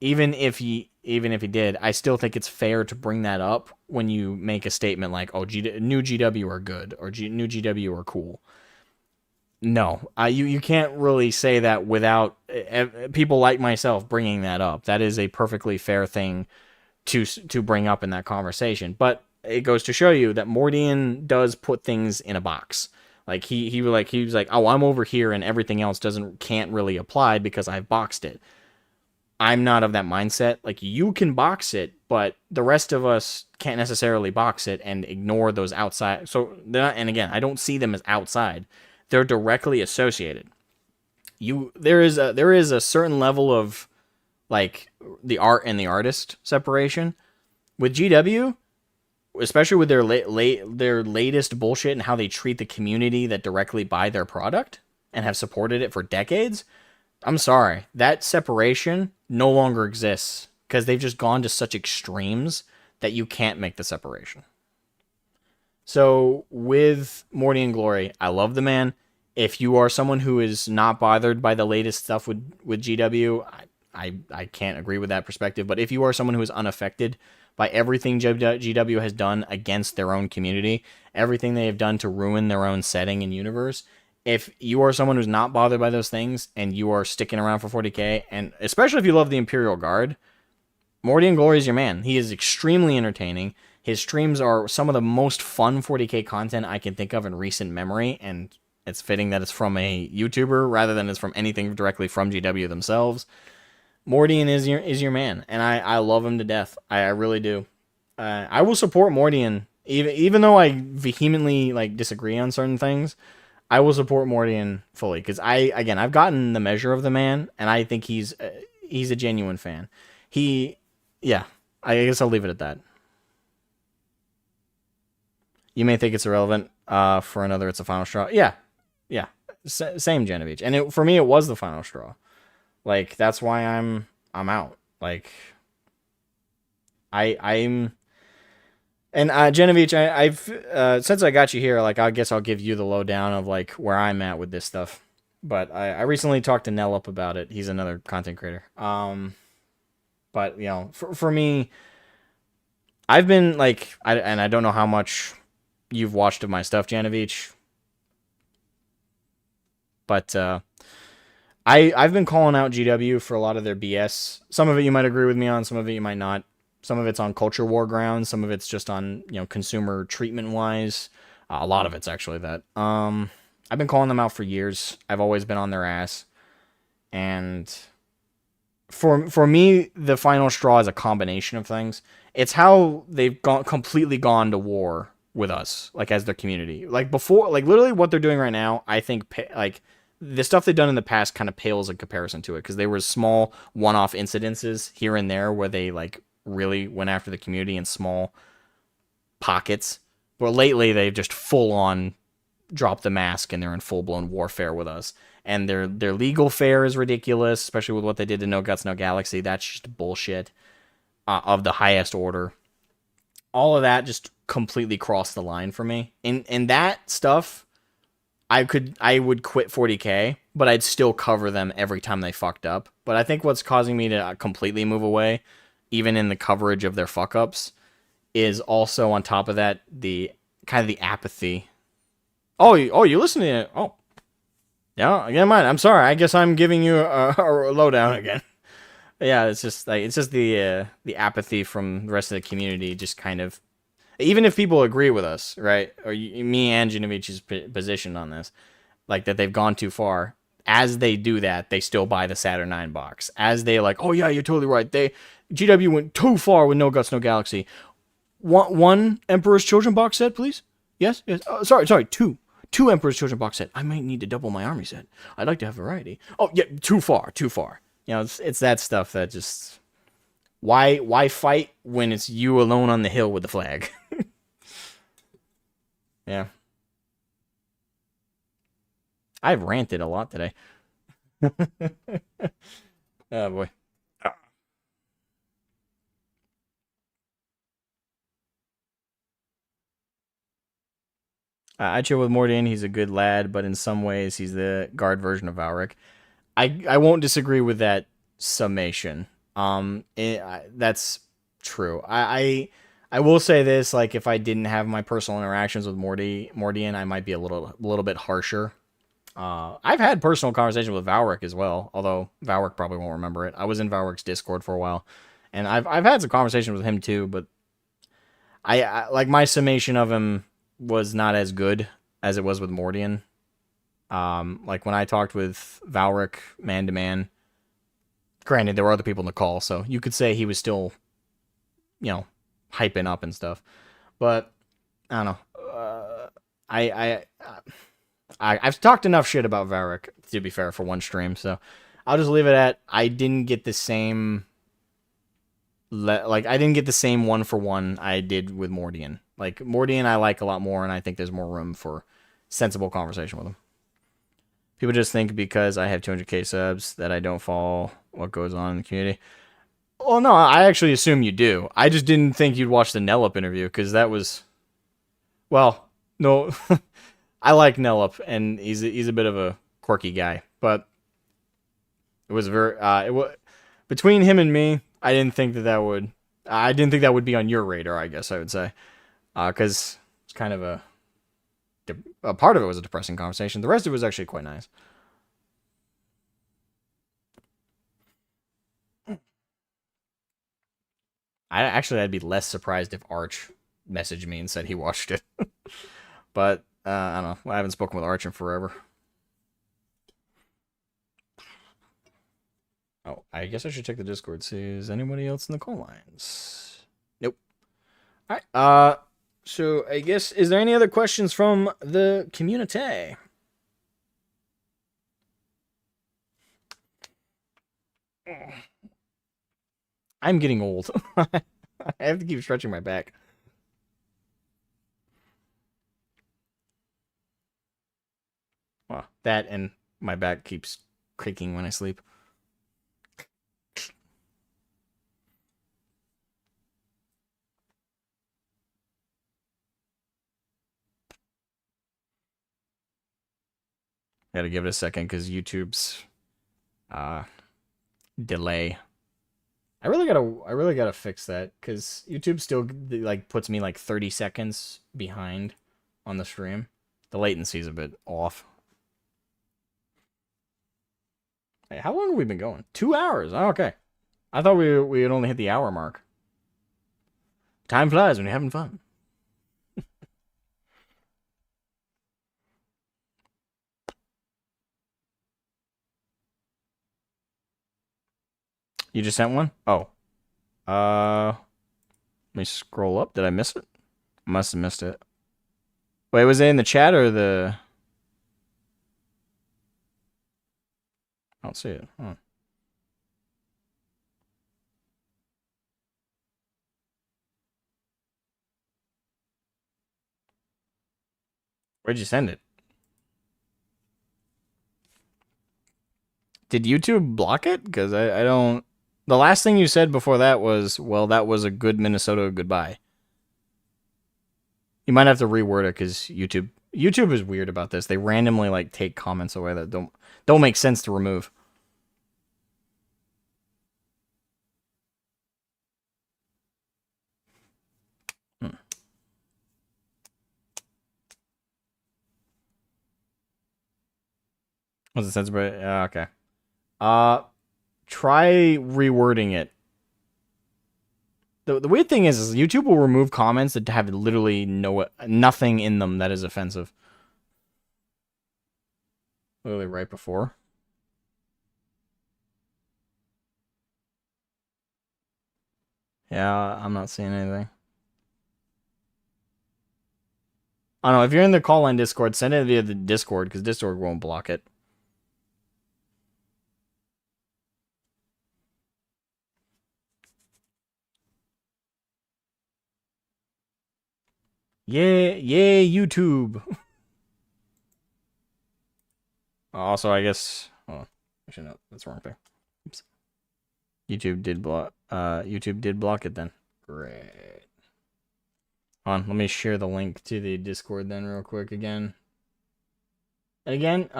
A: even if he did, I still think it's fair to bring that up when you make a statement like, oh, new GW are good, or new GW are cool. No, you can't really say that without people like myself bringing that up. That is a perfectly fair thing to bring up in that conversation. But it goes to show you that Mordian does put things in a box. Like he was like, oh, I'm over here and everything else can't really apply because I've boxed it. I'm not of that mindset. Like, you can box it, but the rest of us can't necessarily box it and ignore those outside. So, and again, I don't see them as outside. They're directly associated. There is a certain level of like the art and the artist separation with GW, especially with their their latest bullshit and how they treat the community that directly buy their product and have supported it for decades. I'm sorry, that separation no longer exists because they've just gone to such extremes that you can't make the separation. So with Morty and Glory, I love the man. If you are someone who is not bothered by the latest stuff with GW, I can't agree with that perspective. But if you are someone who is unaffected by everything GW has done against their own community, everything they have done to ruin their own setting and universe, if you are someone who's not bothered by those things and you are sticking around for 40K, and especially if you love the Imperial Guard, Morty and Glory is your man. He is extremely entertaining. His streams are some of the most fun 40K content I can think of in recent memory, and it's fitting that it's from a YouTuber rather than it's from anything directly from GW themselves. Mordian is your man, and I love him to death. I really do. I will support Mordian, even though I vehemently like disagree on certain things. I will support Mordian fully because I've gotten the measure of the man, and I think he's a genuine fan. I guess I'll leave it at that. You may think it's irrelevant. For another, it's a final straw. Yeah. Same Genevieve, and for me, it was the final straw. Like, that's why I'm out. Like, I'm And Genevieve, I've since I got you here, like I guess I'll give you the lowdown of like where I'm at with this stuff. But I recently talked to Nellup about it. He's another content creator. But you know, for me, I've been like, I don't know how much you've watched of my stuff, Genevieve, but I've been calling out GW for a lot of their BS. Some of it you might agree with me on, some of it you might not. Some of it's on culture war grounds, some of it's just on, you know, consumer treatment wise. A lot of it's actually that. I've been calling them out for years. I've always been on their ass. And for me, the final straw is a combination of things. It's how they've completely gone to war with us, like as their community. Like before, like literally what they're doing right now, I think like the stuff they've done in the past kind of pales in comparison to it, because there was small one-off incidences here and there where they like really went after the community in small pockets. But lately, they've just full on dropped the mask and they're in full blown warfare with us. And their legal fare is ridiculous, especially with what they did to No Guts, No Galaxy. That's just bullshit of the highest order. All of that just completely crossed the line for me. In that stuff, I would quit 40K, but I'd still cover them every time they fucked up. But I think what's causing me to completely move away, even in the coverage of their fuck ups, is also on top of that the kind of the apathy. Oh, you listening to it? Oh, yeah, mine. I'm sorry. I guess I'm giving you a lowdown again. Yeah, it's just the apathy from the rest of the community. Just kind of, even if people agree with us, right, or me and Genovich's position on this, like that they've gone too far. As they do that, they still buy the Saturn 9 box. As they like, oh yeah, you're totally right. GW went too far with No Guts, No Galaxy. One Emperor's Children box set, please. Yes. Oh, sorry. Two Emperor's Children box set. I might need to double my army set. I'd like to have variety. Oh yeah, too far. You know, it's that stuff that just why fight when it's you alone on the hill with the flag. Yeah. I've ranted a lot today. Oh boy. I chill with Mordian. He's a good lad, but in some ways, he's the guard version of Valric. I won't disagree with that summation. That's true. I will say this: like, if I didn't have my personal interactions with Mordian, I might be a little bit harsher. I've had personal conversations with Valric as well, although Valric probably won't remember it. I was in Valric's Discord for a while, and I've had some conversations with him too. But I like my summation of him was not as good as it was with Mordian. Like when I talked with Valric man to man, granted there were other people in the call, so you could say he was still, you know, hyping up and stuff. But I don't know. I've talked enough shit about Valric, to be fair, for one stream, so I'll just leave it at I didn't get the same. Like I didn't get the same 1-for-1 I did with Mordian. Like Mordian, I like a lot more, and I think there's more room for sensible conversation with him. People just think because I have 200k subs that I don't follow what goes on in the community. Well, no, I actually assume you do. I just didn't think you'd watch the Nellup interview, because that was... Well, no. I like Nellup, and he's a bit of a quirky guy. But it was very... between him and me, I didn't think that would... I didn't think that would be on your radar, I guess I would say. Because it's kind of a part of it was a depressing conversation. The rest of it was actually quite nice. I'd be less surprised if Arch messaged me and said he watched it. But, I don't know. I haven't spoken with Arch in forever. Oh, I guess I should check the Discord. See, is anybody else in the call lines? Nope. Alright, so I guess, is there any other questions from the community? I'm getting old. I have to keep stretching my back. Well, that and my back keeps creaking when I sleep. Gotta give it a second because YouTube's delay. I really gotta fix that because YouTube still like puts me like 30 seconds behind on the stream. The latency's a bit off. Hey, how long have we been going? 2 hours. Oh, okay. I thought we had only hit the hour mark. Time flies when you're having fun. You just sent one? Oh. Let me scroll up. Did I miss it? I must have missed it. Wait, was it in the chat or the... I don't see it. Huh. Where'd you send it? Did YouTube block it? Because I don't... The last thing you said before that was, well, that was a good Minnesota goodbye. You might have to reword it because YouTube is weird about this. They randomly like take comments away that don't make sense to remove. Was it sensible? Okay. Try rewording it. The weird thing is YouTube will remove comments that have literally nothing in them that is offensive. Literally right before. Yeah, I'm not seeing anything. I don't know, if you're in the call line Discord, send it via the Discord, because Discord won't block it. Yeah, YouTube. Also, I guess... Oh, actually, no, that's the wrong thing. Oops. YouTube did block it then. Great. Hold on, let me share the link to the Discord then real quick again. And again,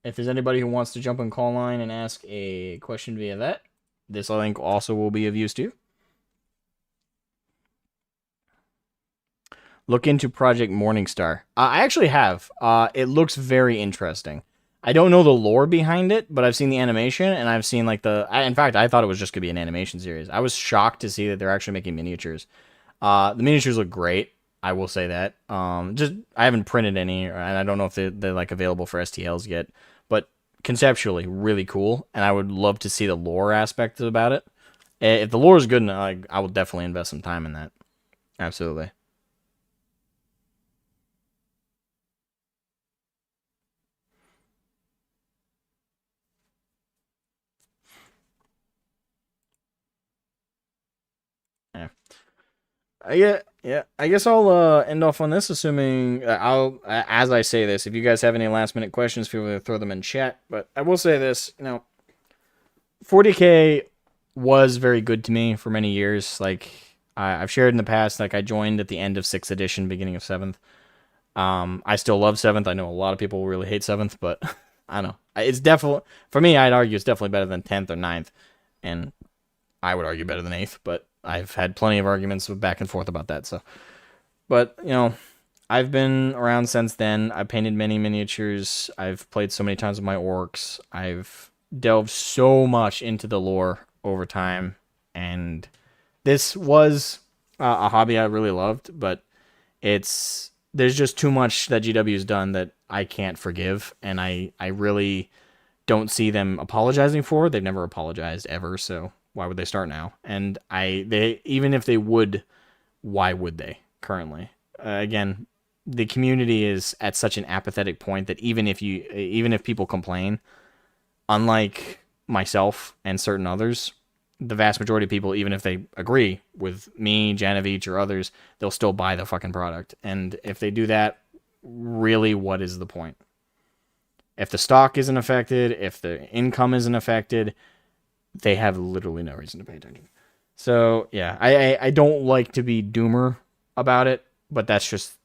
A: if there's anybody who wants to jump on call line and ask a question via that, this link also will be of use to you. Look into Project Morningstar. I actually have. It looks very interesting. I don't know the lore behind it, but I've seen the animation, and I've seen like in fact, I thought it was just going to be an animation series. I was shocked to see that they're actually making miniatures. The miniatures look great. I will say that. Just I haven't printed any, and I don't know if they're like available for STLs yet. But conceptually, really cool, and I would love to see the lore aspect about it. If the lore is good enough, I will definitely invest some time in that. Absolutely. Yeah. I guess I'll end off on this, assuming as I say this, if you guys have any last minute questions, feel free to throw them in chat. But I will say this, 40K was very good to me for many years. Like I've shared in the past, like I joined at the end of 6th edition, beginning of 7th. I still love 7th. I know a lot of people really hate 7th, but I don't know. It's definitely, for me, I'd argue it's definitely better than 10th or 9th. And I would argue better than 8th, but I've had plenty of arguments back and forth about that. So, but I've been around since then. I've painted many miniatures. I've played so many times with my orcs. I've delved so much into the lore over time, and this was a hobby I really loved. But there's just too much that GW's done that I can't forgive, and I really don't see them apologizing for. They've never apologized ever, so why would they start now? And they even if they would, why would they currently? Again, the community is at such an apathetic point that even if people complain, unlike myself and certain others, the vast majority of people, even if they agree with me, Janavich, or others, they'll still buy the fucking product. And if they do that, really, what is the point? If the stock isn't affected, if the income isn't affected, they have literally no reason to pay attention. So, yeah, I don't like to be doomer about it, but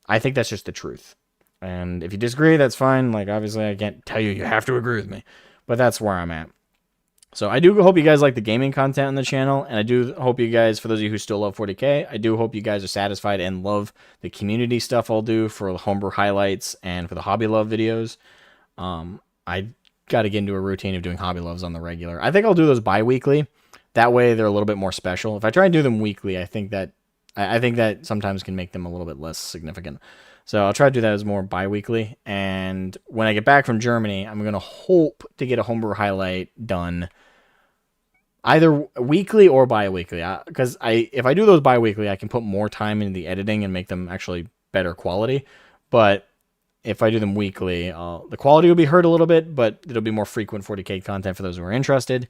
A: I think that's just the truth. And if you disagree, that's fine. Like, obviously, I can't tell you have to agree with me, but that's where I'm at. So I do hope you guys like the gaming content on the channel, and I do hope you guys, for those of you who still love 40k, I do hope you guys are satisfied and love the community stuff I'll do for the homebrew highlights and for the hobby love videos. I got to get into a routine of doing hobby loves on the regular. I think I'll do those bi-weekly. That way they're a little bit more special. If I try and do them weekly, I think that sometimes can make them a little bit less significant. So I'll try to do that as more bi-weekly. And when I get back from Germany, I'm going to hope to get a homebrew highlight done either weekly or bi-weekly. Because if I do those bi-weekly, I can put more time into the editing and make them actually better quality. But if I do them weekly, the quality will be hurt a little bit, but it'll be more frequent 40k content for those who are interested.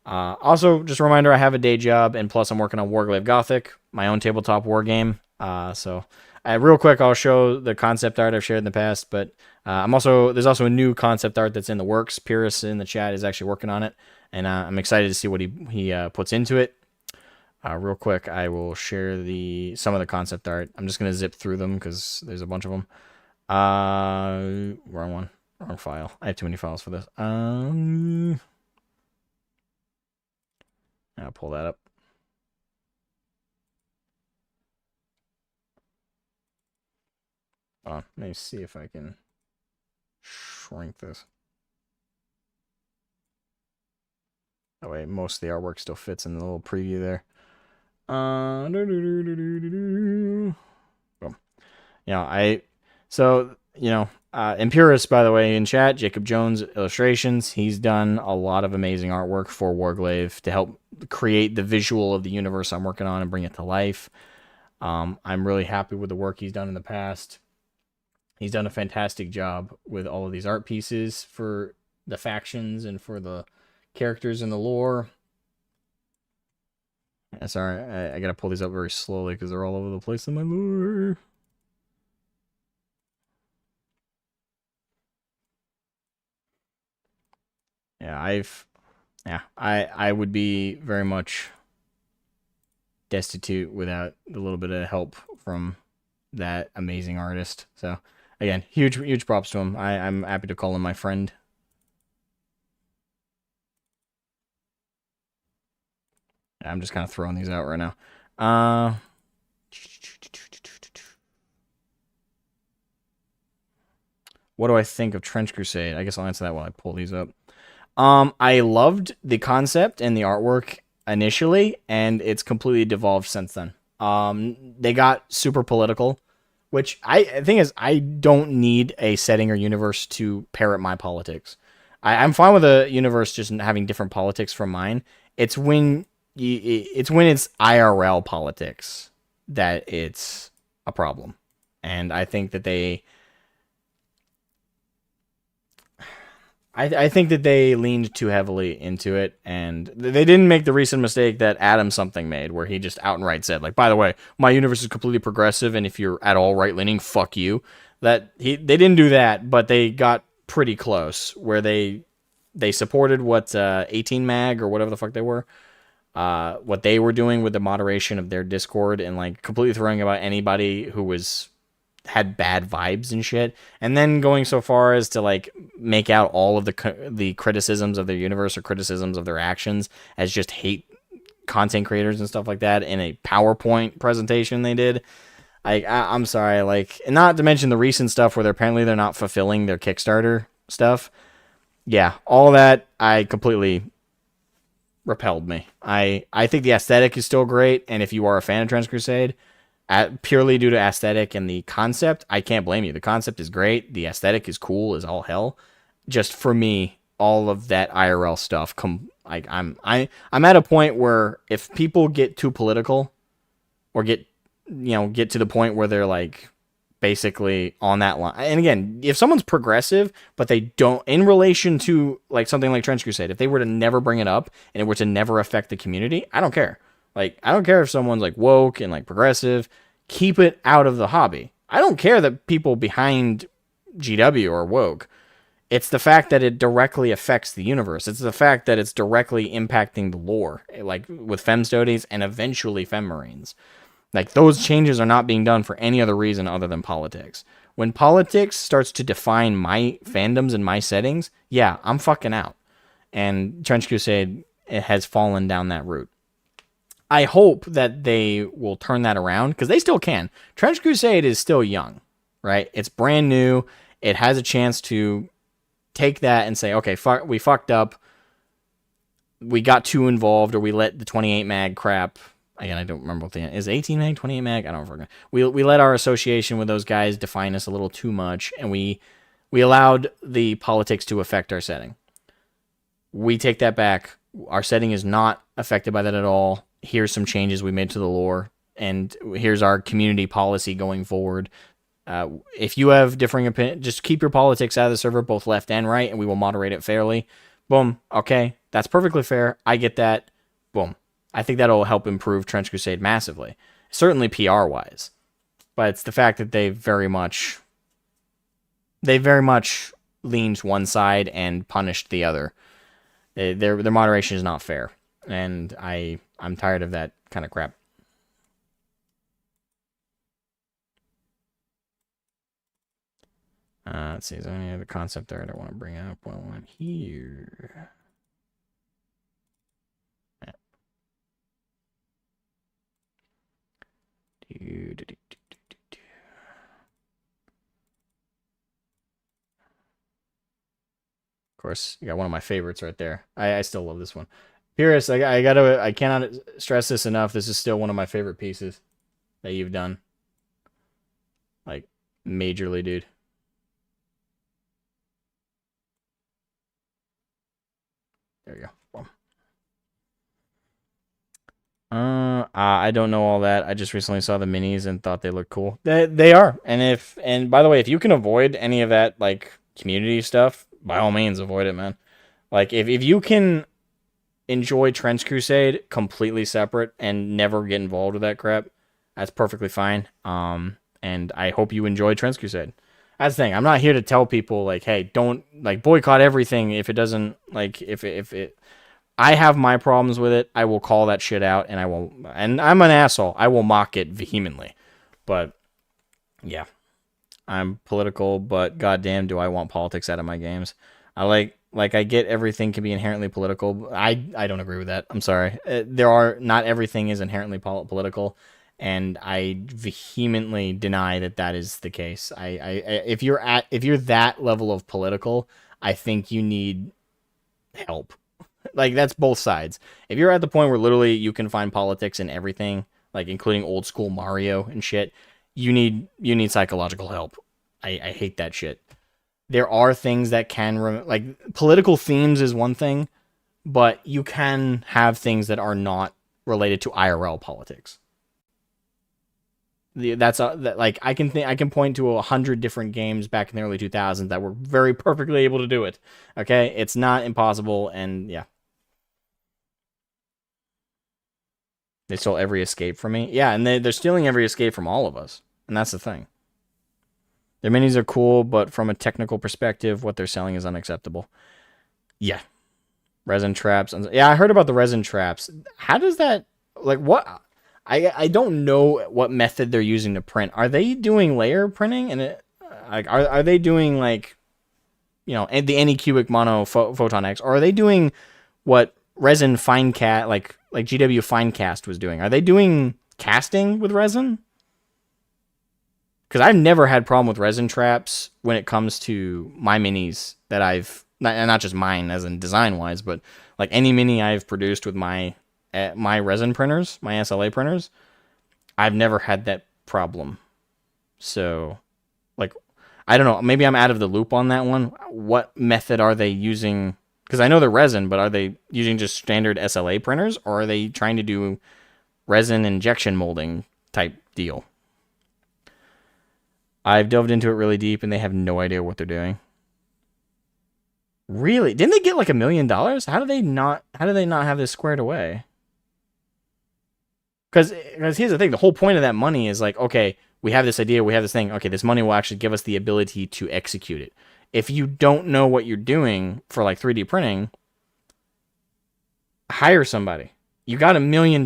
A: Also, just a reminder, I have a day job, and plus I'm working on Warglaive Gothic, my own tabletop war game. So real quick, I'll show the concept art I've shared in the past, but there's also a new concept art that's in the works. Pyrrhus in the chat is actually working on it, and I'm excited to see what he puts into it. Real quick, I will share some of the concept art. I'm just going to zip through them because there's a bunch of them. Wrong one. Wrong file. I have too many files for this. I'll pull that up. Let me see if I can shrink this. That way most of the artwork still fits in the little preview there. Impurus, by the way, in chat, Jacob Jones Illustrations, he's done a lot of amazing artwork for Warglaive to help create the visual of the universe I'm working on and bring it to life. I'm really happy with the work he's done in the past. He's done a fantastic job with all of these art pieces for the factions and for the characters in the lore. Sorry, I gotta pull these up very slowly because they're all over the place in my lore. Yeah, I would be very much destitute without a little bit of help from that amazing artist. So again, huge props to him. I'm happy to call him my friend. I'm just kind of throwing these out right now. What do I think of Trench Crusade? I guess I'll answer that while I pull these up. I loved the concept and the artwork initially, and it's completely devolved since then. They got super political, which I think is I don't need a setting or universe to parrot my politics. I'm fine with a universe just having different politics from mine. It's when it's IRL politics that it's a problem, and I think that I think that they leaned too heavily into it, and they didn't make the recent mistake that Adam something made, where he just outright said, like, by the way, my universe is completely progressive, and if you're at all right-leaning, fuck you. They didn't do that, but they got pretty close, where they supported what 18 Mag, or whatever the fuck they were, what they were doing with the moderation of their Discord, and like completely throwing about anybody who had bad vibes and shit, and then going so far as to like make out all of the criticisms of their universe or criticisms of their actions as just hate content creators and stuff like that in a PowerPoint presentation they did. I'm sorry, like, and not to mention the recent stuff where they're not fulfilling their Kickstarter stuff. Yeah, all that I completely repelled me. I think the aesthetic is still great, and if you are a fan of Trench Crusade, purely due to aesthetic and the concept, I can't blame you. The concept is great. The aesthetic is cool as all hell. Just for me, all of that IRL stuff, I'm at a point where if people get too political, or get to the point where they're like basically on that line. And again, if someone's progressive, but they don't, in relation to like something like Trench Crusade, if they were to never bring it up and it were to never affect the community, I don't care. Like, I don't care if someone's like woke and like progressive, keep it out of the hobby. I don't care that people behind GW are woke. It's the fact that it directly affects the universe. It's the fact that it's directly impacting the lore, like with Fem Studies and eventually Fem Marines. Like, those changes are not being done for any other reason other than politics. When politics starts to define my fandoms and my settings, yeah, I'm fucking out. And Trench Crusade has fallen down that route. I hope that they will turn that around, because they still can. Trench Crusade is still young, right? It's brand new. It has a chance to take that and say, okay, we fucked up. We got too involved, or we let the 28 mag crap. Again, I don't remember what the is 18 mag, 28 mag. I don't remember. We let our association with those guys define us a little too much, and we allowed the politics to affect our setting. We take that back. Our setting is not affected by that at all. Here's some changes we made to the lore, and here's our community policy going forward. If you have differing opinions, just keep your politics out of the server, both left and right, and we will moderate it fairly. Boom. Okay, that's perfectly fair. I get that. Boom. I think that'll help improve Trench Crusade massively. Certainly PR-wise. But it's the fact that they very much leaned one side and punished the other. Their moderation is not fair. And I'm tired of that kind of crap. Let's see, is there any other concept there I want to bring up while I'm here? Yeah. Of course, you got one of my favorites right there. I still love this one. Pyrrhus, I cannot stress this enough. This is still one of my favorite pieces that you've done. Like, majorly, dude. There you go. I don't know all that. I just recently saw the minis and thought they looked cool. They are. And by the way, if you can avoid any of that like community stuff, by all means avoid it, man. Like if you can enjoy Trench Crusade completely separate and never get involved with that crap, that's perfectly fine. And I hope you enjoy Trench Crusade. That's the thing. I'm not here to tell people like, hey, don't like boycott everything if it doesn't like if it. I have my problems with it. I will call that shit out, and I'm an asshole. I will mock it vehemently. But yeah, I'm political, but goddamn, do I want politics out of my games? I get everything can be inherently political. I don't agree with that. I'm sorry. Not everything is inherently political. And I vehemently deny that is the case. If you're that level of political, I think you need help. Like that's both sides. If you're at the point where literally you can find politics in everything, like including old school Mario and shit, you need psychological help. I hate that shit. There are things that can like political themes is one thing, but you can have things that are not related to IRL politics. Like I can point to 100 different games back in the early 2000s that were very perfectly able to do it. Okay, it's not impossible, and yeah, they stole every escape from me. Yeah, and they're stealing every escape from all of us, and that's the thing. Their minis are cool, but from a technical perspective, what they're selling is unacceptable. Yeah, resin traps. Yeah, I heard about the resin traps. How does that like what? I don't know what method they're using to print. Are they doing layer printing? And are they doing like, you know, the Anycubic Mono Photon X? Or are they doing what resin finecast like GW Finecast was doing? Are they doing casting with resin? Because I've never had problem with resin traps when it comes to my minis that I've not just mine as in design wise, but like any mini I've produced with my resin printers, my SLA printers, I've never had that problem. So, like, I don't know. Maybe I'm out of the loop on that one. What method are they using? Because I know they're resin, but are they using just standard SLA printers, or are they trying to do resin injection molding type deal? I've delved into it really deep, and they have no idea what they're doing. Really? Didn't they get like $1 million? How do they not have this squared away? Because here's the thing, the whole point of that money is like, okay, we have this idea, we have this thing, okay, this money will actually give us the ability to execute it. If you don't know what you're doing for like 3D printing, hire somebody. You got $1 million.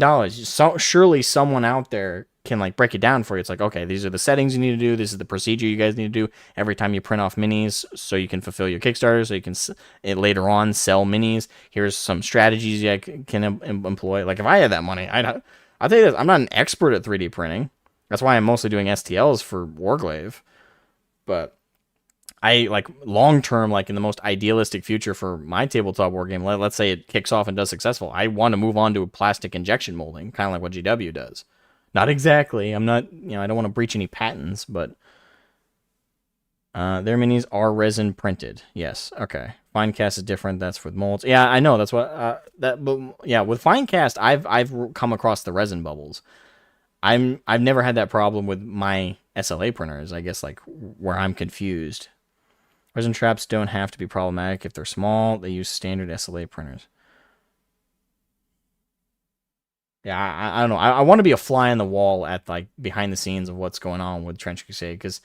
A: Surely someone out there can like break it down for you. It's like, okay, these are the settings you need to do. This is the procedure you guys need to do every time you print off minis, so you can fulfill your Kickstarter, so you can later on sell minis. Here's some strategies you can employ. Like if I had that money, I'll tell you this, I'm not an expert at 3D printing. That's why I'm mostly doing STLs for Warglaive. But I like long term, like in the most idealistic future for my tabletop war game, let's say it kicks off and does successful, I want to move on to a plastic injection molding, kind of like what GW does. Not exactly. I'm not, I don't want to breach any patents, but their minis are resin printed. Yes. Okay. Finecast is different. That's with molds. Yeah, I know. That's what but yeah, with Finecast, I've come across the resin bubbles. I've never had that problem with my SLA printers. I guess like where I'm confused. Resin traps don't have to be problematic if they're small. They use standard SLA printers. Yeah, I don't know. I want to be a fly on the wall at like behind the scenes of what's going on with Trench Crusade, because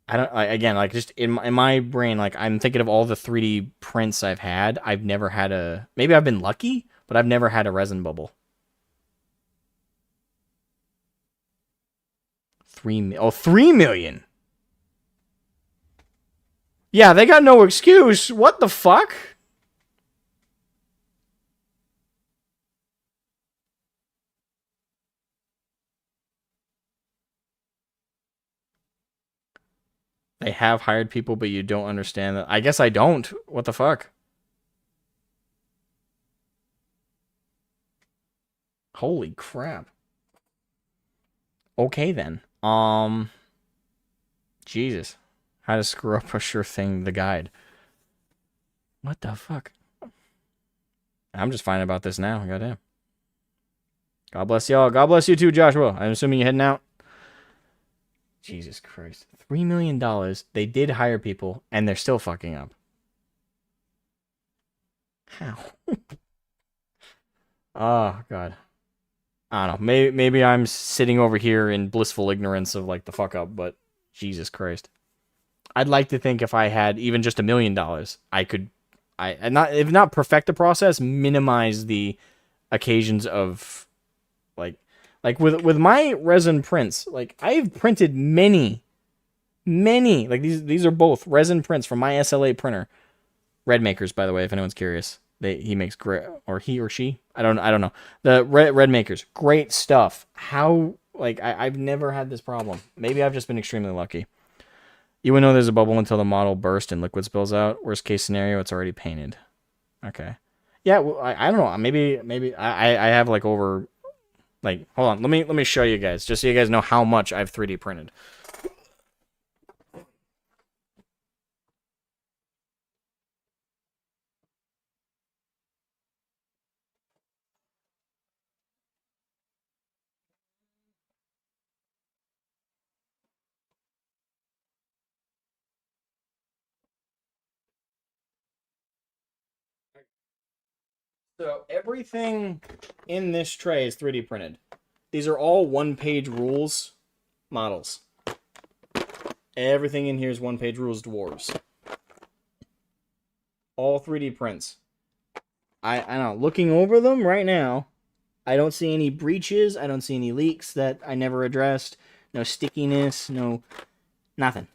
A: I don't. Again, like just in my brain, like I'm thinking of all the 3D prints I've had. I've never had a. Maybe I've been lucky, but I've never had a resin bubble. 3 million. Yeah, they got no excuse. What the fuck? They have hired people, but you don't understand that. I guess I don't. What the fuck? Holy crap. Okay then. Jesus. How to screw up a sure thing, the guide. What the fuck? I'm just finding about this now. Goddamn. God bless y'all. God bless you too, Joshua. I'm assuming you're heading out. Jesus Christ. $3 million. They did hire people, and they're still fucking up. How? Oh, God. I don't know. Maybe I'm sitting over here in blissful ignorance of, like, the fuck up, but Jesus Christ. I'd like to think if I had even just $1 million, I could, if not perfect the process, minimize the occasions of, like with my resin prints, like I've printed many, like these are both resin prints from my SLA printer. Red Makers, by the way, if anyone's curious, he makes great, or he or she, I don't know. The Red Makers, great stuff. How, like I've never had this problem. Maybe I've just been extremely lucky. You wouldn't know there's a bubble until the model bursts and liquid spills out. Worst case scenario, it's already painted. Okay. Yeah, well, I don't know. Maybe I have like over, like, hold on. Let me show you guys, just so you guys know how much I've 3D printed. So everything in this tray is 3D printed. These are all one-page rules models. Everything in here is one-page rules dwarves. All 3D prints. I don't know. Looking over them right now, I don't see any breaches. I don't see any leaks that I never addressed. No stickiness. No nothing.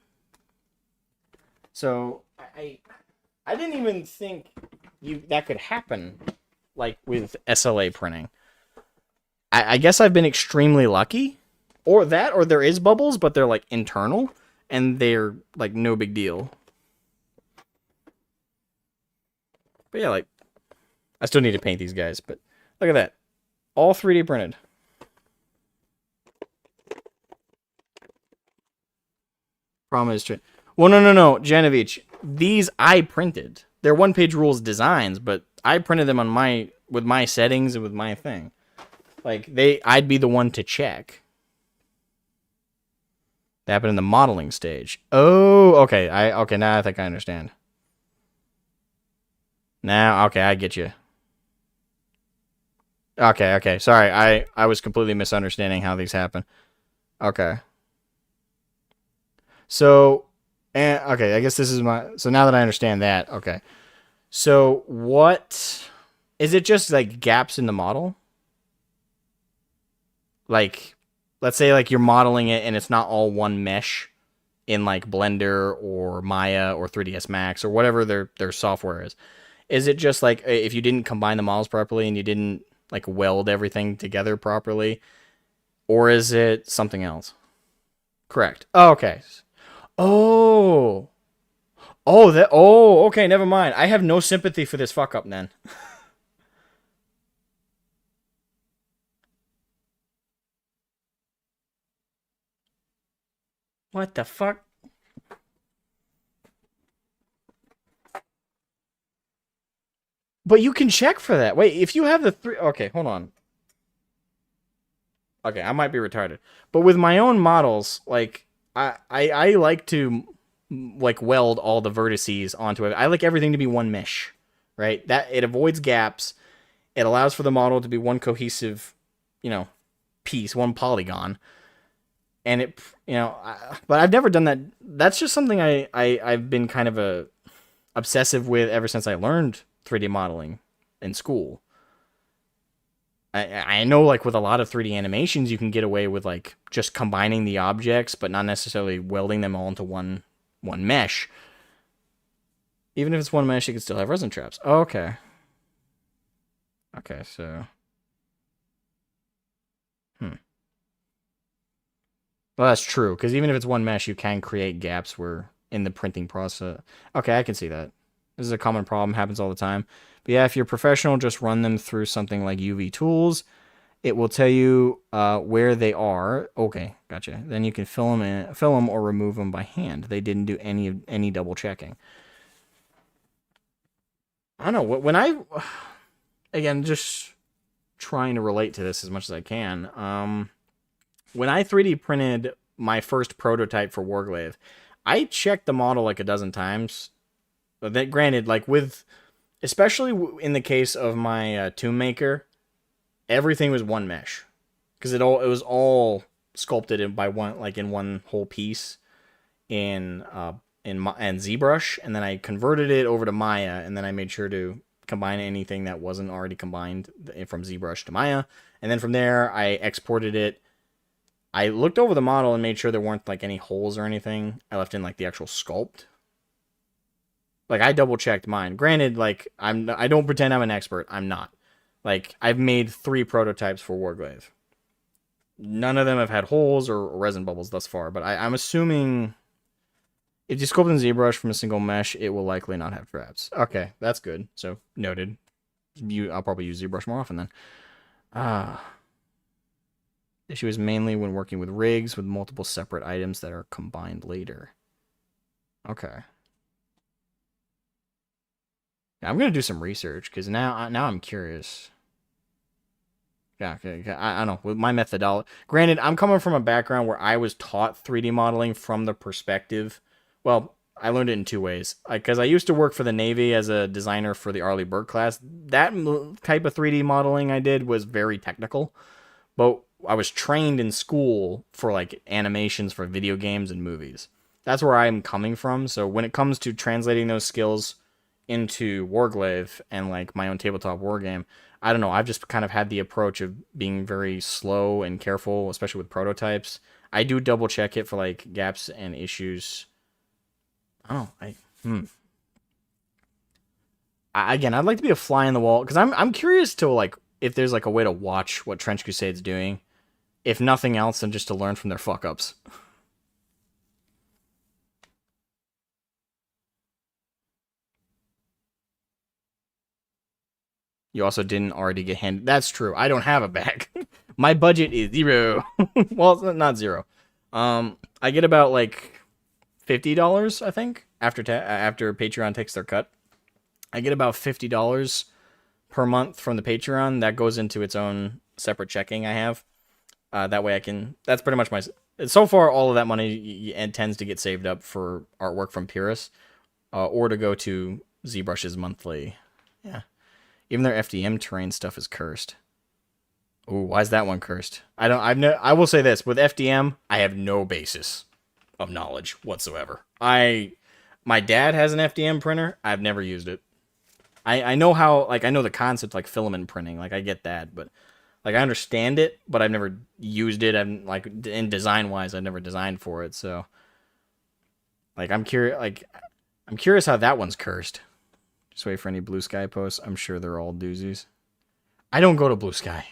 A: So I didn't even think that could happen. Like with SLA printing. I guess I've been extremely lucky. Or there is bubbles, but they're like internal. And they're like no big deal. But yeah, like, I still need to paint these guys, but look at that. All 3D printed. Problem is, well, no, Genevieve. These I printed. They're one-page rules designs, but I printed them on with my settings and with my thing. Like I'd be the one to check. That happened in the modeling stage. Oh, okay. Now I think I understand. Now, okay, I get you. Okay. Sorry, I was completely misunderstanding how these happen. Okay. So, okay, I guess this is so now that I understand that, okay. So, what, is it just, like, gaps in the model? Like, let's say like you're modeling it and it's not all one mesh in like Blender or Maya or 3ds Max or whatever their software is. Is it just like if you didn't combine the models properly and you didn't like weld everything together properly, or is it something else? Correct. Oh, okay. Oh. Okay, never mind. I have no sympathy for this fuck up then. What the fuck? But you can check for that. Wait, if you have the three... Okay, hold on. Okay, I might be retarded. But with my own models, like, I like to, like, weld all the vertices onto it. I like everything to be one mesh, right? That it avoids gaps. It allows for the model to be one cohesive, piece, one polygon. And it, but I've never done that. That's just something I've been kind of obsessive with ever since I learned 3D modeling in school. I know, like, with a lot of 3D animations, you can get away with, like, just combining the objects, but not necessarily welding them all into one mesh. Even if it's one mesh, you can still have resin traps. Oh, okay. Okay, so... Well, that's true, because even if it's one mesh, you can create gaps where in the printing process. Okay, I can see that. This is a common problem, happens all the time. But yeah, if you're professional, just run them through something like UV Tools. It will tell you where they are. Okay, gotcha. Then you can fill them or remove them by hand. They didn't do any double checking. I don't know. When again, just trying to relate to this as much as I can. When I 3D printed my first prototype for Warglaive, I checked the model like a dozen times. That granted, like especially in the case of my Tomb Maker, everything was one mesh, because it was all sculpted in one whole piece in ZBrush, and then I converted it over to Maya, and then I made sure to combine anything that wasn't already combined from ZBrush to Maya, and then from there I exported it. I looked over the model and made sure there weren't like any holes or anything. I left in like the actual sculpt. Like, I double checked mine. Granted, like, I don't pretend I'm an expert. I'm not. Like, I've made 3 prototypes for Warglaive. None of them have had holes or resin bubbles thus far, but I'm assuming if you sculpt in ZBrush from a single mesh, it will likely not have traps. Okay, that's good. So, noted. I'll probably use ZBrush more often then. The issue is mainly when working with rigs with multiple separate items that are combined later. Okay. I'm gonna do some research because now I'm curious. Yeah, okay. I don't know with my methodology. Granted, I'm coming from a background where I was taught 3D modeling from the perspective. Well, I learned it in 2 ways. Because I used to work for the Navy as a designer for the Arleigh Burke class. That type of 3D modeling I did was very technical, but I was trained in school for like animations for video games and movies. That's where I'm coming from. So when it comes to translating those skills into Warglaive and like my own tabletop war game, I don't know, I've just kind of had the approach of being very slow and careful, especially with prototypes. I do double check it for like gaps and issues. Again, I'd like to be a fly in the wall because I'm curious to like if there's like a way to watch what Trench Crusade's doing, if nothing else than just to learn from their fuck ups. You also didn't already get handed. That's true. I don't have a bag. My budget is 0. Well, it's not 0. I get about like $50, I think, after Patreon takes their cut. I get about $50 per month from the Patreon. That goes into its own separate checking I have. That way I can. That's pretty much my. So far, all of that money tends to get saved up for artwork from Pyrrhus, or to go to ZBrush's monthly. Yeah. Even their FDM terrain stuff is cursed. Ooh, why is that one cursed? I will say this, with FDM, I have no basis of knowledge whatsoever. My dad has an FDM printer. I've never used it. I know how, like, I know the concept, like filament printing, like I get that, but Like, I understand it, but I've never used it. I'm like, in design wise, I've never designed for it. So, like, I'm curious how that one's cursed. Just wait for any Blue Sky posts. I'm sure they're all doozies. I don't go to Blue Sky.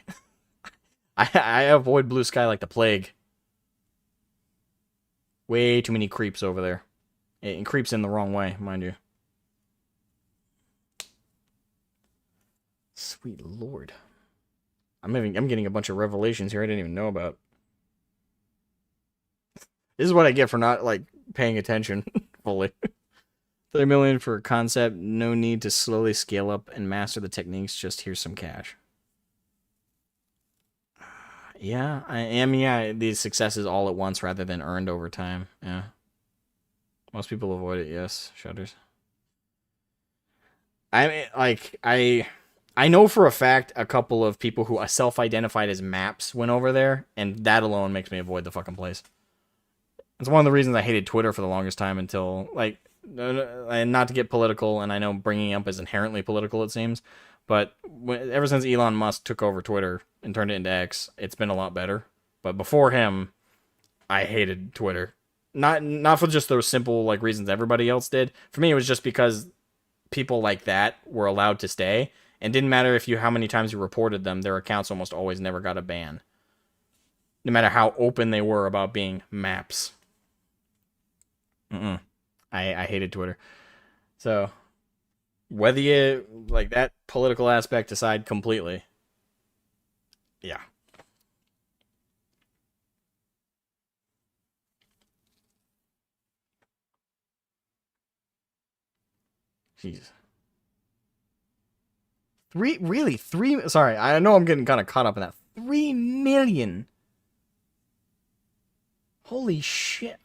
A: I avoid Blue Sky like the plague. Way too many creeps over there. And creeps in the wrong way, mind you. Sweet Lord. I'm getting a bunch of revelations here I didn't even know about. This is what I get for not, like, paying attention fully. 30 million for a concept. No need to slowly scale up and master the techniques. Just here's some cash. Yeah, I am. Yeah, these successes all at once rather than earned over time. Yeah. Most people avoid it, yes. Shutters. I mean, like, I know for a fact a couple of people who self-identified as maps went over there, and that alone makes me avoid the fucking place. It's one of the reasons I hated Twitter for the longest time until, like, and not to get political, and I know bringing up is inherently political, it seems, but ever since Elon Musk took over Twitter and turned it into X, it's been a lot better. But before him, I hated Twitter. Not for just those simple, like, reasons everybody else did. For me, it was just because people like that were allowed to stay, and didn't matter how many times you reported them, their accounts almost always never got a ban. No matter how open they were about being maps. I hated Twitter. So, whether you, like, that political aspect aside completely. Yeah. Jeez. Sorry, I know I'm getting kind of caught up in that. 3 million. Holy shit.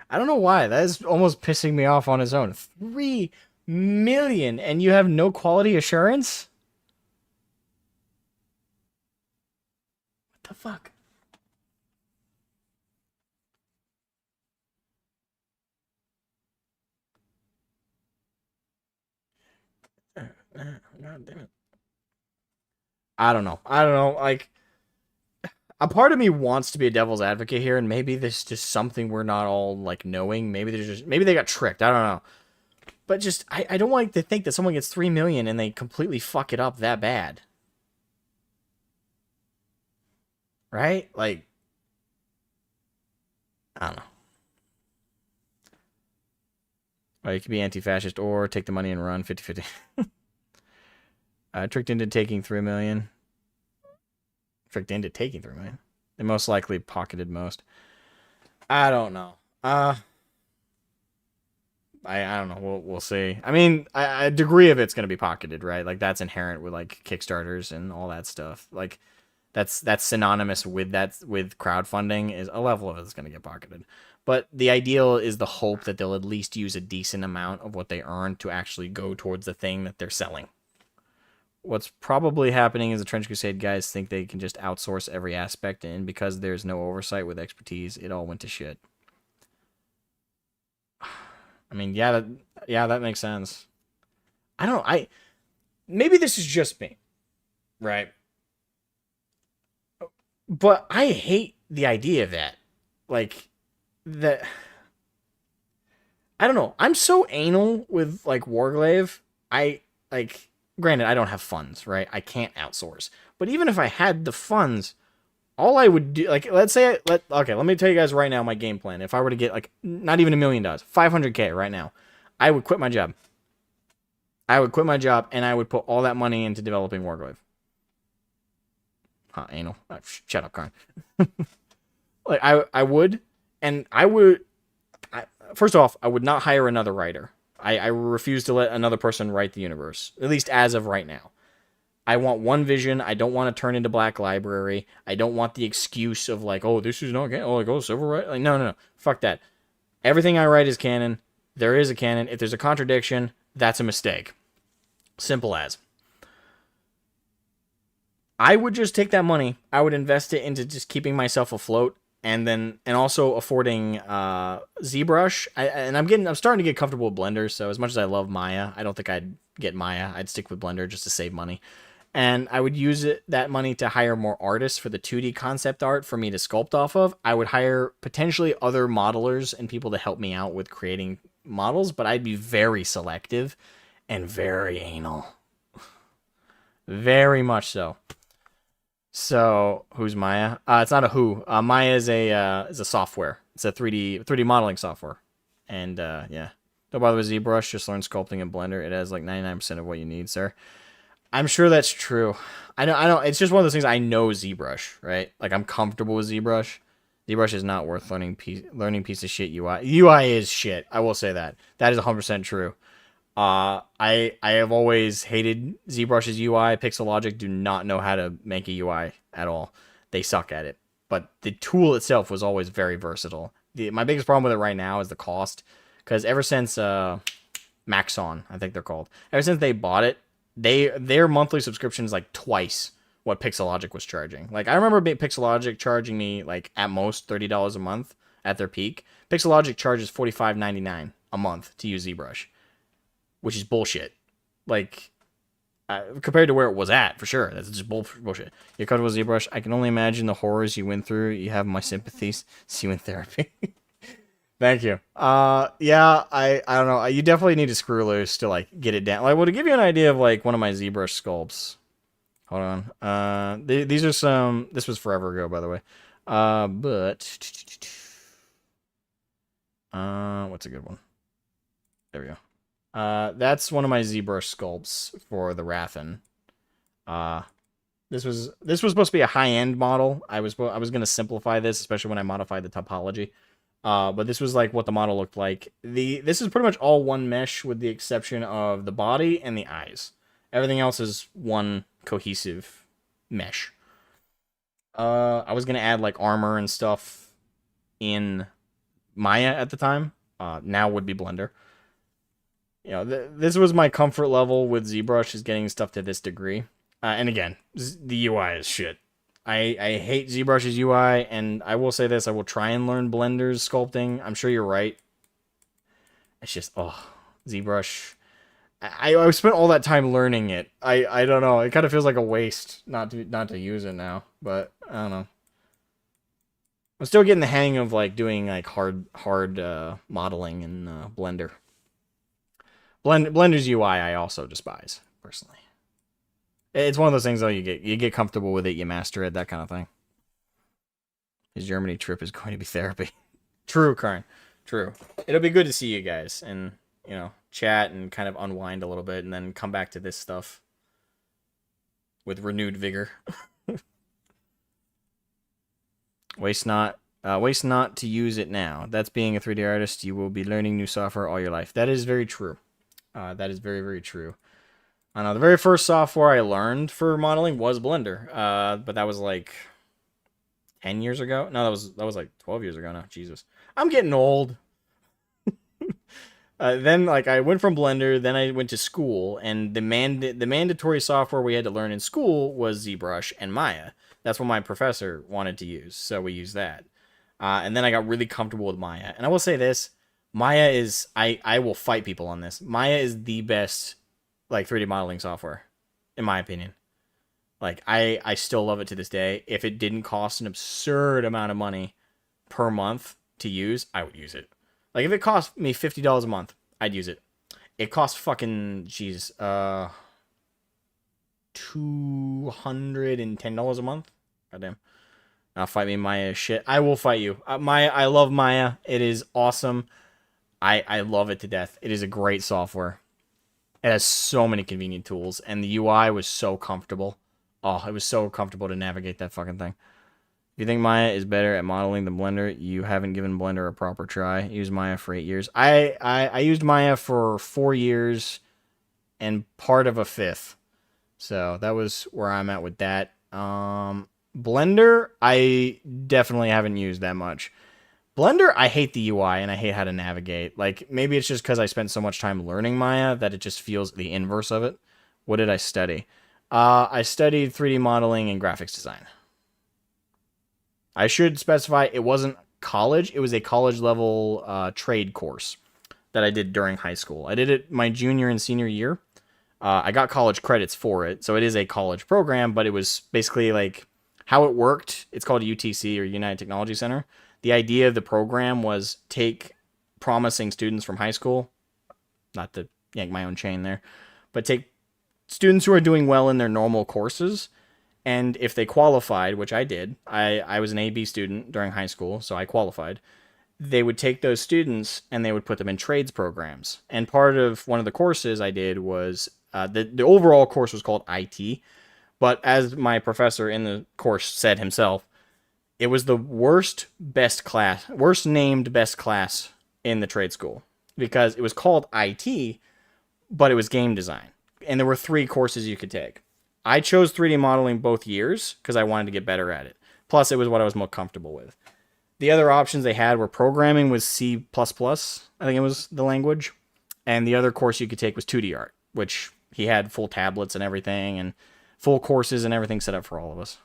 A: I don't know why. That is almost pissing me off on its own. 3 million and you have no quality assurance? What the fuck? God damn it. I don't know. Like, a part of me wants to be a devil's advocate here, and maybe this is just something we're not all, like, knowing. Maybe they got tricked. I don't know. But just, I don't like to think that someone gets 3 million and they completely fuck it up that bad. Right? Like, I don't know. Well, you could be anti-fascist or take the money and run 50-50. Tricked into taking 3 million. Tricked into taking 3 million. They most likely pocketed most. I don't know. I don't know. We'll see. I mean, a degree of it's going to be pocketed, right? Like, that's inherent with, like, Kickstarters and all that stuff. Like, that's synonymous with crowdfunding. Is a level of it's going to get pocketed. But the ideal is the hope that they'll at least use a decent amount of what they earn to actually go towards the thing that they're selling. What's probably happening is the Trench Crusade guys think they can just outsource every aspect, and because there's no oversight with expertise, it all went to shit. I mean, yeah, that makes sense. I don't know. Maybe this is just me, right? But I hate the idea of that. Like, that. I don't know. I'm so anal with, like, Warglaive. Granted, I don't have funds, right? I can't outsource. But even if I had the funds, all I would do, like, let me tell you guys right now my game plan. If I were to get, like, not even $1 million, $500K right now, I would quit my job. And I would put all that money into developing Warglaive. Anal. Oh, shut up, Karn. Like, I would, and first off, I would not hire another writer. I refuse to let another person write the universe, at least as of right now. I want one vision. I don't want to turn into Black Library. I don't want the excuse of, like, oh, this is not canon. Oh, like, oh, Silver right? Like, no. Fuck that. Everything I write is canon. There is a canon. If there's a contradiction, that's a mistake. Simple as. I would just take that money. I would invest it into just keeping myself afloat and also affording ZBrush. I'm starting to get comfortable with Blender. So as much as I love Maya, I don't think I'd get Maya. I'd stick with Blender just to save money. And I would use that money to hire more artists for the 2D concept art for me to sculpt off of. I would hire potentially other modelers and people to help me out with creating models, but I'd be very selective and very anal. Very much so. So, who's Maya? It's not a who. Maya is a software. It's a 3D modeling software. And yeah. Don't bother with ZBrush, just learn sculpting in Blender. It has like 99% of what you need, sir. I'm sure that's true. I know. It's just one of those things. I know ZBrush, right? Like I'm comfortable with ZBrush. ZBrush is not worth learning piece of shit UI. UI is shit. I will say that. That is 100% true. I have always hated ZBrush's UI. Pixelogic do not know how to make a UI at all. They suck at it. But the tool itself was always very versatile. My biggest problem with it right now is the cost, because ever since Maxon, I think they're called, ever since they bought it, their monthly subscription is like twice what Pixelogic was charging. Like I remember Pixelogic charging me like at most $30 a month at their peak. Pixelogic charges $45.99 a month to use ZBrush, which is bullshit. Like compared to where it was at, for sure, that's just bullshit. You're comfortable with ZBrush. I can only imagine the horrors you went through. You have my sympathies. See you in therapy. Thank you. Yeah, I don't know. You definitely need to screw loose to like get it down. Like, well, to give you an idea of like one of my ZBrush sculpts. Hold on. These are some. This was forever ago, by the way. But what's a good one? There we go. That's one of my ZBrush sculpts for the Rathan. This was supposed to be a high-end model. I was gonna simplify this, especially when I modified the topology. But this was like what the model looked like. This is pretty much all one mesh with the exception of the body and the eyes. Everything else is one cohesive mesh. I was gonna add like armor and stuff in Maya at the time. Now would be Blender. You know, this was my comfort level with ZBrush, is getting stuff to this degree. And again, the UI is shit. I hate ZBrush's UI, and I will say this, I will try and learn Blender's sculpting. I'm sure you're right. It's just, ZBrush. I spent all that time learning it. I don't know. It kind of feels like a waste not to use it now, but I don't know. I'm still getting the hang of like doing like hard modeling in Blender. Blender's UI I also despise personally. It's one of those things though, you get comfortable with it, you master it, that kind of thing. His Germany trip is going to be therapy. True, Karn. True. It'll be good to see you guys and, you know, chat and kind of unwind a little bit and then come back to this stuff with renewed vigor. Waste not to use it now. That's being a 3D artist. You will be learning new software all your life. That is very true. That is very, very true. I know the very first software I learned for modeling was Blender. But that was like 10 years ago. No, that was like 12 years ago now. Jesus. I'm getting old. Then like I went from Blender, then I went to school, and the mandatory software we had to learn in school was ZBrush and Maya. That's what my professor wanted to use, so we used that. And then I got really comfortable with Maya. And I will say this, Maya is, I will fight people on this. Maya is the best like 3D modeling software, in my opinion. Like I still love it to this day. If it didn't cost an absurd amount of money per month to use, I would use it. Like if it cost me $50 a month, I'd use it. It costs fucking $210 a month. Goddamn. Now fight me, Maya. Shit, I will fight you. Maya, I love Maya. It is awesome. I love it to death. It is a great software. It has so many convenient tools, and the UI was so comfortable. Oh, it was so comfortable to navigate that fucking thing. If you think Maya is better at modeling than Blender, you haven't given Blender a proper try. I used Maya for 8 years. I used Maya for 4 years and part of a 5th. So that was where I'm at with that. Blender, I definitely haven't used that much. Blender, I hate the UI and I hate how to navigate. Like, maybe it's just because I spent so much time learning Maya that it just feels the inverse of it. What did I study? I studied 3D modeling and graphics design. I should specify it wasn't college. It was a college level trade course that I did during high school. I did it my junior and senior year. I got college credits for it, so it is a college program, but it was basically like how it worked. It's called UTC, or United Technology Center. The idea of the program was take promising students from high school, not to yank my own chain there, but take students who are doing well in their normal courses, and if they qualified, which I did, I was an AB student during high school, so I qualified. They would take those students and they would put them in trades programs. And part of one of the courses I did was the overall course was called IT, but as my professor in the course said himself, it was the worst named best class in the trade school, because it was called IT, but it was game design. And there were 3 courses you could take. I chose 3D modeling both years because I wanted to get better at it. Plus, it was what I was most comfortable with. The other options they had were programming with C++, I think it was the language. And the other course you could take was 2D art, which he had full tablets and everything, and full courses and everything set up for all of us.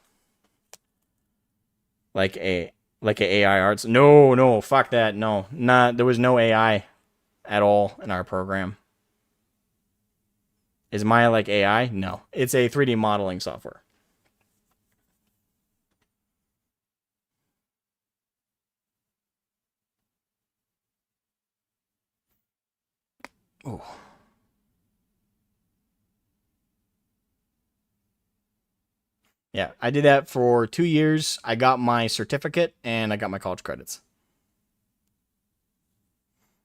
A: Like a AI arts. No, fuck that. No, there was no AI at all in our program. Is Maya like AI? No. It's a 3D modeling software. Oh. Yeah, I did that for 2 years. I got my certificate and I got my college credits.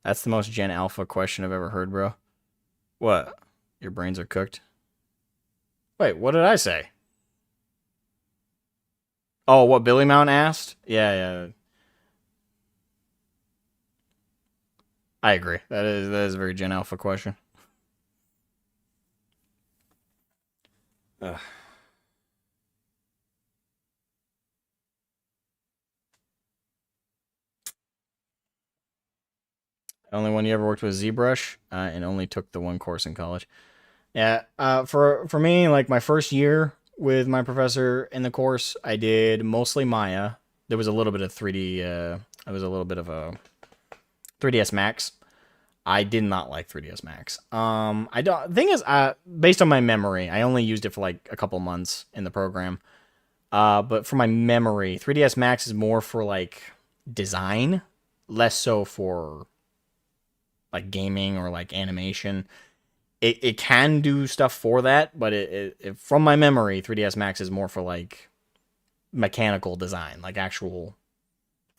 A: That's the most Gen Alpha question I've ever heard, bro. What? Your brains are cooked? Wait, what did I say? Oh, what Billy Mount asked? Yeah. I agree. That is a very Gen Alpha question. Ugh. Only one you ever worked with ZBrush, and only took the one course in college. Yeah, for me, like my first year with my professor in the course, I did mostly Maya. There was a little bit of 3D. It was a little bit of a 3ds Max. I did not like 3ds Max. I don't. Thing is, based on my memory, I only used it for like a couple months in the program. But for my memory, 3ds Max is more for like design, less so for like gaming or like animation. It can do stuff for that, but it from my memory, 3ds Max is more for like mechanical design, like actual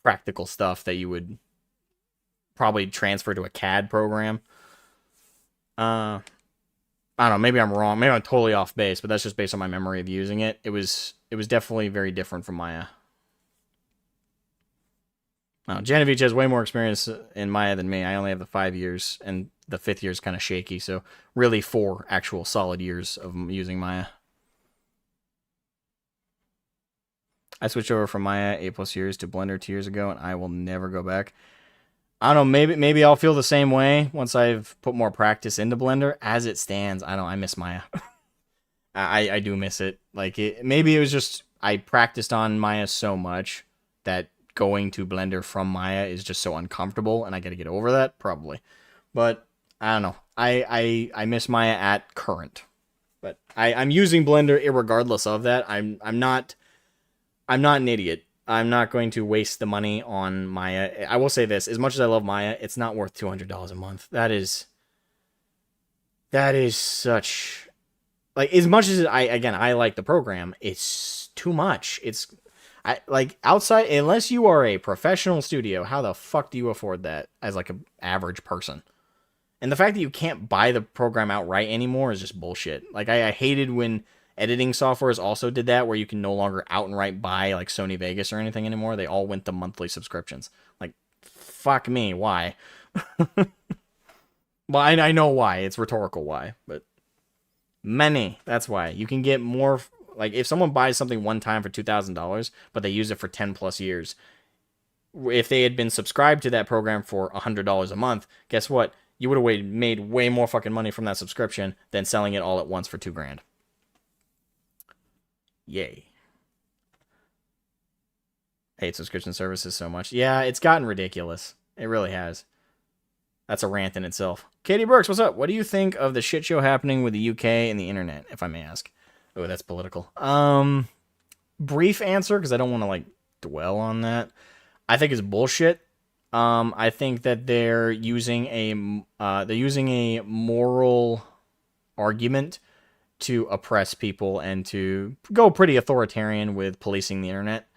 A: practical stuff that you would probably transfer to a CAD program. I don't know, maybe I'm wrong, maybe I'm totally off base, but that's just based on my memory of using it. It was definitely very different from Maya. Genevieve has way more experience in Maya than me. I only have the 5 years, and the 5th year is kind of shaky, so really 4 actual solid years of using Maya. I switched over from Maya 8+ years to Blender 2 years ago, and I will never go back. I don't know, maybe I'll feel the same way once I've put more practice into Blender. As it stands, I miss Maya. I do miss it. Like, maybe it was just I practiced on Maya so much that going to Blender from Maya is just so uncomfortable, and I got to get over that, probably. But I don't know. I miss Maya at current, but I'm using Blender irregardless of that. I'm not an idiot. I'm not going to waste the money on Maya. I will say this: as much as I love Maya, it's not worth $200 a month. That is such, like, as much as I like the program, it's too much. Like, outside, unless you are a professional studio, how the fuck do you afford that as like an average person? And the fact that you can't buy the program outright anymore is just bullshit. Like, I hated when editing softwares also did that, where you can no longer outright buy like Sony Vegas or anything anymore. They all went to monthly subscriptions. Like, fuck me, why? Well, I know why. It's rhetorical why, but money. That's why. You can get more. Like, if someone buys something one time for $2,000, but they use it for 10+ years, if they had been subscribed to that program for $100 a month, guess what? You would have made way more fucking money from that subscription than selling it all at once for $2,000. Yay. Hate subscription services so much. Yeah, it's gotten ridiculous. It really has. That's a rant in itself. Katie Brooks, what's up? What do you think of the shit show happening with the UK and the internet, if I may ask? Oh, that's political. Brief answer, because I don't want to, like, dwell on that. I think it's bullshit. I think that they're using a moral argument to oppress people and to go pretty authoritarian with policing the internet.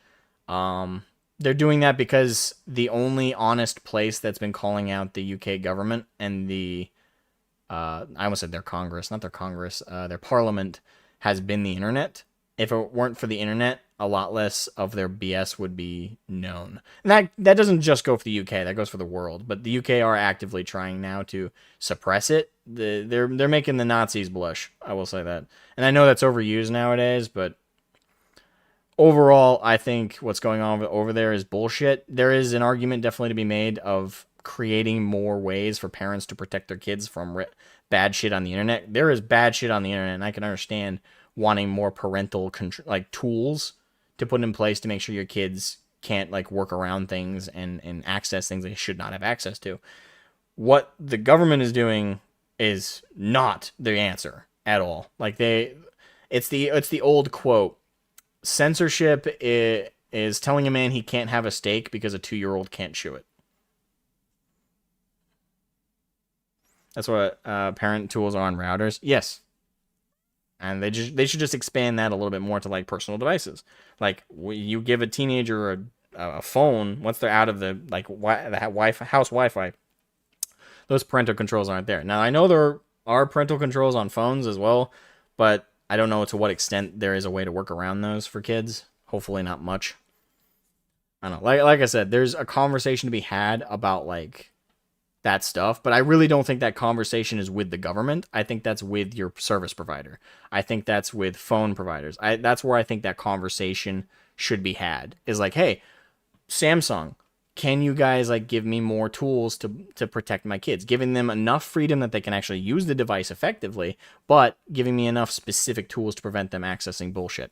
A: They're doing that because the only honest place that's been calling out the UK government and the I almost said their Congress, not their Congress, their Parliament has been the internet. If it weren't for the internet, a lot less of their BS would be known. And that doesn't just go for the UK, that goes for the world. But the UK are actively trying now to suppress it. They're making the Nazis blush, I will say that. And I know that's overused nowadays, but overall, I think what's going on over there is bullshit. There is an argument definitely to be made of creating more ways for parents to protect their kids from bad shit on the internet. There is bad shit on the internet, and I can understand wanting more parental tools to put in place to make sure your kids can't like work around things and access things they should not have access to. What the government is doing is not the answer at all. Like it's the old quote. Censorship is telling a man he can't have a steak because a 2-year-old can't chew it. That's what parent tools are on routers. Yes. And they should just expand that a little bit more to like personal devices. Like you give a teenager a phone once they're out of the like house Wi-Fi. Those parental controls aren't there. Now I know there are parental controls on phones as well, but I don't know to what extent there is a way to work around those for kids. Hopefully not much. I don't know. Like I said, there's a conversation to be had about like that stuff, but I really don't think that conversation is with the government. I think that's with your service provider. I think that's with phone providers. That's where I think that conversation should be had. Is like, hey, Samsung, can you guys like give me more tools to protect my kids? Giving them enough freedom that they can actually use the device effectively, but giving me enough specific tools to prevent them accessing bullshit.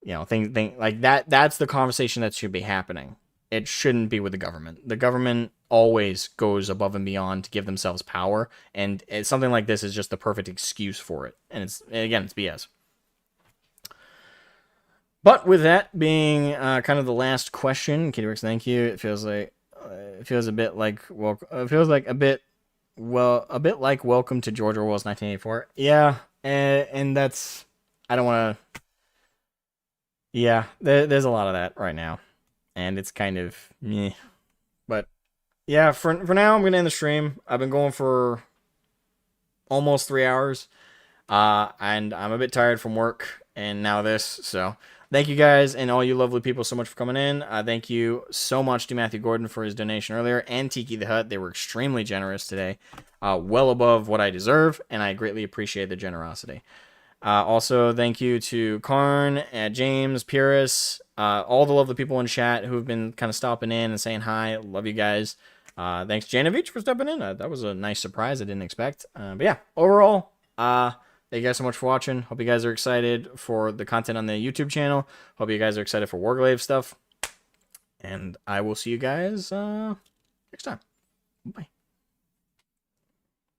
A: You know, thing like that. That's the conversation that should be happening. It shouldn't be with the government. The government always goes above and beyond to give themselves power, and something like this is just the perfect excuse for it. And it's BS. But with that being kind of the last question, Kitty Works, thank you. It feels a bit like a bit like Welcome to George Orwell's 1984. Yeah, and that's I don't want to. Yeah, there's a lot of that right now. And it's kind of meh. But yeah, for now, I'm going to end the stream. I've been going for almost 3 hours. And I'm a bit tired from work and now this. So thank you guys and all you lovely people so much for coming in. Thank you so much to Matthew Gordon for his donation earlier and Tiki the Hut. They were extremely generous today. Well above what I deserve. And I greatly appreciate the generosity. Also, thank you to Karn, James, Pyrrhus, all the lovely people in chat who have been kind of stopping in and saying hi. Love you guys. Thanks, Janovich, for stepping in. That was a nice surprise I didn't expect. But yeah, overall, thank you guys so much for watching. Hope you guys are excited for the content on the YouTube channel. Hope you guys are excited for Warglaive stuff. And I will see you guys next time. Bye.